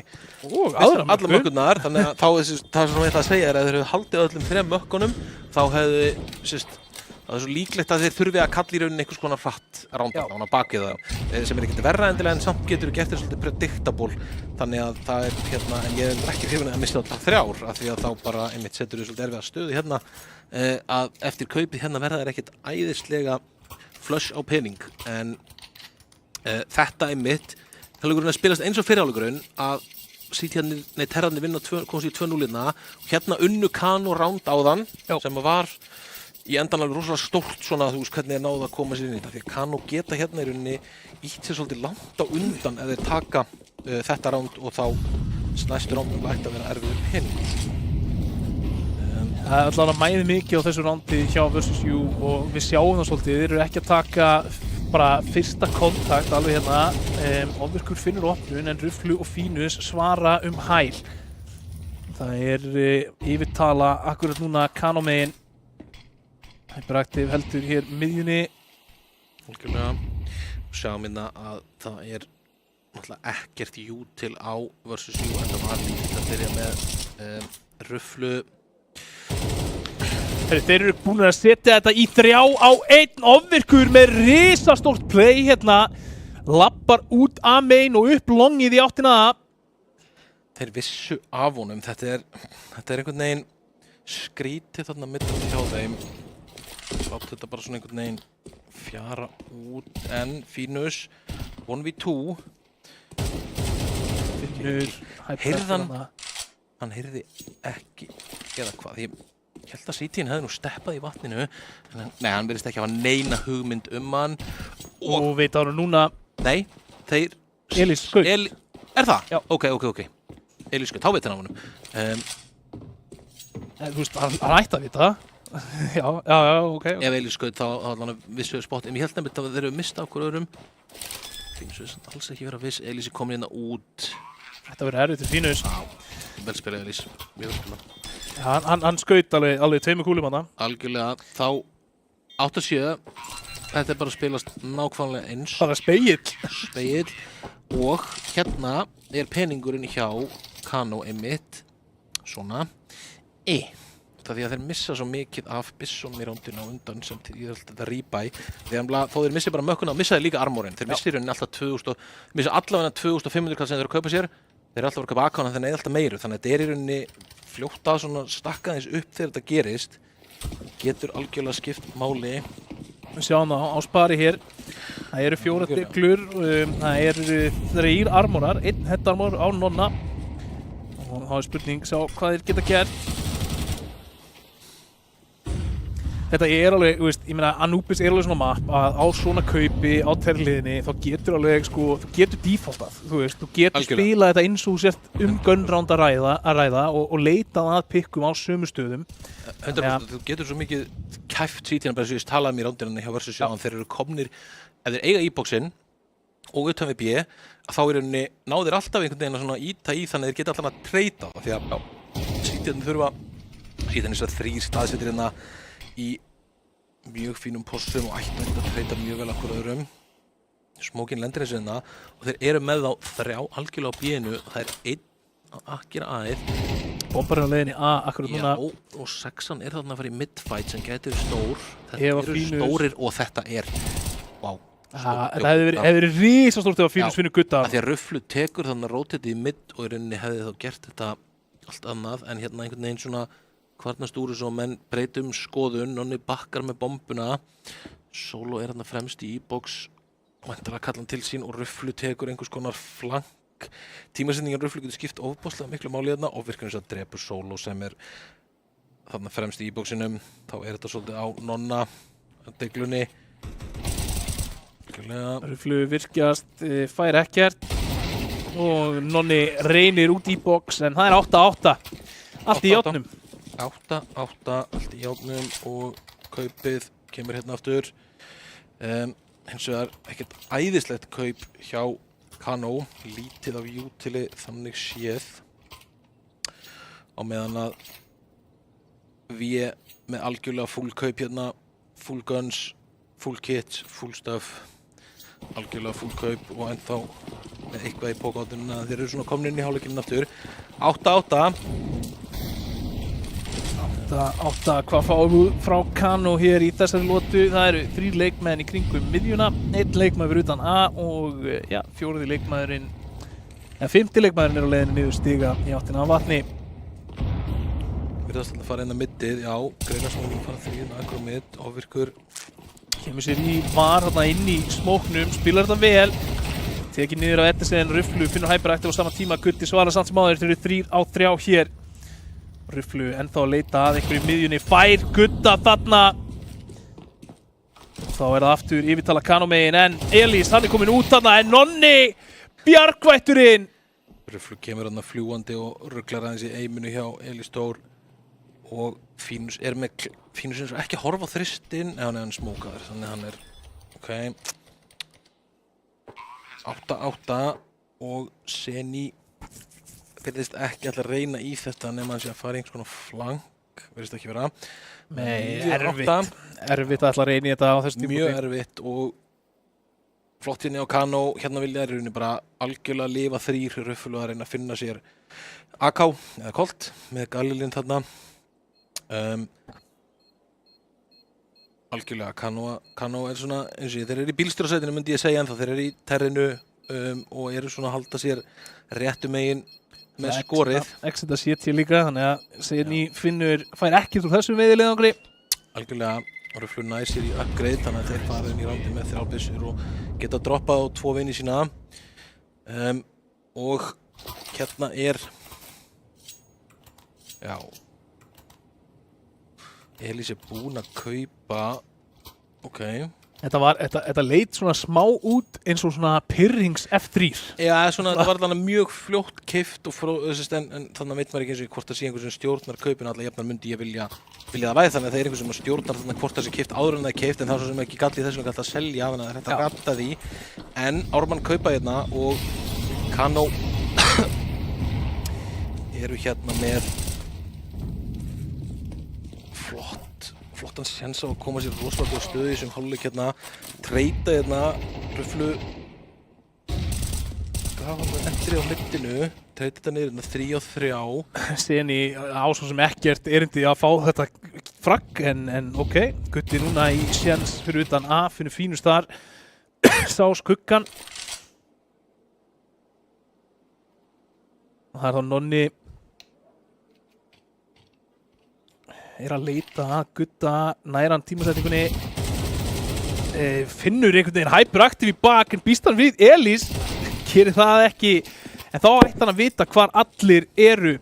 Aðra mökku. Alla mökkurnar, þannig að þá það sem ég ætla að segja að þeir hefðu haldið öllum 3 mökkunum, þá hefðu, það svo líklegt að þeir þurfi að kalla í rauninni einhvers konar hratt rándan á bakið það, sem ekkert verra endilega en samt getur gert þeir svolítið predictable, þannig að það en ég ekki hrifinn að missa alltaf 3 af því að þá bara einmitt setur þau svolítið erfiða stöðu að eftir kaupið verða þeir ekkert æðislega flush á pening, en þetta einmitt, hálfleikurinn að spilast eins og fyrirhálfleikurinn að Terrarnir vinna komast í 2-0 og unnu Kano ránd áðan sem var í endan alveg rosalega stórt svona, þú veist hvernig náðu að koma sér inn í þetta, því að Kano geta í rauninni ítt sér svolítið langt á undan ef þeir taka þetta ránd og þá næstu rándum ætti að vera erfiður pening. Það allavega mæði mikið á þessu rándi hjá Versus You og við sjáum það svolítið, þeir eru ekki að taka bara fyrsta kontakt alveg Ofvirkur finnur opnun en Rufflu og Fínus svara hæl. Það yfirtala akkurat núna Kano megin. Hyperactive heldur hér miðjunni. Algjörlega. Sjáum að það náttúrulega ekkert til á Versus You, þetta var lítið að byrja með Rufflu. Þeir eru búin að setja þetta í 3-1, Ofvirkur með risastórt play lappar út að main og upp longið í áttina. Þeir vissu af honum, þetta einhvern veginn skrítið þarna milli hjá þeim. Látt þetta bara svona einhvern veginn fjara út, en Fínus 1v2. Hann heyrði ekki eða hvað, ég held að CT-in hefði nú steppað í vatninu, en nei, hann virðist ekki hafa neina hugmynd hann. Og veit ára núna... Nei, þeir... Elís skaut. Það? Já. Ok. Elís skaut, þá veit hann á honum. Þú veist, hann ætti að vita það. Já, ok. Ef Elís skaut, þá hann vissu spott. En ég held nefnilega að þeir eru mistað okkur öðrum. Fínus veist alls ekki vera viss. Elís komin út. Þetta verður erfitt til Fínus. Vel spilað Elís, mjög vel spilað. Hann skaut alveg 2 kúlum hana. Algjörlega, þá 8-7, þetta bara að spilast nákvæmlega eins. Það spegill. Spegill, og peningurinn hjá Kano einmitt, svona, Það því að þeir missa svo mikið af byssum í rándinu á undan sem ég held þetta rebuy. Þó þeir missi bara mökkuna, missa þeir líka armorinn. Þeir missi í rauninni alltaf missa allavega 2500 kall sem þeir eru að kaupa sér. Þeir eru alltaf að kaupa akkana þeir alltaf meiru, þannig að þetta í rauninni fljótt að svona stakka þess upp þegar þetta gerist. Getur algjörlega skipt máli. Við sjáum það á spari hér. Það eru 4 deglur, það eru 3 armorar, 1 headarmor á Nonna. Og þá spurning hvað þeir geta gert. Þetta alveg, ég meina, Anubis alveg svona map að á svona kaupi á terliðinni þá getur alveg, þú getur defaultað, þú getur spilað þetta eins og sért gunround að ræða og leitað að pikkum á sömu stöðum. 100%, þú getur svo mikið kæft CT-na bara sem ég talaði í rándinni hjá Versus You, þeir eru komnir, ef þeir eiga e-boxinn og utan við B, þá í rauninni ná þeir alltaf einhvern veginn að svona íta í þannig að þeir geta alltaf að treyta því að CT-na þurfa síðan þess að 3 staðsettir hérna í mjög fínum postum og ættu að treyta mjög vel okkur öðrum. Smókin lendir eins og hérna og þeir eru með þá 3 algjörlega á B-inu og það 1 að akkira A-ið. Bombarinn á leiðinni A akkurat núna. Já, og 6-an þarna að fara í midfight sem getur stór. Þetta eru stórir og þetta vá. Þetta hefði verið risastórt ef Fínus finnur gutta. Því að Rufflu tekur þannig að rótið í mid og í rauninni hefði þá gert þetta allt annað en hérna einhvern veginn svona kvarnast úr þessu og menn breytum skoðun, Nonni bakkar með bombuna, Solo hérna fremst í e-box, væntanlega að kalla hann til sín og Rufflu tekur einhvers konar flank. Tímasendingar Rufflu getur skipt ofboðslega miklu máli hérna og virkar eins og drepur Solo sem þarna fremst í e-boxinum. Þá þetta svolítið á Nonna, deglunni. Rufflu virkjast, fær ekkert og Nonni reynir út e-box en það 8-8. Allt í játnum. 8-8, allt í játnum og kaupið kemur hérna aftur. Hins vegar ekkert æðislegt kaup hjá Kano, lítið af utili þannig séð. á meðan að við með algjörlega full kaup hérna, full guns, full kits, full stuff, algjörlega full kaup og ennþá með eitthvað í pókátunum að þeir eru svona komin inn í hálfleikinn aftur. 8-8. 8 hvað fáum við frá Kano hér í þessari lotu? Það eru 3 leikmenn í kringum miðjuna, 1 leikmaður utan A og 4. leikmaðurinn, eða 5. leikmaðurinn er á leiðinni niður stiga í áttina af vatni. Virðast alltaf fara inn að middið, já, Greinarsson fara 3 akkur midd, ofvirkur. Kemur sér í var þarna inn í smóknum, spilar þetta vel. Tekið niður á Edison, Rufflu finnur hyperaktiv á sama tíma, Gutti svarar samt sem áður, þeir eru 3 á 3 hér. Rufflu ennþá að leita að einhverju í miðjunni, fær Gutta þarna. Þá er það aftur yfirtala Kano megin, en Elís, hann er komin út þarna, en Nonni, bjargvætturinn. Rufflu kemur hann fljúandi og rugglar aðeins í eiminu hjá Elís Dór. Og Fínus er með, Fínus er ekki að horfa á þristinn, eða hann er smókaður, þannig hann er, ok. 8-8 og Seni virðist ekki alltaf reyna í þetta nema hann sé að fara í einhvers konar flank, virðist ekki vera. Nei, erfitt að alltaf reyna í þetta á þessu tímpúti. Mjög erfitt og flott hérna á Kano, hérna vilja þeir rauninni bara algjörlega lifa 3 Rufflu að reyna að finna sér AK eða Colt með Galilin þarna. Algjörlega Kano er svona, eins og þeir eru í bílstjórasætinu myndi ég segja, en þeir eru í terrinu og eru svona að halda sér réttu megin með skorið. Exit að setja líka, þannig að Seni fær ekkert úr þessum veiðilegangri. Algjörlega, Rufflu nær sér í upgrade, þannig að þeir fara inn í rándi með 3 byssur og geta droppað á 2 vini sína. Og hérna er, já, Elís er búinn að kaupa, ok. Þetta leit svona smá út eins og svona pyrrings F3. Já, svona, það var alveg mjög fljótt keypt og en þannig veit maður ekki eins og hvort það sé einhver sem stjórnar kaupinu, alla jafnar myndi ég vilja það væri þannig að það er einhver sem stjórnar þannig hvort það sé keypt áður en það er keypt, en það er svo sem ekki gallið þessum galt að selja, þannig að það er hægt að rata því. En Ármann kaupa hérna og Kano eru hérna með flottan séns á að koma sér rosalega á stöðu sem hálfleik hérna, treyta hérna, Rufflu grafa með endri á middinu, treyta þetta niður hérna 3 á 3. Seni á svo sem ekkert erindi að fá þetta fragg, en ok, Gutti núna í séns fyrir utan A, finnur Fínus þar, sá skuggan. Það er þá Nonni er að leita að Gutta, næran tímasetningunni, finnur einhvern veginn hyperaktiv í bak, en býst hann við Elís, gerir það ekki, en þá ætti hann að vita hvar allir eru.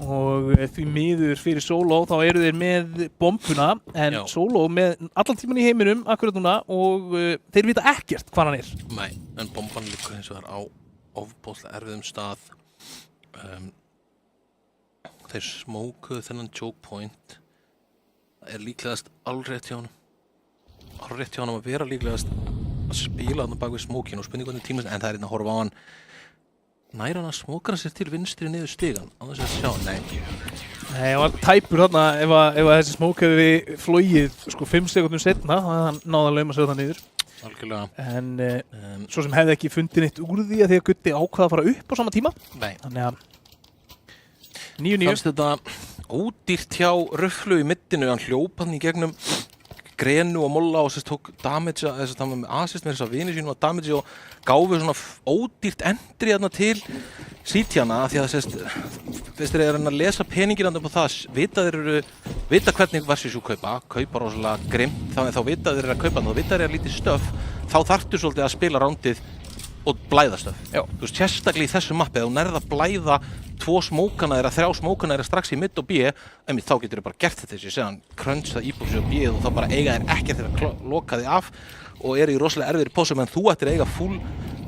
Og því miður fyrir Solo, þá eru þeir með bombuna, en já. Solo með allan tíman í heiminum akkurat núna og þeir vita ekkert hvar hann er. Nei, en bomban liggur eins og það er á ofbóðslega erfiðum stað. Þeir smókuðu þennan choke point. Það er líklegast alrétt hjá honum að vera líklegast að spila þarna bak við smókinu og spurning hvernig tíma, en það er einn að horfa á hann. Nær hann að smóka hann sér til vinstri niður stigan á þess að sjá, nei, hann var tæpur þarna ef þessi smók hefði flogið sko 5 sekúndum setna, þannig að hann náði að lauma sér það niður. Algjörlega. En svo sem hefði ekki fundið neitt úr því að því að Gutti ákvaða að fara upp á sama tíma. Nei. Þannig að 9-9. Fannst þetta ódýrt hjá Rufflu í middinu, hann hljóp hann í gegnum Grenu og Molla og þess tók damage, þess að hann var með assist með þess að vini sínum að damage og gáfi svona ódýrt endri þarna til Sítjana, því að þeir eru að lesa peningir hann upp á það, vita hvernig Versus kaupa rosalega grimt, þannig þá vita þeir að kaupa hann, þá vita þeir að lítið stöf, þá þarftu svolítið að spila rándið og blæða stöf. Já. Þú veist, sérstaklega í þessu mappi, ef þú nærð að blæða 2 smókana eða 3 smókana eða strax í midd og B, þá getur þau bara gert þetta þessi, segðan crunch það íbúksið og B og þá bara eiga þeir ekkert þegar loka þig af og eru í rosalega erfiðri pósum, en þú ættir að eiga full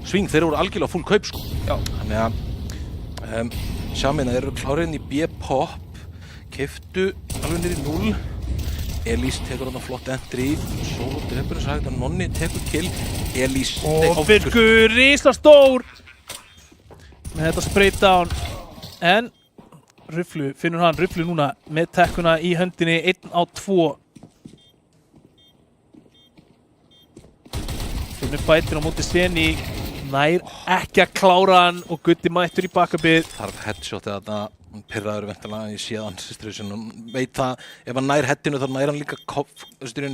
swing, þeir eru algjörlega full kaup sko. Já. Þannig að Shamina eru klárinn í B-pop, keyptu alveg niður í 0. Elís tekur hann flott entry, Solo drepur þess að Nonni tekur kill, Elís ofvirkur, risastór með þetta spray down, en Rufflu, finnur hann Rufflu núna með tekkuna í höndinni 1 á 2. Finnur bætir á móti Seni, nær ekki að klára hann og Gutti mættur í bakkabið. Þarf headshotið þarna, hann pirraður væntanlega, ég sé það hans systur hann veit það, ef hann nær headinu þá nær hann líka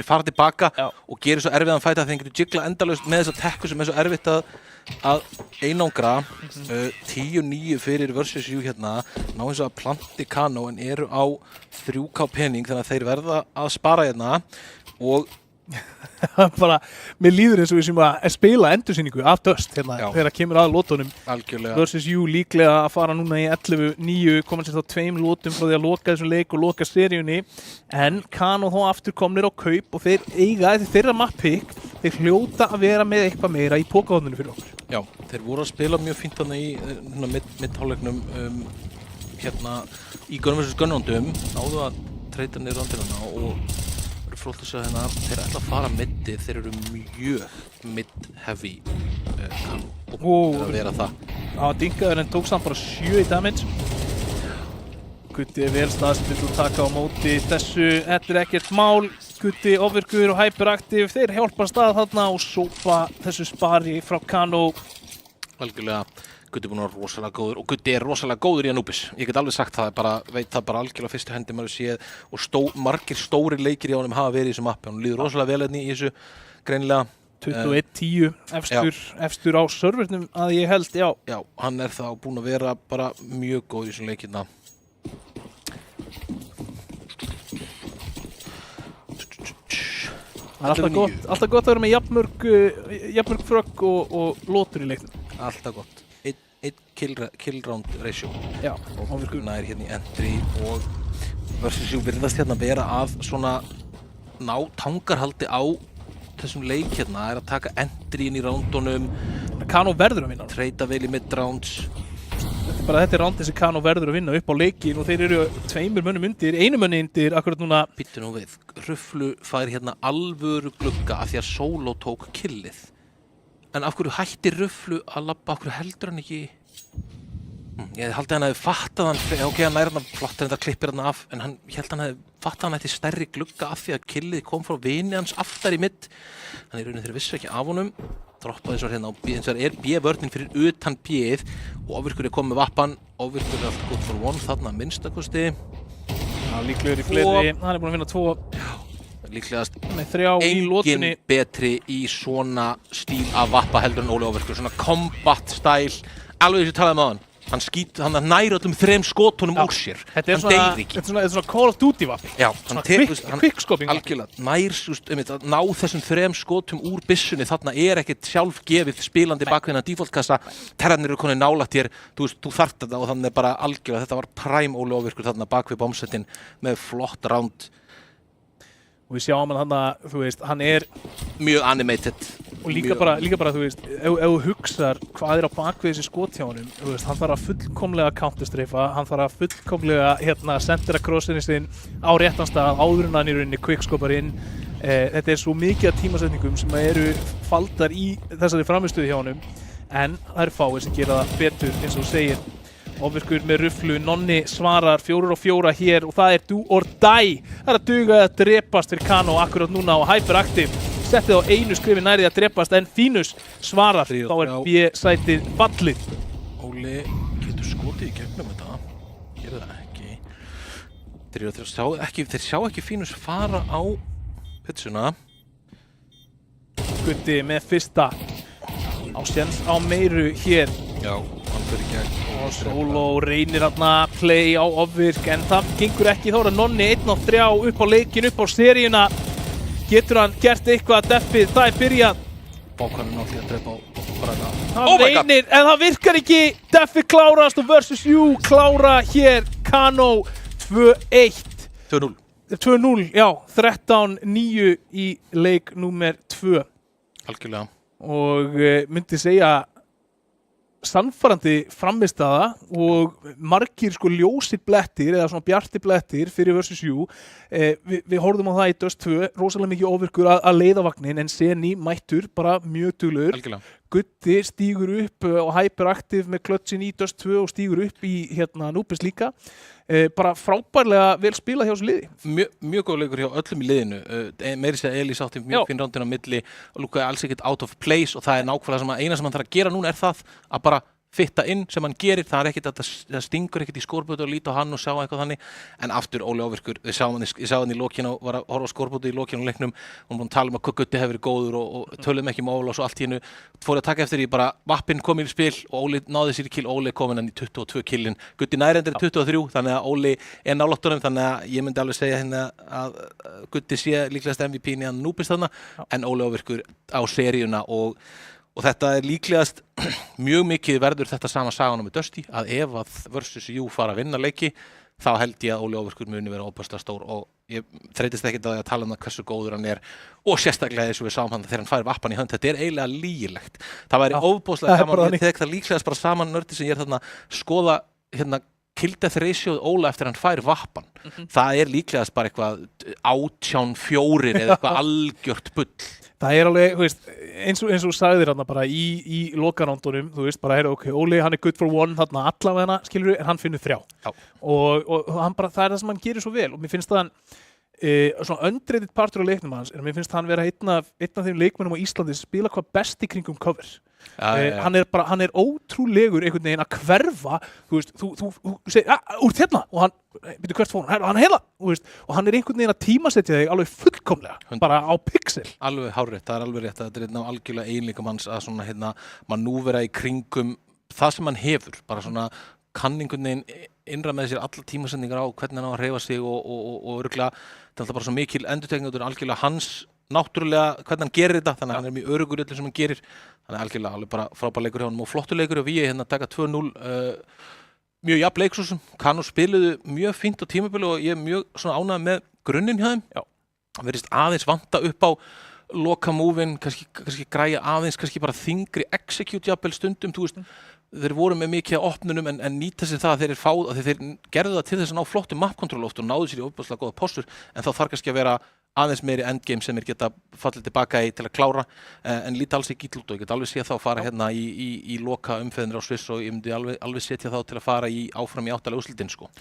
fara tilbaka og gerir svo erfiðan fæta þegar hann getur jiggla endalaust með þessa tekku sem er svo erfitt að einangra. 10-9 fyrir versus you hérna, ná eins og að planti Kano en eru á 3K pening þannig að þeir verða að spara hérna og bara, mér líður eins og við sem að spila endursýningu af Dust hérna þegar það kemur að lótunum. Algjörlega. Versus you líklega að fara núna í 11-9, koma sér þá 2 lótum frá því að loka þessum leik og loka seríunni, en Kano þó aftur komnir á kaup og þeir eiga þeirra map pick, þeir hljóta að vera með eitthvað meira í pokahotninu fyrir okkur. Já, þeir voru að spila mjög fínt þarna í middháleiknum hérna í Gunnar vs. Gunnondum, náðu að treyta niður randina og flott að segja hérna, þeir ætla að fara middi, þeir eru mjög mid-heavy og að vera það. Já, dingaður en tók samt bara 7 í damage. Gutti er vel staðstillt og taka á móti þessu, þetta er ekkert mál. Gutti ofvirkur og hyperaktiv, þeir hjálpa stað þarna og sópa þessu spari frá Kano. Algjörlega, Gutti er búinn að vera rosalega góður og Gutti er rosalega góður í Anubis. Ég get alveg sagt það, veit það bara algjörlega fyrstu hendi maður séð og margir stóri leikir í honum hafa verið í þessu mappi. Hann líður rosalega vel hérna í þessu, greinilega. 21-10 efstur á servernum að ég held, já. Já, hann er þá búinn að vera bara mjög góð í þessum leikirna. Það er alltaf gott að vera með jafnmörg frögg og lótur í leiknum. Alltaf gott. Einn kill round ratio. Já, og nær hérna í entry og versus you virðast hérna vera að svona ná tangarhaldi á þessum leik hérna, er að taka entry inn í roundunum. Kano verður að vinna. Treyta vel í mid rounds. Þetta er roundin sem Kano verður að vinna upp á leikin og þeir eru 2 mönnum undir, 1 mönnum undir akkurat núna. Býttu nú við, Rufflu fær hérna alvöru glugga af því að Solo tók killið. En af hverju hætti Rufflu að labba, af hverju heldur hann ekki? Ég haldi hann hefði fattað hann, ok, hann er hann flott en það klippir hann af, en ég held hann hefði fattað hann eftir stærri glugga af því að killið kom frá vini hans aftar í mitt. Þannig í rauninni þeir vissu ekki af honum, droppaði svo hérna á B, eins og er B-vörnin fyrir utan B-ið og ofvirkur er komið með vappan, ofvirkur er alltaf good for one þarna minnstakosti. Já, líklegur í fleiri, hann er búinn að finna 2. Líklegast með 3 í lótunni. Engin betri í svona stíl af vappa heldur en Óli Ofvirkur, svona combat style, alveg þessu talaði með hann nær öllum 3 skotunum úr sér, hann deyr ekki. Þetta er svona Call of Duty vappi. Já, quickscoping. Algjörlega, nær að ná þessum 3 skotum úr byssunni, þarna er ekkert sjálfgefið spilandi bakviðna defaultkassa, terrarnir eru konið nálægt hér, þú þarft þetta og þannig bara algjörlega, þetta var prime Óli Ofvirkur þarna bakvið bombsettin með flott round. Og við sjáum hann að, þú veist, hann er mjög animated. Og líka bara, þú veist, ef þú hugsar hvað er á bakvið þessi skot hjá honum, þú veist, hann þarf að fullkomlega counterstreifa, hann þarf að fullkomlega sendera crossinni sinn á réttan stað áður en hann í rauninni quickskopar inn. Þetta er svo mikið af tímasetningum sem eru faldar í þessari framistöðu hjá honum, en það eru fáir sem gera það betur eins og þú segir. Ofvirkur með Rufflu, Nonni svarar 4 á 4 hér og það er do or die. Það er að duga að drepast fyrir Kano akkurat núna og hyperaktiv. Settið á einu skrifi nærið að drepast en Fínus svarar, þá er B-sætið fallið. Óli getur skotið í gegnum þetta, gerir það ekki. Þeir sjá ekki Fínus fara á pitsuna. Gutti með fyrsta á séns á meiru hér. Já, hann fyrir gegn. Og Solo reynir hérna play á Ofvirk en það gengur ekki, þá er Nonni 1 á 3 upp á leikin, upp á seríuna. Getur hann gert eitthvað að Deffi, það er byrjað. Bákaninn á því að drepa á Braga. Hann reynir, en það virkar ekki. Deffi klárast og versus you klára hér Kano 2-1. 2-0. 2-0, já. 13-9 í leik númer 2. Algjörlega. Og myndi segja sannfærandi frammistaða og margir sko ljósir blettir eða svona bjartir blettir fyrir versus you. Við horfðum á það í Dust 2, rosalega mikið ofvirkur að leiða vagnin en Seni mættur bara mjög duglegur. Algjörlega. Gutti stígur upp og hyperaktiv með klötsin í Dust 2 og stígur upp í Núbis líka. Bara frábærlega vel spilað hjá þessu liði. Mjög góð leikur hjá öllum í liðinu. Meiri segja Elís átti mjög fín rándin á milli og lúkaði alls ekkert out of place og það er nákvæmlega sem að eina sem hann þarf að gera núna er það að bara fitta inn sem hann gerir, það er ekkert að það stingur ekkert í skórbötu og líta á hann og sjá eitthvað þannig, en aftur Óli Ávirkur, ég sá hann í lokinu og var að horfa á skórbötu í lokinu á leiknum og hann tala að Gutti hefur verið góður og töluðum ekki Óla og svo allt í hennu fór að taka eftir því bara vappinn kom í spil og Óli náði sér í kill, Óli kom hann í 22 killin, Gutti nærendur 23 þannig að Óli er náláttunum þannig að ég myndi alveg segja hérna að Gutti sé líklegast MVP-n í hann Núbist þarna en Óli Ávirkur á seríuna og þetta er líklegast mjög mikið verður þetta sama sagan með Dusty að ef að versus you fara að vinna leiki þá held ég að Óli Ávirkur muni vera óbærslega stór og ég þreytist ekkert að tala um það hversu góður hann er og sérstaklega eins og við sáum hann þegar hann fær vappan í hönd, þetta er eiginlega lygilegt. Það væri óbúslega gaman, ég tek það líklegast bara saman nördi sem ég er þarna skoða kill death ratioð Óla eftir hann fær vappan. Það er líklegast bara eitthvað 18-4 eða eitthvað algjört bull. Það er alveg, þú veist, eins og sagðir hann bara í lokarándunum, þú veist, bara ok, Óli, hann er good for one þarna allavega, skilur en hann finnur 3. Já. Og hann bara, það er það sem hann gerir svo vel og mér finnst það hann svona underrated partur á leiknum hans, en mér finnst hann vera einn af þeim leikmönnum á Íslandi sem spila hvað best í kringum cover. Hann er ótrúlegur einhvern veginn að hverfa, þú veist, þú segir, úr hérna, og hann, byrju hvert fór hann heila, þú veist, og hann er einhvern veginn að tímasetja þig alveg fullkomlega, bara á pixel. Alveg hárrétt, það er alveg rétt, þetta er einn af algjörlega eiginleikum hans að svona, manúvera í kringum það sem hann hefur, bara svona kanningun innra með sér alla tímasendingar á hvernig hann á að hreyfa sig og örugglega, þetta er alltaf bara svo mikil endurtekning og þetta er algjörlega hans náttúrulega hvernig hann gerir þetta, þannig að hann er mjög öruggur í öllu sem hann gerir, þannig að algjörlega alveg bara frábær leikur hjá honum og flottur leikur og við taka 2-0 mjög jafn leiksúsum, Kano spiluðu mjög fínt á tímabili og ég er mjög svona ánægður með grunninn hjá þeim. Það verðist aðeins vanta upp á lokamúvin, kannski græja aðeins, kannski bara þingri execute jafnvel stundum, þú veist, þeir voru með mikið á opnunum en nýta sér það að þeir gerðu það til þess að ná flottum map-control oft og náðu sér í ofboðslega góða postur en þá þarf kannski að vera aðeins meiri endgame sem þeir geta fallið tilbaka í til að klára en líta alls ekki illa út og ég get alveg séð þá að fara hérna í loka umferðinir á Sviss og ég myndi alveg setja þá til að fara áfram í áttalega úrslitin sko.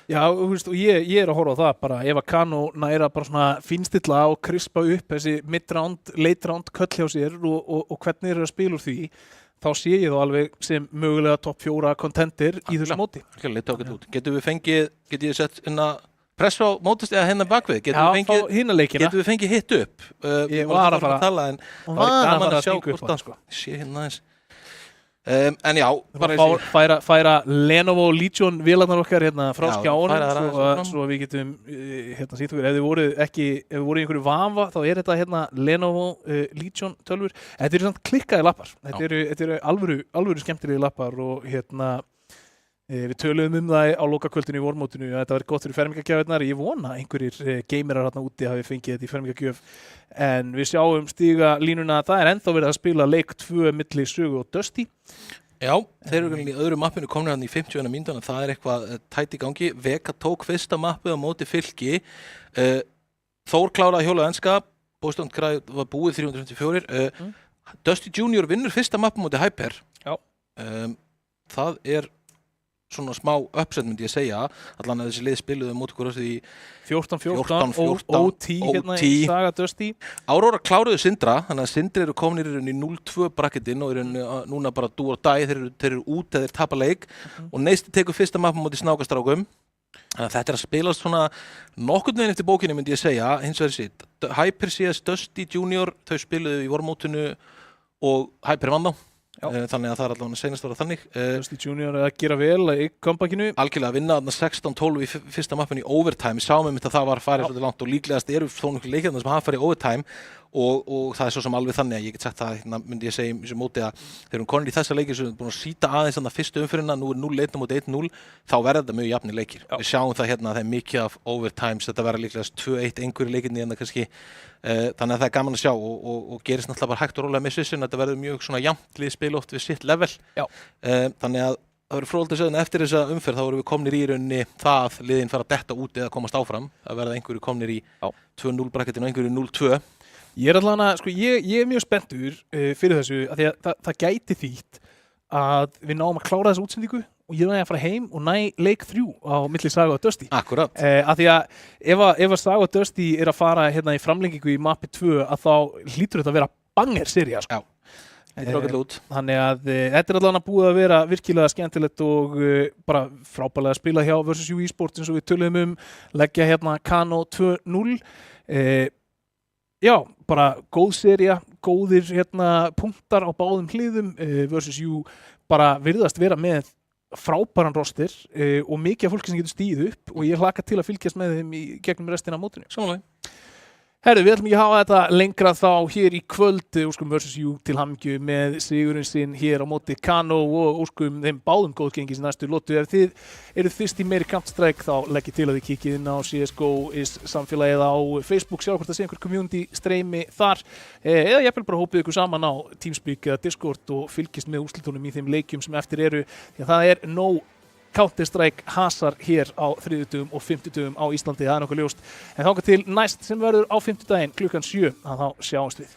Já, þú veist, og ég er að horfa á það bara ef að Kano næra bara svona fínstilla og krispa upp þessi mid-round, late-round köll hjá sér og hvernig þeir eru að spila úr því þá sé ég þá alveg sem mögulega topp 4 contender í þessu móti. Getum við sett press á mótist eða hérna bakvið? Getum við fengið hitt upp? Ég var að fara tala en það var gaman að sjá hvort það sé hérna aðeins. En já, bara færa Lenovo Legion vélarnar okkar hérna frá skjáunum svo við getum hérna sýtt okkur ef þið voru í einhverju vafa þá er þetta hérna Lenovo Legion tölvur. Þetta eru samt klikkaði lappar. Þetta eru alvöru skemmtilegi lappar og hérna við töluðum það á lokakvöldinu í vormótinu að þetta verið gott fyrir fermingargjafirnar. Ég vona einhverjir geimerar hérna úti hafi fengið þetta í fermingargjöf en við sjáum stíga línuna að það er ennþá verið að spila leik 2 milli Sögu og Dusty. Já, þeir eru í öðru mappinu komnir hann í 50 mínútur það er eitthvað tætt í gangi. Vega tók fyrsta mappið á móti Fylki. Þór kláraði hjólað enska, Bósland var búið 354. Dusty Junior vinnur fyrsta mappið á móti Hyper. Já. Það er svona smá uppsett myndi ég segja allan að þessi lið spiluðu móti okkur í 14 OT hérna í Saga Dusty. Aurora kláruðu Sindra þannig að Sindri eru kominir í 0-2 bracketinn og eru núna bara do or die þeir eru út eða þeir tapa leik og Neisti tekur fyrsta mappa móti Snákastrákum þannig að þetta er að spilast svona nokkurn veginn eftir bókinni myndi ég segja hins vegar sitt Hyper CS Dusty Junior þau spiluðu í vormótinu og Hyper vann þá þannig að það er allavega seinast ára þannig Dusty Junior er að gera vel í comebackinu algjörlega að vinna 16-12 í fyrsta mappinu í overtime við sáum að það var farið svolítið langt og líklegast eru þó nokkuð leikjarnar sem hafa farið í overtime og það er svo sem alveg þannig að ég get sagt það hérna myndi ég segja í þessu móti að þegar við konur í þessa leikir sem við erum búin að síta aðeins þannig að fyrstu umfyrirna nú er 0-1 móti 1-0 þá verður þetta mjög jafnir leikir við sjáum það hérna að það er mikið af overtimes þetta verður líklegast 2-1 einhverju leikirni en það kannski þannig að það er gaman að sjá og gerist náttúrulega bara hægt og rólega með Svissin þetta verður mjög svona jafnt liðspil oft við sitt level þannig að það verður fróðilegt að segja eftir þessa umferð þá erum við komnir í rauninni það liðin fara að detta út eða komast áfram það verða einhverju komnir í 2-0 bracketinu og einhverju 0-2 Ég er allavega, sko, ég er mjög spenntur fyrir þessu, af því að það gæti þýtt að við náum að klára þessu útsendingu og ég næði að fara heim og næ leik 3 á milli Saga og Dusty. Akkurat. Af því að ef að Saga og Dusty er að fara hérna í framlengingu í mappi 2 að þá hlýtur þetta að vera banger-sería, sko. Já, þetta er ágætlega út. Þannig að þetta er allavega búið að vera virkilega skemmtilegt og bara frábælega að spila hjá Versus You eSports eins og við töluðum leggja hérna Kano 2-0. Já, bara góð sería, góðir hérna punktar á báðum hliðum. Versus You bara virðast vera með frábæran roster og mikið af fólki sem getur stíð upp og ég hlakka til að fylgjast með þeim í gegnum restina af mótinu. Sjónlega. Herru, við ætlum ekki að hafa þetta lengra þá hér í kvöld, óskum Versus You til hamingju með sigurinn sinn hér á móti Kano og óskum þeim báðum góðgengis næstu lotu. Ef þið eruð fyrst í meiri Counter-Strike þá legg ég til að þið kíkið inn á CSGO samfélagið á Facebook, sjá hvort það sé einhver community streymi þar eða jafnvel bara hópið ykkur saman á Teamspeak eða Discord og fylgist með úrslitunum í þeim leikjum sem eftir eru, því að það er nóg Counter-Strike hasar hér á 30 og 50 á Íslandi, það er nokkuð ljóst. En þangað til næst sem verður á 50 klukkan 7 að þá sjáumst við.